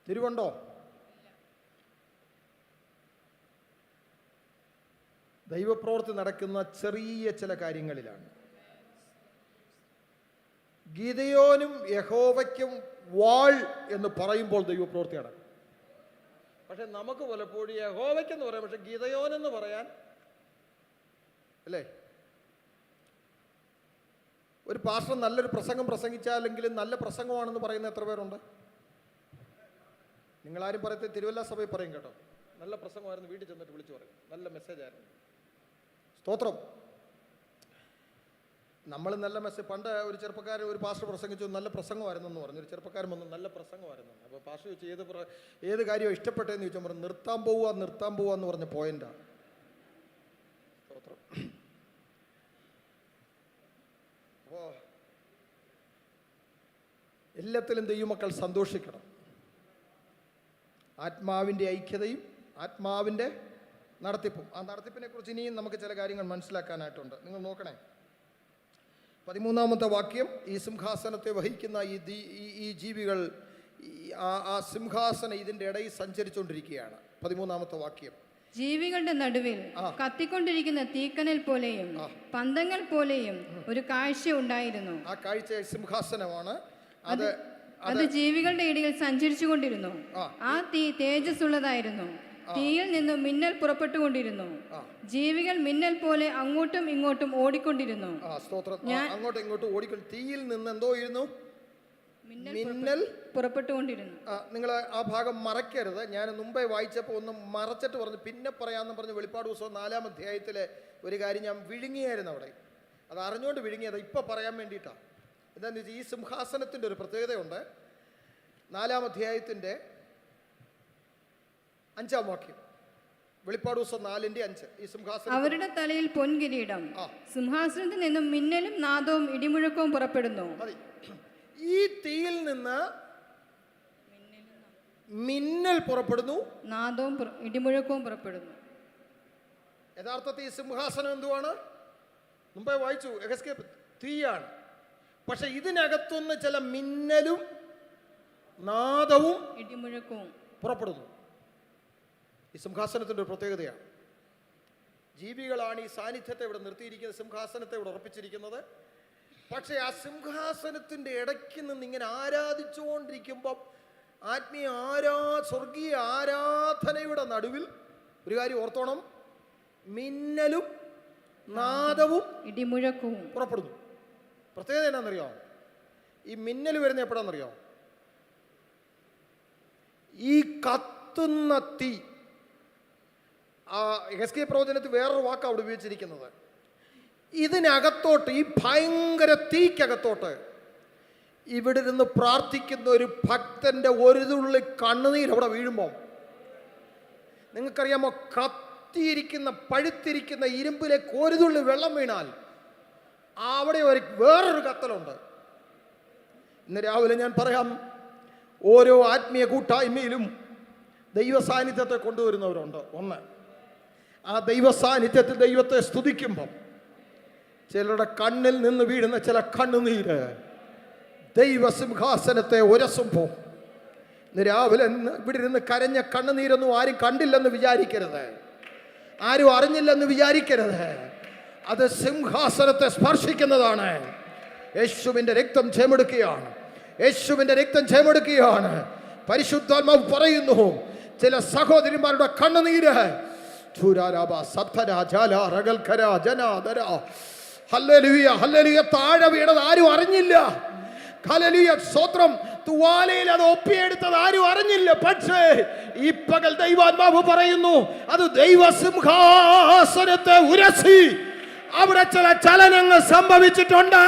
തിരിവുണ്ടോ? ദൈവപ്രവൃത്തി നടക്കുന്ന ചെറിയ ചില കാര്യങ്ങളിലാണ്. ഗിദെയോനും യഹോവയ്ക്കും വാൾ എന്ന് പറയുമ്പോൾ ദൈവപ്രവൃത്തി നടക്കും. പക്ഷെ നമുക്ക് പലപ്പോഴും യഹോവയ്ക്കെന്ന് പറയാം, പക്ഷെ ഗിദെയോനെന്ന് പറയാൻ അല്ലേ? ഒരു പാസ്റ്റർ നല്ലൊരു പ്രസംഗം പ്രസംഗിച്ചാലെങ്കിലും നല്ല പ്രസംഗമാണെന്ന് പറയുന്ന എത്ര പേരുണ്ട്? നിങ്ങളാരും പറയത്തെ തിരുവല്ല സഭയിൽ പറയും കേട്ടോ, നല്ല പ്രസംഗമായിരുന്നു, വീട്ടിൽ ചെന്നിട്ട് വിളിച്ചു പറയും, നല്ല മെസ്സേജ് ആയിരുന്നു. സ്തോത്രം. നമ്മൾ നല്ല മെസ്സേജ്. പണ്ട് ഒരു ചെറുപ്പക്കാരൻ, ഒരു പാസ്റ്റർ പ്രസംഗിച്ചു, നല്ല പ്രസംഗമായിരുന്നു എന്ന് പറഞ്ഞു. ഒരു ചെറുപ്പക്കാരൻ വന്നു, നല്ല പ്രസംഗമായിരുന്നു. അപ്പോൾ പാസ്റ്റർ ചോദിച്ചു, ഏത് കാര്യമോ ഇഷ്ടപ്പെട്ടതെന്ന് ചോദിച്ചാൽ പറഞ്ഞു, നിർത്താൻ പോവുക എന്ന് പറഞ്ഞ പോയിന്റാണ്. സ്തോത്രം. അപ്പോൾ എല്ലാത്തിലും ദൈവമക്കൾ സന്തോഷിക്കണം. ആത്മാവിൻ്റെ ഐക്യതയും ആത്മാവിൻ്റെ നടത്തിപ്പും. ആ നടത്തിപ്പിനെ കുറിച്ച് ഇനിയും നമുക്ക് ചില കാര്യങ്ങൾ മനസ്സിലാക്കാനായിട്ടുണ്ട്. നിങ്ങൾ നോക്കണേ, 13-ാമത്തെ വാക്യം. ഈ സിംഹാസനത്തെ വഹിക്കുന്ന ഈ ജീവികൾ ആ സിംഹാസനം ഇതിൻ്റെ ഇടയിൽ സഞ്ചരിച്ചുകൊണ്ടിരിക്കുകയാണ്. 13-ാമത്തെ വാക്യം. ജീവികളുടെ നടുവിൽ കത്തിക്കൊണ്ടിരിക്കുന്ന തീക്കനൽ പോലെയും പന്തങ്ങൾ പോലെയും ഒരു കാഴ്ച ഉണ്ടായിരുന്നു. ആ കാഴ്ച സിംഹാസനമാണ്. അത് ജീവികളുടെ ഇടയിൽ സഞ്ചരിച്ചു കൊണ്ടിരുന്നു. ആ തീ തേജസ്സുള്ളതായിരുന്നു. തീയിൽ നിന്നും മിന്നൽ പുറപ്പെട്ടുകൊണ്ടിരുന്നു. ജീവികൾ മിന്നൽ പോലെ അങ്ങോട്ടും ഇങ്ങോട്ടും ഓടിക്കൊണ്ടിരുന്നു. അങ്ങോട്ടും ഇങ്ങോട്ടും ഓടിക്കൊണ്ട് തീയിൽ നിന്ന് എന്തോ ഇരുന്നു? മിന്നൽ പുറപ്പെട്ടുകൊണ്ടിരുന്നു. നിങ്ങൾ ആ ഭാഗം മറക്കരുത്. ഞാൻ മുമ്പേ വായിച്ചപ്പോൾ ഒന്ന് മറച്ചിട്ട് പറഞ്ഞു, പിന്നെ പറയാമെന്ന് പറഞ്ഞ് വെളിപ്പാട് പുസ്തകം 4-ാം അധ്യായത്തിലെ ഒരു കാര്യം ഞാൻ വിഴുങ്ങിയായിരുന്നു അവിടെ. അത് അറിഞ്ഞുകൊണ്ട് വിഴുങ്ങിയത് ഇപ്പം പറയാൻ വേണ്ടിയിട്ടാണ്. എന്താണെന്ന് വെച്ചാൽ ഈ സിംഹാസനത്തിൻ്റെ ഒരു പ്രത്യേകതയുണ്ട്. 4-ാം അധ്യായത്തിൻ്റെ 5-ാം വാക്യം. വെളിപ്പാട് പുസ്തകം 4:5. ഈ സിംഹാസനം അവരുടെ തലയിൽ പൊൻകിരീടം, സിംഹാസനത്തിൽ നിന്നും മിന്നലും നാദവും ഇടിമുഴക്കവും പുറപ്പെടുന്നു. ഈ തീയിൽ നിന്ന് മിന്നൽ പുറപ്പെടുന്നു, നാദവും ഇടിമുഴക്കവും പുറപ്പെടുന്നു. യഥാർത്ഥത്തിൽ ഈ സിംഹാസനം എന്തുവാണ്? മുമ്പേ വായിച്ചു, തീയാണ്. പക്ഷെ ഇതിനകത്തുനിന്ന് ചില മിന്നലും നാദവും ഇടിമുഴക്കവും പുറപ്പെടുന്നു. ഈ സിംഹാസനത്തിൻ്റെ ഒരു പ്രത്യേകതയാണ്. ജീവികളാണ് ഈ സാന്നിധ്യത്തെ ഇവിടെ നിർത്തിയിരിക്കുന്നത്, സിംഹാസനത്തെ ഇവിടെ ഉറപ്പിച്ചിരിക്കുന്നത്. പക്ഷേ ആ സിംഹാസനത്തിൻ്റെ ഇടയ്ക്ക് നിന്ന് ഇങ്ങനെ ആരാധിച്ചുകൊണ്ടിരിക്കുമ്പം ആത്മീയ സ്വർഗീയ ആരാധനയുടെ നടുവിൽ ഒരു കാര്യം ഓർത്തോണം, മിന്നലും നാദവും ഇടിമുഴക്കവും പുറപ്പെടുന്നു. പ്രത്യേകത എന്നാണെന്നറിയോ? ഈ മിന്നൽ വരുന്ന എപ്പോഴാണെന്നറിയോ? ഈ കത്തുന്ന തീ. എസ്കേപ്പ് പ്രവചനത്തിൽ വേറൊരു വാക്കാണ് അവിടെ ഉപയോഗിച്ചിരിക്കുന്നത്. ഇതിനകത്തോട്ട്, ഈ ഭയങ്കര തീക്കകത്തോട്ട് ഇവിടെ നിന്ന് പ്രാർത്ഥിക്കുന്ന ഒരു ഭക്തന്റെ ഒരു തുള്ളി കണ്ണുനീർ അവിടെ വീഴുമ്പോൾ, നിങ്ങൾക്കറിയാമോ, കത്തിയിരിക്കുന്ന പഴുത്തിരിക്കുന്ന ഇരുമ്പിലേക്ക് ഒരു തുള്ളി വെള്ളം വീണാൽ അവിടെ വേറൊരു കത്തലുണ്ട്. ഇന്ന് രാവിലെ ഞാൻ പറയാം, ഓരോ ആത്മീയ കൂട്ടായ്മയിലും ദൈവ സാന്നിധ്യത്തെ കൊണ്ടുവരുന്നവരുണ്ട്. ഒന്ന്, ആ ദൈവ സാന്നിധ്യത്തിൽ ദൈവത്തെ സ്തുതിക്കുമ്പം ചിലരുടെ കണ്ണിൽ നിന്ന് വീഴുന്ന ചില കണ്ണുനീര് ദൈവസിംഹാസനത്തെ ഉരസുമ്പോൾ, ഇന്ന് രാവിലെ ഇവിടെ ഇരുന്ന് കരഞ്ഞ കണ്ണുനീരൊന്നും ആരും കണ്ടില്ലെന്ന് വിചാരിക്കരുത്, ആരും അറിഞ്ഞില്ലെന്ന് വിചാരിക്കരുത്. അത് സിംഹാസനത്തെ സ്പർശിക്കുന്നതാണ്. യേശുവിൻ്റെ രക്തം ചേമെടുക്കുകയാണ്, യേശുവിൻ്റെ രക്തം ചേമെടുക്കുകയാണ്. പരിശുദ്ധാത്മാവ് പറയുന്നു, ചില സഹോദരിമാരുടെ കണ്ണുനീര് താഴെ വീണത് ആരും അറിഞ്ഞില്ല. ഹല്ലേലൂയ, സ്തോത്രം. തുവാലയിൽ അത് ഒപ്പിയെടുത്തത് ആരും അറിഞ്ഞില്ല. പക്ഷേ ഈ പകൽ ദൈവാത്മാവ് പറയുന്നു, അത് ദൈവസിംഹാസനത്തെ ഉരസി അവിടെ ചില ചലനങ്ങൾ സംഭവിച്ചിട്ടുണ്ട്.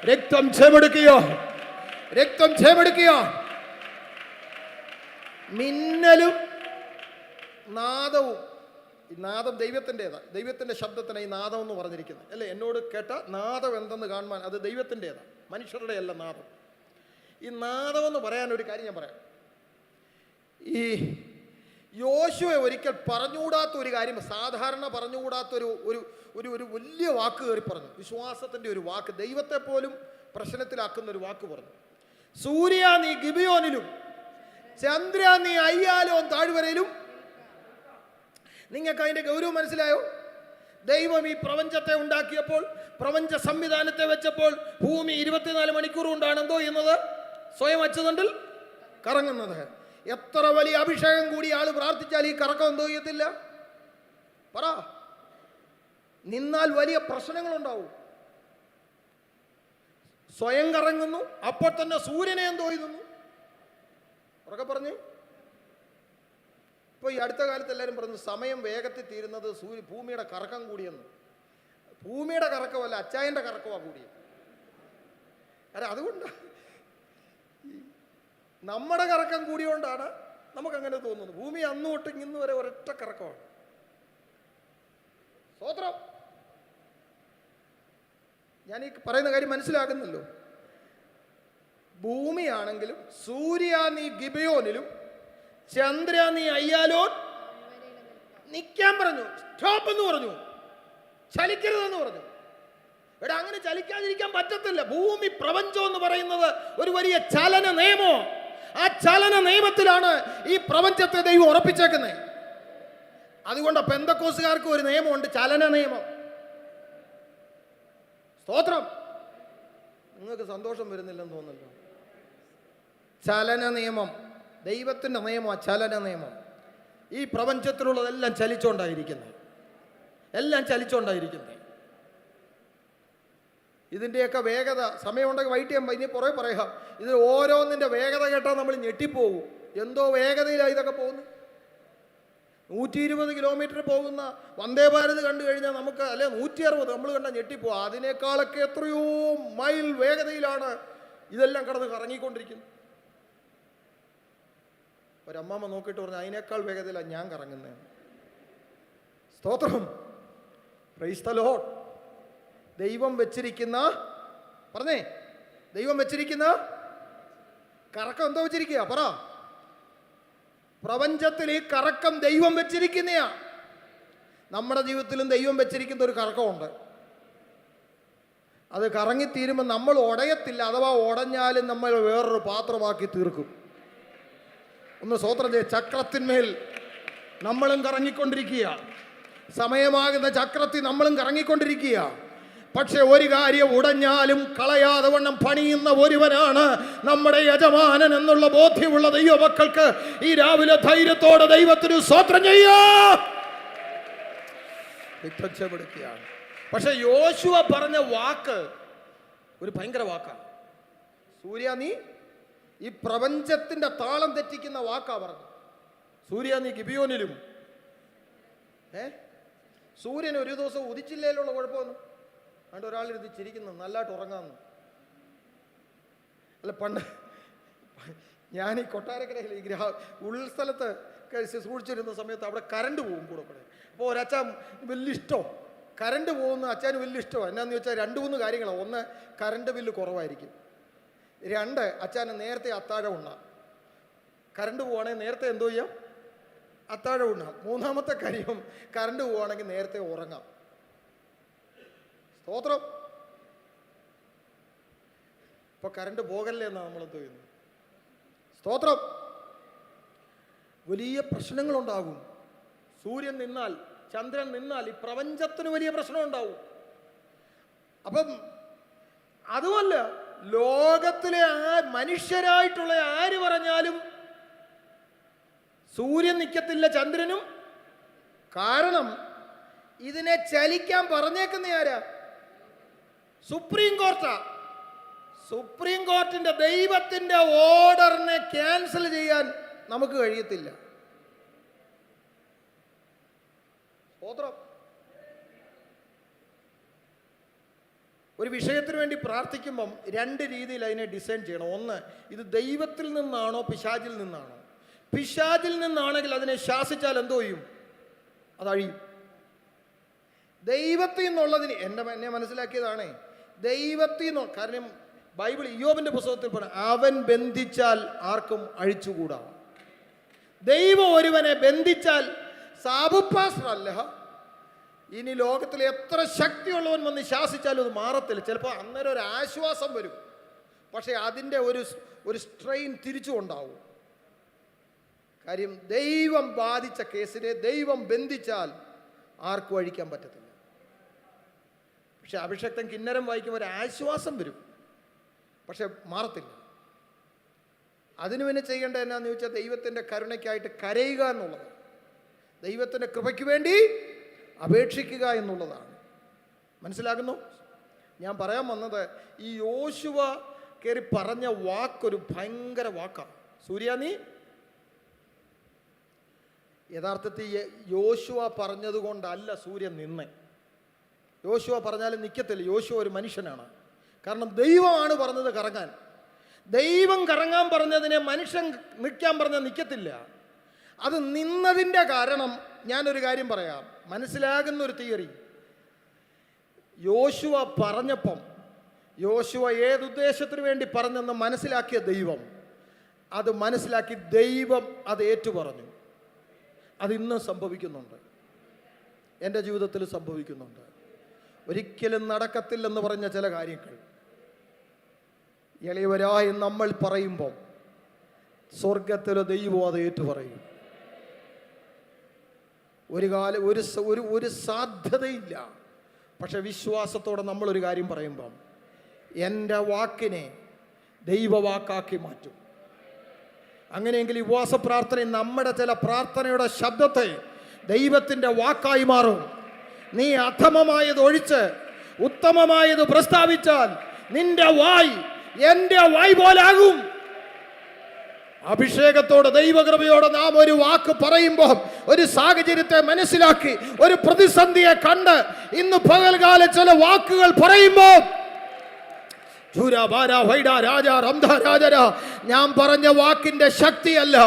രക്തം ചേമെടുക്കുക, രക്തം ചേമെടുക്കുക. മിന്നലും നാദവും. ഈ നാദം ദൈവത്തിൻ്റെതാണ്, ദൈവത്തിൻ്റെ ശബ്ദത്തിന് ഈ നാദം എന്ന് പറഞ്ഞിരിക്കുന്നത് അല്ലേ? എന്നോട് കേട്ട നാദം എന്തെന്ന് കാണുവാൻ അത് ദൈവത്തിൻ്റെതാണ്, മനുഷ്യരുടെ അല്ല നാദം. ഈ നാദം എന്ന് പറയാൻ ഒരു കാര്യം ഞാൻ പറയാം. ഈ യോശുവ ഒരിക്കൽ പറഞ്ഞുകൂടാത്ത ഒരു കാര്യം, സാധാരണ പറഞ്ഞുകൂടാത്തൊരു ഒരു ഒരു ഒരു വലിയ വാക്ക് കയറി പറഞ്ഞു. വിശ്വാസത്തിൻ്റെ ഒരു വാക്ക്, ദൈവത്തെ പോലും പ്രശ്നത്തിലാക്കുന്ന ഒരു വാക്ക് പറഞ്ഞു. സൂര്യ നീ ഗിബിയോനിലും ചന്ദ്ര നീ അയ്യാലോൻ താഴ്വരയിലും. നിങ്ങൾക്ക് അതിൻ്റെ ഗൗരവം മനസ്സിലായോ? ദൈവം ഈ പ്രപഞ്ചത്തെ ഉണ്ടാക്കിയപ്പോൾ, പ്രപഞ്ച സംവിധാനത്തെ വെച്ചപ്പോൾ ഭൂമി 24 മണിക്കൂർ കൊണ്ടാണ് എന്തോ ചെയ്യുന്നത്? സ്വയം അച്ചുതണ്ടിൽ കറങ്ങുന്നത്. എത്ര വലിയ അഭിഷേകം കൂടി ആൾ പ്രാർത്ഥിച്ചാൽ ഈ കറക്കം എന്തോ ചെയ്യത്തില്ല? പറ. നിന്നാൽ വലിയ പ്രശ്നങ്ങളുണ്ടാവും. സ്വയം കറങ്ങുന്നു, അപ്പോൾ തന്നെ സൂര്യനെ എന്തോ ചെയ്യുന്നു? ഉറക്കെ പറഞ്ഞേ. ഇപ്പോൾ ഈ അടുത്ത കാലത്ത് എല്ലാവരും പറഞ്ഞു സമയം വേഗത്തിൽ തീരുന്നത് ഭൂമിയുടെ കറക്കം കൂടിയെന്ന്. ഭൂമിയുടെ കറക്കമല്ല, അച്ചായൻ്റെ കറക്കമാണ് കൂടിയത്. അല്ല, അതുകൊണ്ടാണ് നമ്മുടെ കറക്കം കൂടിയോണ്ടാണ് നമുക്കങ്ങനെ തോന്നുന്നത്. ഭൂമി അന്ന് തൊട്ട് ഇന്ന് വരെ ഒരൊറ്റ കറക്കമാണ്. സ്തോത്രം. ഞാൻ ഈ പറയുന്ന കാര്യം മനസ്സിലാകുന്നല്ലോ. ഭൂമിയാണെങ്കിലും സൂര്യ നീ ഗിബയോനിലും ചന്ദ്ര നീ അയ്യാലോൻ നിൽക്കാൻ പറഞ്ഞു. സ്റ്റോപ്പ് എന്ന് പറഞ്ഞു, ചലിക്കരുതെന്ന് പറഞ്ഞു. ഇവിടെ അങ്ങനെ ചലിക്കാതിരിക്കാൻ പറ്റത്തില്ല. ഭൂമി പ്രപഞ്ചം എന്ന് പറയുന്നത് ഒരു വലിയ ചലന നിയമോ. ആ ചലന നിയമത്തിലാണ് ഈ പ്രപഞ്ചത്തെ ദൈവം ഉറപ്പിച്ചേക്കുന്നത്. അതുകൊണ്ട് പെന്തക്കോസുകാർക്ക് ഒരു നിയമമുണ്ട്, ചലന നിയമം. സ്തോത്രം. നിങ്ങൾക്ക് സന്തോഷം വരുന്നില്ലെന്ന് തോന്നുന്നല്ലോ. ചലന നിയമം, ദൈവത്തിൻ്റെ നിയമമാണ് ചലന നിയമം. ഈ പ്രപഞ്ചത്തിലുള്ളതെല്ലാം ചലിച്ചോണ്ടായിരിക്കുന്നത്, എല്ലാം ചലിച്ചോണ്ടായിരിക്കുന്നത്. ഇതിൻ്റെയൊക്കെ വേഗത, സമയമുണ്ടെങ്കിൽ വൈകിട്ട് ഞാൻ ഇനി പുറകെ പറയാം. ഇത് ഓരോന്നിൻ്റെ വേഗത കേട്ടാൽ നമ്മൾ ഞെട്ടിപ്പോകും. എന്തോ വേഗതയിലാണ് ഇതൊക്കെ പോകുന്നത്. 120 കിലോമീറ്റർ പോകുന്ന വന്ദേ ഭാരത് കണ്ടു കഴിഞ്ഞാൽ നമുക്ക്, അല്ലെ 160 നമ്മൾ കണ്ടാൽ ഞെട്ടിപ്പോകും. അതിനേക്കാളൊക്കെ എത്രയോ മൈൽ വേഗതയിലാണ് ഇതെല്ലാം കിടന്ന് കറങ്ങിക്കൊണ്ടിരിക്കുന്നത്. ഒരമ്മ നോക്കിയിട്ട് പറഞ്ഞു, അതിനേക്കാൾ വേഗതയിലാണ് ഞാൻ കറങ്ങുന്നത്. സ്തോത്രം. Praise the Lord. ദൈവം വെച്ചിരിക്കുന്ന, പറഞ്ഞേ, ദൈവം വെച്ചിരിക്കുന്ന കറക്കം എന്തോ വെച്ചിരിക്കുക? പറ. പ്രപഞ്ചത്തിൽ ഈ കറക്കം ദൈവം വെച്ചിരിക്കുന്നയാ. നമ്മുടെ ജീവിതത്തിലും ദൈവം വെച്ചിരിക്കുന്ന ഒരു കറക്കമുണ്ട്. അത് കറങ്ങിത്തീരുമ്പോൾ നമ്മൾ ഉടയത്തില്ല. അഥവാ ഉടഞ്ഞാലും നമ്മൾ വേറൊരു പാത്രമാക്കി തീർക്കും. ഒന്ന് സ്വോത്രം ചെയ്യ. ചക്രത്തിന്മേൽ നമ്മളും കറങ്ങിക്കൊണ്ടിരിക്കുക. സമയമാകുന്ന ചക്രത്തിൽ നമ്മളും കറങ്ങിക്കൊണ്ടിരിക്കുക. പക്ഷെ ഒരു കാര്യം, ഉടഞ്ഞാലും കളയാതെ വണ്ണം പണിയുന്ന ഒരുവനാണ് നമ്മുടെ യജമാനൻ എന്നുള്ള ബോധ്യമുള്ള ദൈവമക്കൾക്ക് ഈ രാവിലെ ധൈര്യത്തോടെ ദൈവത്തിന് സ്തോത്രം ചെയ്യാം. പക്ഷെ യോശുവ പറഞ്ഞ വാക്ക് ഒരു ഭയങ്കര വാക്കാണ്. സൂര്യ നീ, ഈ പ്രപഞ്ചത്തിന്റെ താളം തെറ്റിക്കുന്ന വാക്കാ പറഞ്ഞു. സൂര്യ നീ ഗിബിയോനിലും. സൂര്യൻ ഒരു ദിവസം ഉദിച്ചില്ലേലുള്ള കുഴപ്പമൊന്നും. അതുകൊണ്ട് ഒരാളിരുന്ന് ചിരിക്കുന്നു, നല്ലതായിട്ട് ഉറങ്ങാമെന്ന്. അല്ല, പണ്ട് ഞാൻ ഈ കൊട്ടാരക്കരയിൽ ഈ ഉൾസ്ഥലത്ത് സൂക്ഷിച്ചിരുന്ന സമയത്ത് അവിടെ കറണ്ട് പോകും കൂടെ. അപ്പോൾ ഒരച്ഛൻ വലിയ ഇഷ്ടം, കറണ്ട് പോകുന്ന അച്ഛന് വലിയ ഇഷ്ടമാണ്. എന്നാന്ന് വെച്ചാൽ 2-3 കാര്യങ്ങളാണ്. ഒന്ന്, കറണ്ട് ബില്ല് കുറവായിരിക്കും. 2, അച്ഛന് നേരത്തെ അത്താഴം ഉണ്ണാം. കറണ്ട് പോവുകയാണെങ്കിൽ നേരത്തെ എന്തോ ചെയ്യാം? അത്താഴം ഉണ്ണാം. 3-ാമത്തെ കാര്യം, കറണ്ട് പോവുകയാണെങ്കിൽ നേരത്തെ ഉറങ്ങാം. സ്തോത്രം. ഇപ്പൊ കറണ്ട് പോകല്ലേ എന്നാണ് നമ്മൾ തോന്നുന്നത്. സ്തോത്രം. വലിയ പ്രശ്നങ്ങളുണ്ടാകും. സൂര്യൻ നിന്നാൽ, ചന്ദ്രൻ നിന്നാൽ ഈ പ്രപഞ്ചത്തിന് വലിയ പ്രശ്നം ഉണ്ടാവും. അപ്പം അതുമല്ല, ലോകത്തിലെ മനുഷ്യരായിട്ടുള്ള ആര് പറഞ്ഞാലും സൂര്യൻ നിൽക്കത്തില്ല, ചന്ദ്രനും. കാരണം ഇതിനെ ചലിക്കാൻ പറഞ്ഞേക്കുന്ന ആരാ? സുപ്രീം കോർട്ടാ. സുപ്രീം കോർട്ടിന്റെ, ദൈവത്തിന്റെ ഓർഡറിനെ ക്യാൻസൽ ചെയ്യാൻ നമുക്ക് കഴിയത്തില്ല. ഒരു വിഷയത്തിന് വേണ്ടി പ്രാർത്ഥിക്കുമ്പം 2 രീതിയിൽ അതിനെ ഡിസൈൻ ചെയ്യണം. ഒന്ന്, ഇത് ദൈവത്തിൽ നിന്നാണോ പിശാചിൽ നിന്നാണോ? പിശാചിൽ നിന്നാണെങ്കിൽ അതിനെ ശാസിച്ചാൽ എന്തോ ചെയ്യും? അതഴിയും. ദൈവത്തിൽ നിന്നുള്ളതിന് എന്നെ മനസ്സിലാക്കിയതാണേ, ദൈവത്തിൽ നിന്ന്. കാരണം ബൈബിൾ ഇയ്യോബിന്റെ പുസ്തകത്തിൽ പറഞ്ഞു, അവൻ ബന്ധിച്ചാൽ ആർക്കും അഴിച്ചുകൂടാ. ദൈവം ഒരുവനെ ബന്ധിച്ചാൽ, സാബു പാസ്റ്റർ അല്ല, ഇനി ലോകത്തിൽ എത്ര ശക്തിയുള്ളവൻ വന്ന് ശാസിച്ചാലും അത് മാറത്തില്ല. ചിലപ്പോൾ അന്നേരം ഒരു ആശ്വാസം വരും, പക്ഷെ അതിൻ്റെ ഒരു സ്ട്രെയിൻ തിരിച്ചു ഉണ്ടാവും. കാര്യം, ദൈവം ബാധിച്ച കേസിനെ ദൈവം ബന്ധിച്ചാൽ ആർക്കും അഴിക്കാൻ പറ്റത്തില്ല. പക്ഷെ അഭിഷക്തൻ കിന്നരം വായിക്കുമ്പോൾ ഒരു ആശ്വാസം വരും, പക്ഷെ മാറത്തില്ല. അതിനു പിന്നെ ചെയ്യേണ്ടത് എന്നാന്ന് ചോദിച്ചാൽ, ദൈവത്തിൻ്റെ കരുണയ്ക്കായിട്ട് കരയുക എന്നുള്ളതാണ്. ദൈവത്തിൻ്റെ കൃപയ്ക്ക് വേണ്ടി അപേക്ഷിക്കുക എന്നുള്ളതാണ്. മനസ്സിലാകുന്നു? ഞാൻ പറയാൻ വന്നത്, ഈ യോശുവ കയറി പറഞ്ഞ വാക്കൊരു ഭയങ്കര വാക്കാണ്. സൂര്യ നീ, യഥാർത്ഥത്തിൽ യോശുവ പറഞ്ഞതുകൊണ്ടല്ല സൂര്യൻ നിന്നെ. യോശുവ പറഞ്ഞാലും നിൽക്കത്തില്ല. യോശുവ ഒരു മനുഷ്യനാണ്. കാരണം ദൈവമാണ് പറഞ്ഞത് കറങ്ങാൻ. ദൈവം കറങ്ങാൻ പറഞ്ഞതിനെ മനുഷ്യൻ നിൽക്കാൻ പറഞ്ഞാൽ നിൽക്കത്തില്ല. അത് നിന്നതിൻ്റെ കാരണം ഞാനൊരു കാര്യം പറയാം, മനസ്സിലാകുന്ന ഒരു തിയറി. യോശുവ പറഞ്ഞപ്പം യോശുവ ഏതുദ്ദേശത്തിന് വേണ്ടി പറഞ്ഞെന്ന് മനസ്സിലാക്കിയ ദൈവം അത് മനസ്സിലാക്കി, ദൈവം അത് ഏറ്റുപറഞ്ഞു. അതിന്ന് സംഭവിക്കുന്നുണ്ട്, എൻ്റെ ജീവിതത്തിൽ സംഭവിക്കുന്നുണ്ട്. ഒരിക്കലും നടക്കത്തില്ലെന്ന് പറഞ്ഞ ചില കാര്യങ്ങൾ എളിയവരായി നമ്മൾ പറയുമ്പോൾ സ്വർഗത്തിലെ ദൈവം അത് ഏറ്റുപറയും. ഒരു സാധ്യതയില്ല. പക്ഷെ വിശ്വാസത്തോടെ നമ്മളൊരു കാര്യം പറയുമ്പം എൻ്റെ വാക്കിനെ ദൈവവാക്കാക്കി മാറ്റും. അങ്ങനെയെങ്കിൽ ഈ ഉപവാസ പ്രാർത്ഥന നമ്മുടെ ചില പ്രാർത്ഥനയുടെ ശബ്ദത്തെ ദൈവത്തിൻ്റെ വാക്കായി മാറും. നീ അധമമായത് ഒഴിച്ച് ഉത്തമമായത് പ്രസ്താവിച്ചാൽ നിന്റെ വായ് എൻ്റെ വായ് പോലാകും. അഭിഷേകത്തോടെ ദൈവകൃപയോടെ നാം ഒരു വാക്ക് പറയുമ്പോൾ, ഒരു സാഹചര്യത്തെ മനസ്സിലാക്കി, ഒരു പ്രതിസന്ധിയെ കണ്ട് ഇന്ന് പകൽകാല ചില വാക്കുകൾ പറയുമ്പോൾ, ഞാൻ പറഞ്ഞ വാക്കിന്റെ ശക്തിയല്ല,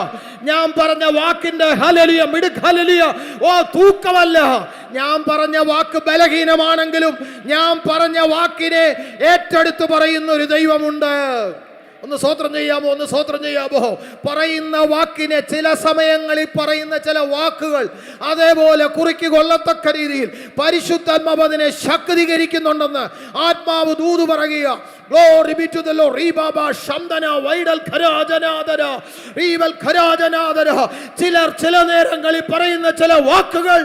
ഞാൻ പറഞ്ഞ വാക്കിന്റെ ഹല്ലേലൂയ മിടുക്ക് ഹല്ലേലൂയ തൂക്കമല്ല, ഞാൻ പറഞ്ഞ വാക്ക് ബലഹീനമാണെങ്കിലും ഞാൻ പറഞ്ഞ വാക്കിനെ ഏറ്റെടുത്ത് പറയുന്ന ഒരു ദൈവമുണ്ട്. ഒന്ന് സ്തോത്രം ചെയ്യാമോ? ഒന്ന് സ്തോത്രം ചെയ്യാമോ? പറയുന്ന വാക്കിനെ, ചില സമയങ്ങളിൽ പറയുന്ന ചില വാക്കുകൾ അതേപോലെ കുറിക്ക് കൊള്ളത്തക്ക രീതിയിൽ പരിശുദ്ധാത്മാവ് അതിനെ ശക്തീകരിക്കുന്നുണ്ടെന്ന് ആത്മാവ് ദൂത് പറയുക. Glory be to the Lord. Ribaba Shamdana Vaidal Kharajanadara Rival Kharajanadara. ചില നേരങ്ങളിൽ പറയുന്ന ചില വാക്കുകൾ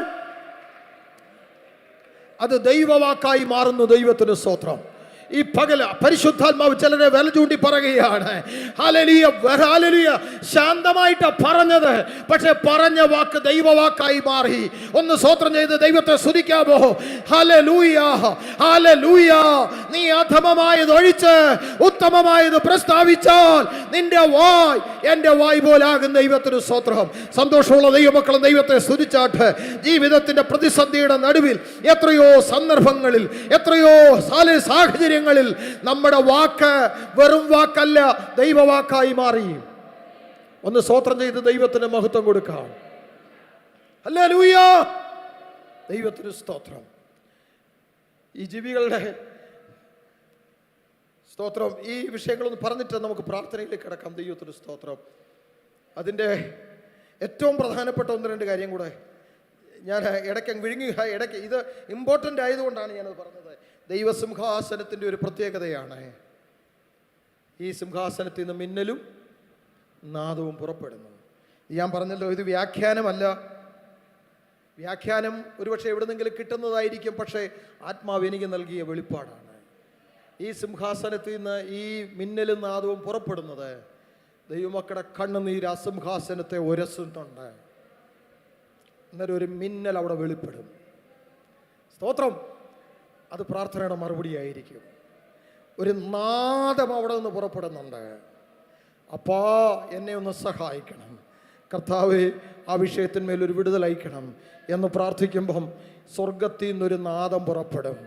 അത് ദൈവവാക്കായി മാറുന്നു. ദൈവത്തിന് സ്തോത്രം. ഈ പകല പരിശുദ്ധാത്മാവ് ചിലരെ വില ചൂണ്ടി പറയുകയാണ്. Hallelujah hallelujah. ശാന്തമായിട്ട് പറഞ്ഞത്, പക്ഷെ പറഞ്ഞ വാക്ക് ദൈവവാക്കായി മാറി. ഒന്ന് സ്തോത്രം ചെയ്ത് ദൈവത്തെ സ്തുതിക്കാമോ? Hallelujah hallelujah. നീ അധമമായത് ഒഴിച്ച് ഉത്തമമായത് പ്രസ്താവിച്ചാൽ നിന്റെ വായ് എൻ്റെ വായ് പോലാകും. ദൈവത്തിന് സ്തോത്രം. സന്തോഷമുള്ള ദൈവമക്കളും ദൈവത്തെ സ്തുതിച്ചാട്ട്. ജീവിതത്തിന്റെ പ്രതിസന്ധിയുടെ നടുവിൽ എത്രയോ സന്ദർഭങ്ങളിൽ, എത്രയോ സാഹചര്യങ്ങളിൽ നമ്മുടെ വാക്ക് വെറും വാക്കല്ല, ദൈവവാക്കായി മാറി. ഒന്ന് സ്തോത്രം ചെയ്ത് ദൈവത്തിന് മഹത്വം കൊടുക്കാം. ഹല്ലേലൂയ. ദൈവത്തിന് സ്തോത്രം. ഈ ജീവികളുടെ സ്തോത്രം. ഈ വിഷയങ്ങളൊന്ന് പറഞ്ഞിട്ട് നമുക്ക് പ്രാർത്ഥനയിലേക്ക് കിടക്കാം. ദൈവത്തിന് സ്തോത്രം. അതിൻ്റെ ഏറ്റവും പ്രധാനപ്പെട്ട ഒന്ന് രണ്ട് കാര്യം കൂടെ ഞാൻ ഇടയ്ക്ക് ഇടയ്ക്ക് ഇത് ഇമ്പോർട്ടൻ്റ് ആയതുകൊണ്ടാണ് ഞാനത് പറഞ്ഞത്. ദൈവസിംഹാസനത്തിൻ്റെ ഒരു പ്രത്യേകതയാണ്, ഈ സിംഹാസനത്തിൽ നിന്ന് മിന്നലും നാദവും പുറപ്പെടുന്നു. ഞാൻ പറഞ്ഞല്ലോ, ഇത് വ്യാഖ്യാനമല്ല. വ്യാഖ്യാനം ഒരുപക്ഷെ എവിടെന്നെങ്കിലും കിട്ടുന്നതായിരിക്കും, പക്ഷേ ആത്മാവ് എനിക്ക് നൽകിയ വെളിപ്പാടാണ്. ഈ സിംഹാസനത്തിൽ നിന്ന് ഈ മിന്നലും നാദവും പുറപ്പെടുന്നത് ദൈവമക്കളുടെ കണ്ണുനീര് ആ സിംഹാസനത്തെ ഉരസുന്നുണ്ട്. അന്നേരം ഒരു മിന്നൽ അവിടെ വെളിപ്പെടും. സ്തോത്രം. അത് പ്രാർത്ഥനയുടെ മറുപടിയായിരിക്കും. ഒരു നാദം അവിടെ നിന്ന് പുറപ്പെടുന്നുണ്ട്. അപ്പാ എന്നെ ഒന്ന് സഹായിക്കണം കർത്താവേ, ആ വിഷയത്തിന്മേൽ ഒരു വിടുതൽ അയക്കണം എന്ന് പ്രാർത്ഥിക്കുമ്പം സ്വർഗത്തിൽ നിന്നൊരു നാദം പുറപ്പെടും.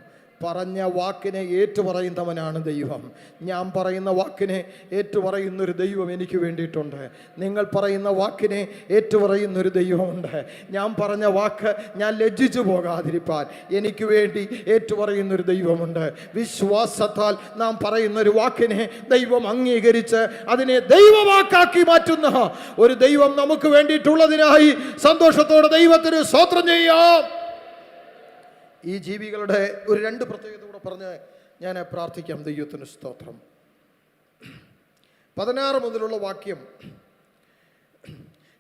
പറഞ്ഞ വാക്കിനെ ഏറ്റുപറയുന്നവനാണ് ദൈവം. ഞാൻ പറയുന്ന വാക്കിനെ ഏറ്റുപറയുന്നൊരു ദൈവം എനിക്ക് വേണ്ടിയിട്ടുണ്ട്. നിങ്ങൾ പറയുന്ന വാക്കിനെ ഏറ്റുപറയുന്നൊരു ദൈവമുണ്ട്. ഞാൻ പറഞ്ഞ വാക്ക് ഞാൻ ലജ്ജിച്ചു പോകാതിരിപ്പാൻ എനിക്ക് വേണ്ടി ഏറ്റുപറയുന്നൊരു ദൈവമുണ്ട്. വിശ്വാസത്താൽ നാം പറയുന്നൊരു വാക്കിനെ ദൈവം അംഗീകരിച്ച് അതിനെ ദൈവവാക്കാക്കി മാറ്റുന്ന ഒരു ദൈവം നമുക്ക് വേണ്ടിയിട്ടുള്ളതിനായി സന്തോഷത്തോടെ ദൈവത്തിന് സ്തോത്രം ചെയ്യാം. ഈ ജീവികളുടെ ഒരു രണ്ട് പ്രത്യേകത കൂടെ പറഞ്ഞ് ഞാൻ പ്രാർത്ഥിക്കാം. ദൈവത്തിന് സ്തോത്രം. 16 മുതലുള്ള വാക്യം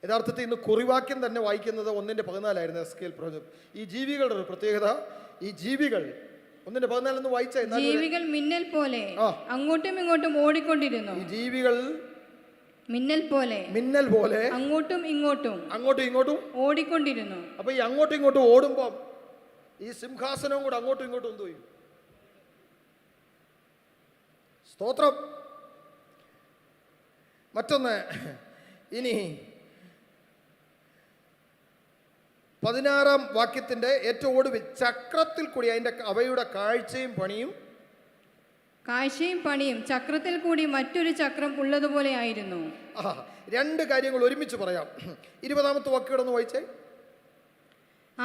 യഥാർത്ഥത്തിൽ ഇന്ന് കുറിവാക്യം തന്നെ വായിക്കുന്നത് 1:14 എസ്കേൽ പ്രവചനം. ഈ ജീവികളുടെ ഒരു പ്രത്യേകത, ഈ ജീവികൾ 1:14 വായിച്ച ജീവികൾ മിന്നൽ പോലെ അങ്ങോട്ടും ഇങ്ങോട്ടും ഓടിക്കൊണ്ടിരുന്നു. ഈ ജീവികൾ മിന്നൽ പോലെ അങ്ങോട്ടും ഇങ്ങോട്ടും ഓടിക്കൊണ്ടിരുന്നു. അപ്പൊ ഈ അങ്ങോട്ടും ഇങ്ങോട്ടും ഓടുമ്പോൾ ഈ സിംഹാസനവും കൂടെ അങ്ങോട്ടും ഇങ്ങോട്ടും എന്തു ചെയ്യും? സ്തോത്രം. മറ്റൊന്ന്, ഇനി 16 വാക്യത്തിന്റെ ഏറ്റവും ഒടുവിൽ ചക്രത്തിൽ കൂടി അവയുടെ കാഴ്ചയും പണിയും ചക്രത്തിൽ കൂടി മറ്റൊരു ചക്രം ഉള്ളതുപോലെ ആയിരുന്നു. രണ്ട് കാര്യങ്ങൾ ഒരുമിച്ച് പറയാം. 20ാമത്തെ വാക്യം ഒന്ന് വായിച്ചേ.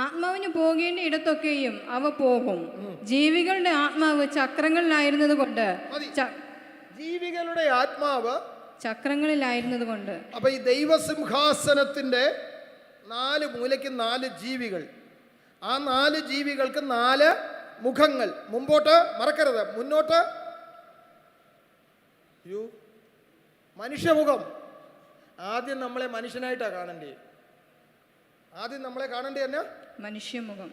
ആത്മാവിന് പോകേണ്ട ഇടത്തൊക്കെയും അവ പോകും. ജീവികളുടെ ആത്മാവ് ചക്രങ്ങളിലായിരുന്നത് കൊണ്ട് ജീവികളുടെ ആത്മാവ് ചക്രങ്ങളിലായിരുന്നത് കൊണ്ട്. അപ്പൊ ഈ ദൈവസിംഹാസനത്തിന്റെ 4 മൂലയ്ക്ക് 4 ജീവികൾ. ആ 4 ജീവികൾക്ക് 4 മുഖങ്ങൾ. മുമ്പോട്ട് മറക്കരുത്, മുന്നോട്ട് മനുഷ്യമുഖം. ആദ്യം നമ്മളെ മനുഷ്യനായിട്ടാണ് കാണണ്ടേ? ആദ്യം നമ്മളെ കാണണ്ടേ തന്നെ മനുഷ്യമുഖം.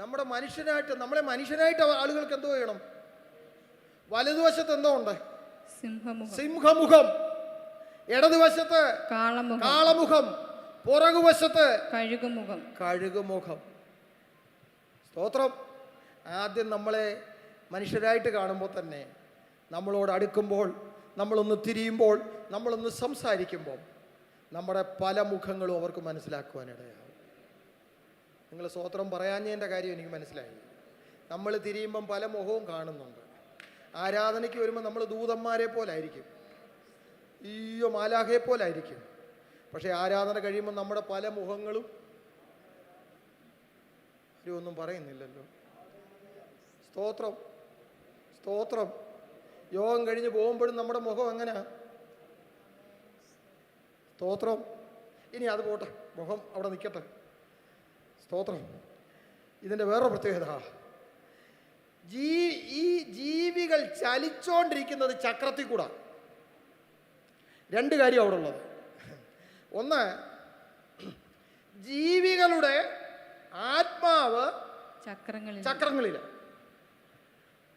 നമ്മളെ മനുഷ്യനായിട്ട് ആളുകൾക്ക് എന്തോ ചെയ്യണം? വലതുവശത്ത് എന്തോ ഉണ്ട്? സിംഹമുഖം. ഇടതുവശത്ത് കാളമുഖം. പുറകുവശത്ത് കഴുകുമുഖം. സ്തോത്രം. ആദ്യം നമ്മളെ മനുഷ്യരായിട്ട് കാണുമ്പോൾ തന്നെ, നമ്മളോട് അടുക്കുമ്പോൾ, നമ്മളൊന്ന് തിരിയുമ്പോൾ, നമ്മളൊന്ന് സംസാരിക്കുമ്പോൾ നമ്മുടെ പല മുഖങ്ങളും അവർക്ക് മനസ്സിലാക്കുവാനിടയാകും. നിങ്ങൾ സ്തോത്രം പറയാഞ്ഞതിൻ്റെ കാര്യം എനിക്ക് മനസ്സിലായി. നമ്മൾ തിരിയുമ്പം പല മുഖവും കാണുന്നുണ്ട്. ആരാധനയ്ക്ക് വരുമ്പോൾ നമ്മൾ ദൂതന്മാരെ പോലായിരിക്കും, മാലാഖയെ പോലായിരിക്കും. പക്ഷേ ആരാധന കഴിയുമ്പോൾ നമ്മുടെ പല മുഖങ്ങളും ഒന്നും പറയുന്നില്ലല്ലോ. സ്തോത്രം. യോഗം കഴിഞ്ഞ് പോകുമ്പോഴും നമ്മുടെ മുഖം എങ്ങനെയാ? സ്തോത്രം. ഇനി അത് പോട്ടെ, മുഖം അവിടെ നിൽക്കട്ടെ. സ്തോത്രം. ഇതിൻ്റെ വേറെ പ്രത്യേകത, ഈ ജീവികൾ ചലിച്ചോണ്ടിരിക്കുന്നത് ചക്രത്തിൽ കൂടെ. 2 കാര്യം അവിടെ ഉള്ളത്. ഒന്ന്, ജീവികളുടെ ആത്മാവ് ചക്രങ്ങളിൽ.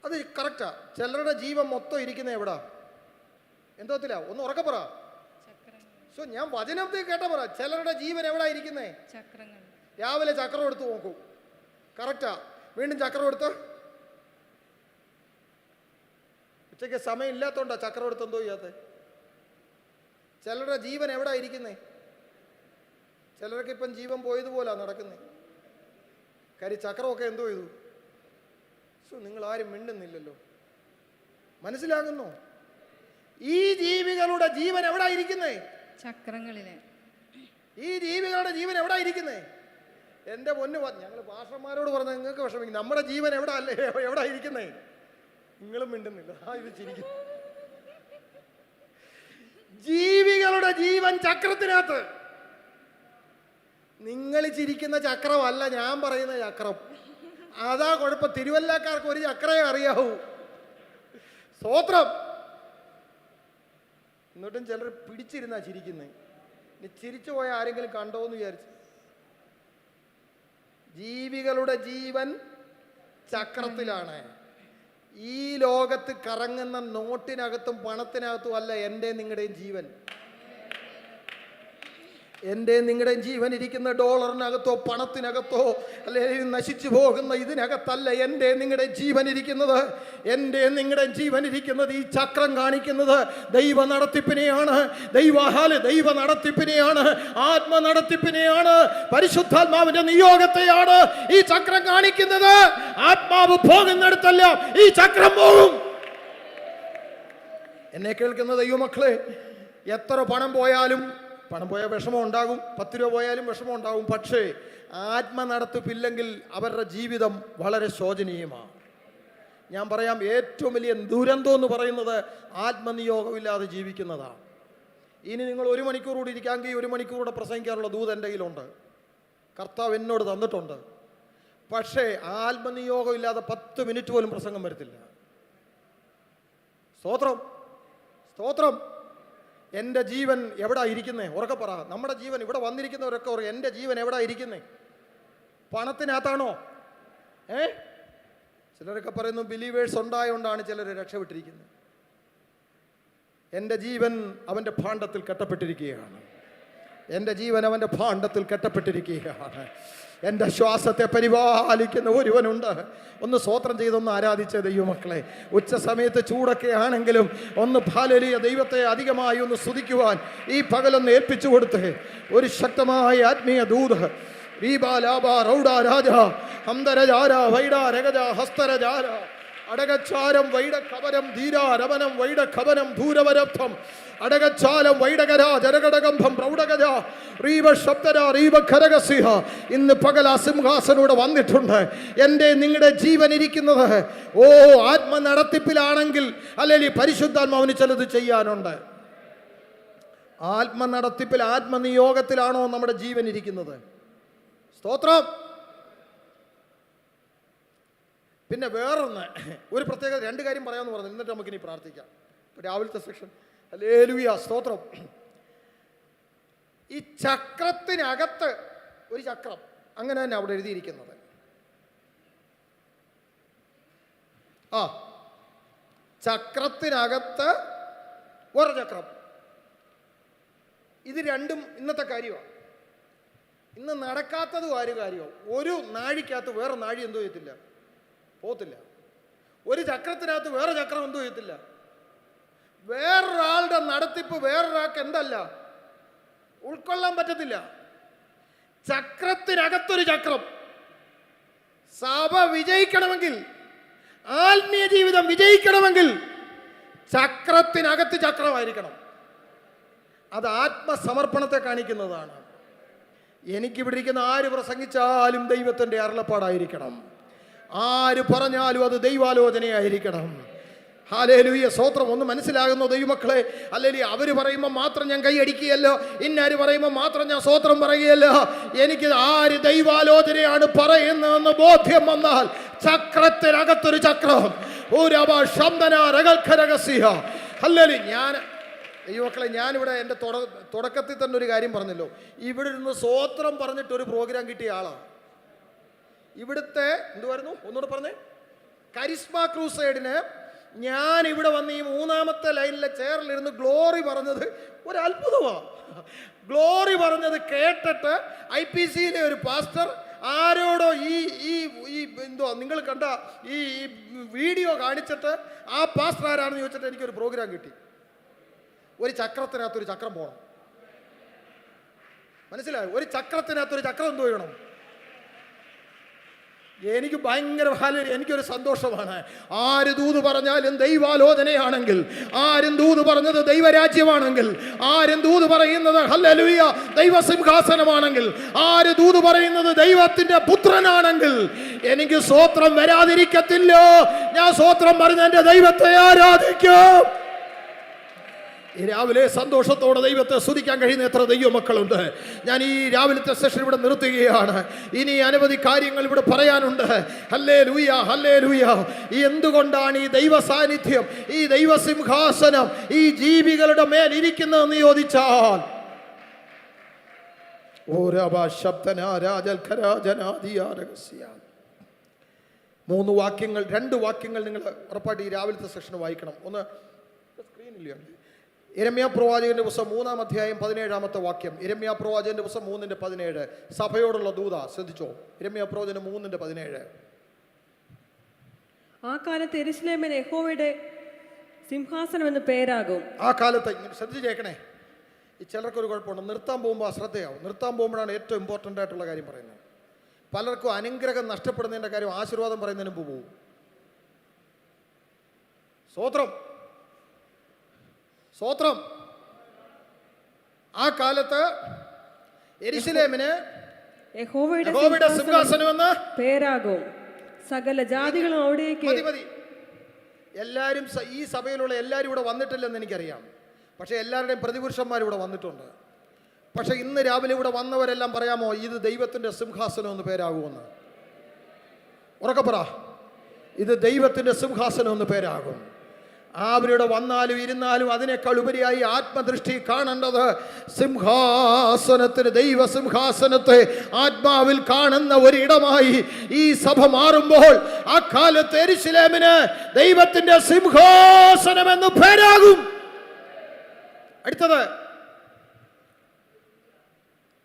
അത് കറക്റ്റാ. ചിലരുടെ ജീവൻ മൊത്തം ഇരിക്കുന്ന എവിടാ? എന്തോത്തില്ല? ഒന്ന് ഉറക്കെ പറ. ഞാൻ വചനത്തിൽ കേട്ട പറ. ചിലരുടെ ജീവൻ എവിടാ ഇരിക്കുന്നേ? രാവിലെ ചക്രം എടുത്ത് നോക്കൂ, കറക്റ്റാ. വീണ്ടും ചക്രം എടുത്ത്, ഉച്ചയ്ക്ക് സമയം ഇല്ലാത്തോണ്ടാ ചക്രം എടുത്ത് എന്തോ ചെയ്യാത്ത. ചിലരുടെ ജീവൻ എവിടാ ഇരിക്കുന്നേ? ചിലർക്ക് ഇപ്പം ജീവൻ പോയതുപോലാ നടക്കുന്നേ. കാര്യം ചക്രമൊക്കെ എന്തോ ചെയ്തു? നിങ്ങൾ ആരും മിണ്ടുന്നില്ലല്ലോ. മനസ്സിലാകുന്നോ? ഈ ജീവികളുടെ ജീവൻ എവിടാ ഇരിക്കുന്നേ? ചക്രങ്ങളിലെ. ഈ ജീവികളുടെ ജീവൻ എവിടാ ഇരിക്കുന്നേ? എൻ്റെ പൊന്നു, ഞങ്ങൾ പാസ്റ്റർമാരോട് പറഞ്ഞ നിങ്ങൾക്ക് വിഷമിക്കും. നമ്മുടെ ജീവൻ എവിടാ ഇരിക്കുന്നേ? നിങ്ങളും മിണ്ടുന്നില്ല. ഇത് ചിരിക്കും. ജീവികളുടെ ജീവൻ ചക്രത്തിനകത്ത്. നിങ്ങൾ ചിരിക്കുന്ന ചക്രമല്ല ഞാൻ പറയുന്ന ചക്രം. അതാ കുഴപ്പം. തിരുവല്ലക്കാർക്ക് ഒരു ചക്രയെ അറിയാവൂ. സ്തോത്രം. എന്നിട്ടും ചിലർ പിടിച്ചിരുന്നാ ചിരിക്കുന്നേ. ഇനി ചിരിച്ചു പോയ ആരെങ്കിലും കണ്ടോന്ന് വിചാരിച്ചു. ജീവികളുടെ ജീവൻ ചക്രത്തിലാണ്. ഈ ലോകത്ത് കറങ്ങുന്ന നോട്ടിനകത്തും പണത്തിനകത്തും അല്ല എൻ്റെ നിങ്ങളുടെയും ജീവൻ. എൻ്റെ നിങ്ങളുടെയും ജീവൻ ഇരിക്കുന്ന ഡോളറിനകത്തോ പണത്തിനകത്തോ അല്ലെങ്കിൽ നശിച്ചു പോകുന്ന ഇതിനകത്തല്ല എൻ്റെ നിങ്ങളുടെ ജീവൻ ഇരിക്കുന്നത്. എൻ്റെ നിങ്ങളുടെ ജീവൻ ഇരിക്കുന്നത് ഈ ചക്രം കാണിക്കുന്നത് ദൈവ നടത്തിപ്പിനെയാണ്. ദൈവ നടത്തിപ്പിനെയാണ്, ആത്മ നടത്തിപ്പിനെയാണ്, പരിശുദ്ധാത്മാവിന്റെ നിയോഗത്തെയാണ് ഈ ചക്രം കാണിക്കുന്നത്. ആത്മാവ് പോകുന്നിടത്തല്ല ഈ ചക്രം പോകും. എന്നെ കേൾക്കുന്ന ദൈവമക്കളെ, എത്ര പണം പോയാൽ വിഷമം ഉണ്ടാകും, 10 രൂപ പോയാലും വിഷമം ഉണ്ടാകും. പക്ഷേ ആത്മനടത്തിപ്പില്ലെങ്കിൽ അവരുടെ ജീവിതം വളരെ ശോചനീയമാണ്. ഞാൻ പറയാം, ഏറ്റവും വലിയ ദുരന്തം എന്ന് പറയുന്നത് ആത്മനിയോഗമില്ലാതെ ജീവിക്കുന്നതാണ്. ഇനി നിങ്ങൾ 1 മണിക്കൂർ കൂടി ഇരിക്കാമെങ്കിൽ 1 മണിക്കൂർ കൂടെ പ്രസംഗിക്കാനുള്ള ദൂത് എൻ്റെ കയ്യിലുണ്ട്, കർത്താവ് എന്നോട് തന്നിട്ടുണ്ട്. പക്ഷേ ആത്മനിയോഗം ഇല്ലാതെ 10 മിനിറ്റ് പോലും പ്രസംഗം വരത്തില്ല. സ്തോത്രം. എൻ്റെ ജീവൻ എവിടാ ഇരിക്കുന്നേ? ഉറക്കെ പറ. നമ്മുടെ ജീവൻ ഇവിടെ വന്നിരിക്കുന്നവരൊക്കെ എൻ്റെ ജീവൻ എവിടാ ഇരിക്കുന്നേ? പണത്തിനകത്താണോ? ചിലരൊക്കെ പറയുന്നു ബിലീവേഴ്സ് ഉണ്ടായതുകൊണ്ടാണ് ചിലർ രക്ഷപ്പെട്ടിരിക്കുന്നത്. എൻ്റെ ജീവൻ അവൻ്റെ ഭാണ്ഡത്തിൽ കെട്ടപ്പെട്ടിരിക്കുകയാണ്. എൻ്റെ ജീവൻ അവൻ്റെ ഭാണ്ഡത്തിൽ കെട്ടപ്പെട്ടിരിക്കുകയാണ്. എൻ്റെ ശ്വാസത്തെ പരിപാലിക്കുന്ന ഒരുവനുണ്ട്. ഒന്ന് സ്തോത്രം ചെയ്തൊന്ന് ആരാധിച്ച ദൈവമക്കളെ, ഉച്ച സമയത്ത് ചൂടൊക്കെ ആണെങ്കിലും ഒന്ന് ഹല്ലേലൂയ ദൈവത്തെ അധികമായി ഒന്ന് സ്തുതിക്കുവാൻ ഈ പകലൊന്ന് ഏൽപ്പിച്ചു കൊടുത്ത് ഒരു ശക്തമായ ആത്മീയ ദൂത് അടകച്ചാരം വൈഡഖവനം ധീരാരവനം വൈഡഖവനം ഭൂരവരബ്ധം അടകച്ചാലം വൈഡകര ജരകടകംഭം പ്രൗഢഗജ റീവ ശബ്ദര റീവ ഖരകസിഹ. ഇന്ന് പകൽ ആ സിംഹാസനൂടെ വന്നിട്ടുണ്ട്. എൻ്റെ നിങ്ങളുടെ ജീവൻ ഇരിക്കുന്നത് ആത്മ നടത്തിപ്പിലാണെങ്കിൽ അല്ലെങ്കിൽ പരിശുദ്ധാത്മാവിന് ചിലത് ചെയ്യാനുണ്ട്. ആത്മനടത്തിപ്പിൽ ആത്മനിയോഗത്തിലാണോ നമ്മുടെ ജീവൻ ഇരിക്കുന്നത്? സ്തോത്രം. പിന്നെ വേറൊന്ന്, ഒരു പ്രത്യേകത, രണ്ട് കാര്യം പറയാമെന്ന് പറഞ്ഞു, എന്നിട്ട് നമുക്കിനി പ്രാർത്ഥിക്കാം. രാവിലത്തെ സെക്ഷൻ ഹല്ലേലൂയ സ്തോത്രം. ഈ ചക്രത്തിനകത്ത് ഒരു ചക്രം, അങ്ങനെ തന്നെ അവിടെ എഴുതിയിരിക്കുന്നത്. ചക്രത്തിനകത്ത് ഒരു ചക്രം. ഇത് രണ്ടും ഇന്നത്തെ കാര്യമാണ്. ഇന്ന് നടക്കാത്തതും ആര് കാര്യവും. ഒരു നാഴിക്കകത്ത് വേറെ നാഴി എന്തോ ചെയ്യത്തില്ല, പോകത്തില്ല. ഒരു ചക്രത്തിനകത്ത് വേറെ ചക്രം എന്തോ ചെയ്യത്തില്ല. വേറൊരാളുടെ നടത്തിപ്പ് വേറൊരാൾക്ക് എന്തല്ല, ഉൾക്കൊള്ളാൻ പറ്റത്തില്ല. ചക്രത്തിനകത്തൊരു ചക്രം. സഭ വിജയിക്കണമെങ്കിൽ, ആത്മീയ ജീവിതം വിജയിക്കണമെങ്കിൽ ചക്രത്തിനകത്ത് ചക്രമായിരിക്കണം. അത് ആത്മസമർപ്പണത്തെ കാണിക്കുന്നതാണ്. എനിക്കിവിടെ ഇരിക്കുന്ന ആര് പ്രസംഗിച്ചാലും ദൈവത്തിൻ്റെ അരുളപ്പാടായിരിക്കണം. ആര് പറഞ്ഞാലും അത് ദൈവാലോചനയായിരിക്കണം. ഹല്ലേലൂയ സ്തോത്രം. ഒന്ന് മനസ്സിലാകുന്നു ദൈവമക്കളെ. അല്ലെങ്കിൽ അവർ പറയുമ്പോൾ മാത്രം ഞാൻ കൈയടിക്കുകയല്ലോ, ഇന്നാര് പറയുമ്പോൾ മാത്രം ഞാൻ സ്തോത്രം പറയുകയല്ലോ. എനിക്ക് ആര് ദൈവാലോചനയാണ് പറയുന്നതെന്ന് ബോധ്യം വന്നാൽ ചക്രത്തിനകത്തൊരു ചക്രം. ഞാൻ ദൈവമക്കളെ, ഞാനിവിടെ എൻ്റെ തുടക്കത്തിൽ തന്നെ ഒരു കാര്യം പറഞ്ഞല്ലോ. ഇവിടെ ഇരുന്ന് സ്തോത്രം പറഞ്ഞിട്ടൊരു പ്രോഗ്രാം കിട്ടിയ ആളാണ്. ഇവിടുത്തെ എന്തുവായിരുന്നു, ഒന്നുകൂടെ പറഞ്ഞേ, കരിസ്മ ക്രൂസൈഡിന് ഞാൻ ഇവിടെ വന്ന് ഈ മൂന്നാമത്തെ ലൈനിലെ ചെയറിലിരുന്ന് ഗ്ലോറി പറഞ്ഞത് ഒരു അത്ഭുതമാണ്. ഗ്ലോറി പറഞ്ഞത് കേട്ടിട്ട് IPCയിലെ ഒരു പാസ്റ്റർ ആരോടോ ഈ എന്തോ നിങ്ങൾ കണ്ട ഈ വീഡിയോ കാണിച്ചിട്ട് ആ പാസ്റ്റർ ആരാണെന്ന് ചോദിച്ചിട്ട് എനിക്കൊരു പ്രോഗ്രാം കിട്ടി. ഒരു ചക്രത്തിനകത്തൊരു ചക്രം പോകണം. മനസ്സിലായോ? ഒരു ചക്രത്തിനകത്തൊരു ചക്രം എന്തോ ചെയ്യണം. എനിക്ക് ഭയങ്കര എനിക്കൊരു സന്തോഷമാണ്. ആര് ദൂത് പറഞ്ഞാലും ദൈവാലോചനയാണെങ്കിൽ, ആരും ദൂത് പറഞ്ഞത് ദൈവരാജ്യമാണെങ്കിൽ, ആരും ദൂത് പറയുന്നത് ഹല്ലേലൂയ ദൈവസിംഹാസനമാണെങ്കിൽ, ആര് ദൂത് പറയുന്നത് ദൈവത്തിന്റെ പുത്രനാണെങ്കിൽ എനിക്ക് സ്തോത്രം വരാതിരിക്കത്തില്ല. ഞാൻ സ്തോത്രം പറഞ്ഞ എൻ്റെ ദൈവത്തെ ആരാധിക്കും. ഈ രാവിലെ സന്തോഷത്തോടെ ദൈവത്തെ സ്തുതിക്കാൻ കഴിയുന്ന എത്ര ദൈവമക്കളുണ്ട്. ഞാൻ ഈ രാവിലത്തെ സെഷൻ ഇവിടെ നിർത്തുകയാണ്. ഇനി അനവധി കാര്യങ്ങൾ ഇവിടെ പറയാനുണ്ട്. Hallelujah hallelujah. എന്തുകൊണ്ടാണ് ഈ ദൈവ സാന്നിധ്യം, ഈ ദൈവസിംഹാസനം ഈ ജീവികളുടെ മേൽ ഇരിക്കുന്നതെന്ന് ചോദിച്ചാൽ, മൂന്ന് വാക്യങ്ങൾ, രണ്ട് വാക്യങ്ങൾ നിങ്ങൾ ഉറപ്പായിട്ട് ഈ രാവിലത്തെ സെഷൻ വായിക്കണം. ഒന്ന് സ്ക്രീനില്ല. യിരെമ്യാ പ്രവാചകന്റെ പുസ്തകം 3-ാം അധ്യായം 17-ാമത്തെ വാക്യം. യിരെമ്യാ പ്രവാചകന്റെ പുസ്തകം 3:17 സഭയോടുള്ള ദൂത. ശ്രദ്ധിച്ചോ, യിരെമ്യാ പ്രവാചകൻ 3:17. ആ കാലത്ത് യെരൂശലേമിന് യഹോവയുടെ സിംഹാസനം എന്ന് പേരാകും. ആ കാലത്ത് ശ്രദ്ധിച്ച് കേൾക്കണേ. ഈ ചിലർക്കൊരു കുഴപ്പമുണ്ട്, നിർത്താൻ പോകുമ്പോൾ അശ്രദ്ധയാവും. നിർത്താൻ പോകുമ്പോഴാണ് ഏറ്റവും ഇമ്പോർട്ടൻ്റ് ആയിട്ടുള്ള കാര്യം പറയുന്നത്. പലർക്കും അനുഗ്രഹം നഷ്ടപ്പെടുന്നതിൻ്റെ കാര്യം ആശീർവാദം പറയുന്നതിന് മുമ്പ് പോകും. സ്തോത്രം സ്തോത്രം. ആ കാലത്ത് യെരൂശലേമിന് യഹോവയുടെ സിംഹാസനം എന്ന് പേരാകും. സകല ജാതികളും അവിടേക്ക്. മതി. എല്ലാവരും ഈ സഭയിലുള്ള എല്ലാവരും ഇവിടെ വന്നിട്ടില്ലെന്ന് എനിക്കറിയാം. പക്ഷെ എല്ലാവരുടെയും പ്രതിപുരുഷന്മാർ ഇവിടെ വന്നിട്ടുണ്ട്. പക്ഷെ ഇന്ന് രാവിലെ ഇവിടെ വന്നവരെല്ലാം പറയാമോ ഇത് ദൈവത്തിൻ്റെ സിംഹാസനം എന്ന് പേരാകുമെന്ന്? ഉറക്കെ പറ, ഇത് ദൈവത്തിൻ്റെ സിംഹാസനം എന്ന് പേരാകും. അവരിവിടെ വന്നാലും ഇരുന്നാലും അതിനേക്കാൾ ഉപരിയായി ആത്മദൃഷ്ടി കാണേണ്ടത് സിംഹാസനത്തിന്, ദൈവസിംഹാസനത്തെ ആത്മാവിൽ കാണുന്ന ഒരിടമായി ഈ സഭ മാറുമ്പോൾ ആ കാലത്ത് യെരൂശലേമിന് ദൈവത്തിന്റെ സിംഹാസനം എന്ന് പേരാകും. അടുത്തത്,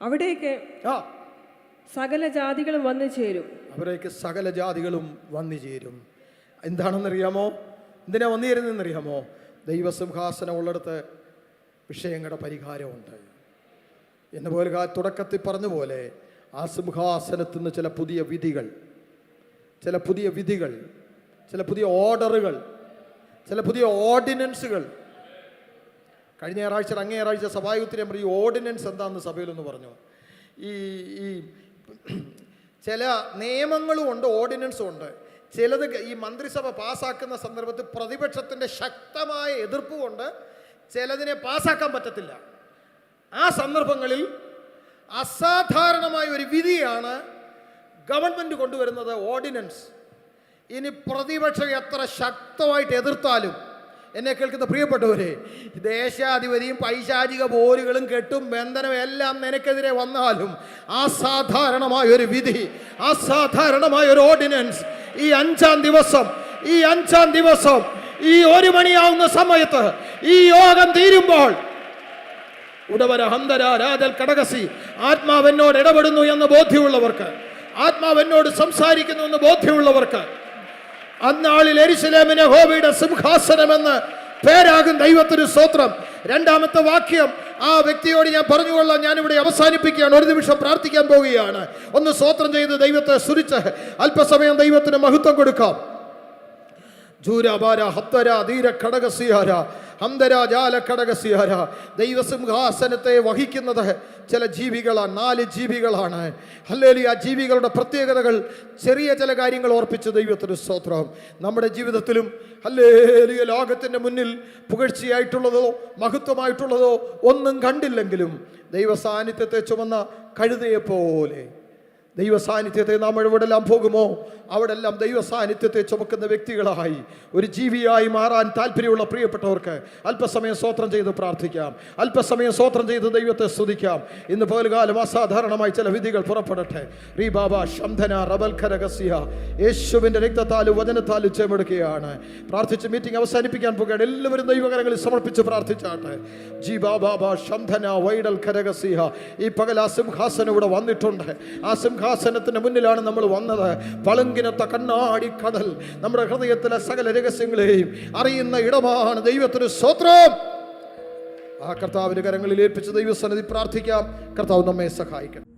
അവിടേക്ക് സകല ജാതികളും വന്നു ചേരും. അവരേക്ക് സകല ജാതികളും വന്നു ചേരും. എന്താണെന്നറിയാമോ? എന്തിനാ വന്നു ചേരുന്നതെന്നറിയാമോ? ദൈവസിംഹാസനം ഉള്ളിടത്ത് വിഷയങ്ങളുടെ പരിഹാരമുണ്ട്. എന്നുപോലെ തുടക്കത്തിൽ പറഞ്ഞ പോലെ ആ സിംഹാസനത്തിൽ നിന്ന് ചില പുതിയ വിധികൾ ചില പുതിയ ഓർഡറുകൾ, ചില പുതിയ ഓർഡിനൻസുകൾ. കഴിഞ്ഞ ഞായറാഴ്ച അങ്ങേ ഞായറാഴ്ച സഭായുഗത്തിൽ ഈ ഓർഡിനൻസ് എന്താണെന്ന് സഭയിലൊന്ന് പറഞ്ഞു. ഈ ചില നിയമങ്ങളും ഉണ്ട്, ഓർഡിനൻസും ഉണ്ട്. ചിലത് ഈ മന്ത്രിസഭ പാസ്സാക്കുന്ന സന്ദർഭത്തിൽ പ്രതിപക്ഷത്തിൻ്റെ ശക്തമായ എതിർപ്പ് കൊണ്ട് ചിലതിനെ പാസ്സാക്കാൻ പറ്റത്തില്ല. ആ സന്ദർഭങ്ങളിൽ അസാധാരണമായ ഒരു വിധിയാണ് ഗവൺമെൻറ് കൊണ്ടുവരുന്നത്, ഓർഡിനൻസ്. ഇനി പ്രതിപക്ഷം എത്ര ശക്തമായിട്ട് എതിർത്താലും, എന്നെ കേൾക്കുന്ന പ്രിയപ്പെട്ടവരെ, ദേശാധിപതിയും പൈശാചിക പോരുകളും കെട്ടും ബന്ധനവും എല്ലാം നിനക്കെതിരെ വന്നാലും അസാധാരണമായ ഒരു വിധി, അസാധാരണമായ ഒരു ഓർഡിനൻസ് ഈ അഞ്ചാം ദിവസം ഈ 1 മണിയാവുന്ന സമയത്ത് ഈ യോഗം തീരുമ്പോൾ ഉടവര ഹന്തര രാജൽ കടകസി ആത്മാവെന്നോട് ഇടപെടുന്നു എന്ന് ബോധ്യമുള്ളവർക്ക്, ആത്മാവെന്നോട് സംസാരിക്കുന്നു എന്ന് ബോധ്യമുള്ളവർക്ക്, അന്നാളിൽ യെരൂശലേമിന് യഹോവയുടെ സിംഹാസനമെന്ന് പേരാകും ദൈവത്തിന് സ്തോത്രം. 2ാമത്തെ വാക്യം ആ വ്യക്തിയോട് ഞാൻ പറഞ്ഞുകൊള്ളാം. ഞാനിവിടെ അവസാനിപ്പിക്കുകയാണ്. ഒരു നിമിഷം പ്രാർത്ഥിക്കാൻ പോവുകയാണ്. ഒന്ന് സ്തോത്രം ചെയ്ത് ദൈവത്തെ സ്തുതിച്ച് അല്പസമയം ദൈവത്തിന് മഹത്വം കൊടുക്കാം. ജൂരാബാര ഹത്തര ധീര ഘടകസിയാര ഹന്തര ജാല ഘടകസിയാര. ദൈവസിംഹാസനത്തെ വഹിക്കുന്നത് ചില ജീവികളാണ്, 4 ജീവികളാണ്. ഹല്ലേലൂയ. ആ ജീവികളുടെ പ്രത്യേകതകൾ ചെറിയ ചില കാര്യങ്ങൾ ഓർപ്പിച്ച് ദൈവത്തിന് സ്തോത്രം. നമ്മുടെ ജീവിതത്തിലും ഹല്ലേലൂയ ലോകത്തിൻ്റെ മുന്നിൽ പുകഴ്ചയായിട്ടുള്ളതോ മഹത്വമായിട്ടുള്ളതോ ഒന്നും കണ്ടില്ലെങ്കിലും ദൈവ സാന്നിധ്യത്തെ ചുമന്ന കഴുതയെപ്പോലെ ദൈവ സാന്നിധ്യത്തെ നാം എവിടെല്ലാം പോകുമോ അവിടെല്ലാം ദൈവ സാന്നിധ്യത്തെ ചുമക്കുന്ന വ്യക്തികളായി ഒരു ജീവിയായി മാറാൻ താല്പര്യമുള്ള പ്രിയപ്പെട്ടവർക്ക് അല്പസമയം സ്തോത്രം ചെയ്ത് പ്രാർത്ഥിക്കാം, അല്പസമയം സ്തോത്രം ചെയ്ത് ദൈവത്തെ സ്തുതിക്കാം. ഇന്ന് പകൽക്കാലം അസാധാരണമായി ചില വിധികൾ പുറപ്പെടട്ടെ. റീ ബാബ ശംധന റബൽ ഖരഗസിയ യേശുവിൻ്റെ രക്തത്താലും വചനത്താലും ചേമെടുക്കുകയാണ്. പ്രാർത്ഥിച്ച് മീറ്റിംഗ് അവസാനിപ്പിക്കാൻ പോകുകയാണ്. എല്ലാവരും ദൈവകരങ്ങളിൽ സമർപ്പിച്ച് പ്രാർത്ഥിച്ചാട്ടെ. ജി ബാബ ശംധന വൈഡൽ ഖരഗസിയ. ഈ പകൽ ആ സിംഹാസനം ഇവിടെ വന്നിട്ടുണ്ട്. ആ സിംഹാസനത്തിന് മുന്നിലാണ് നമ്മൾ വന്നത്. പളുങ്കിനത്ത കണ്ണാടി കടൽ നമ്മുടെ ഹൃദയത്തിലെ സകല രഹസ്യങ്ങളെയും അറിയുന്ന ഇടമാണ്. ദൈവത്തിന് സ്തോത്രം. ആ കർത്താവിന്റെ കരങ്ങളിൽ ഏൽപ്പിച്ച് ദൈവസന്നിധി പ്രാർത്ഥിക്കാം. കർത്താവ് നമ്മെ സഹായിക്കണം.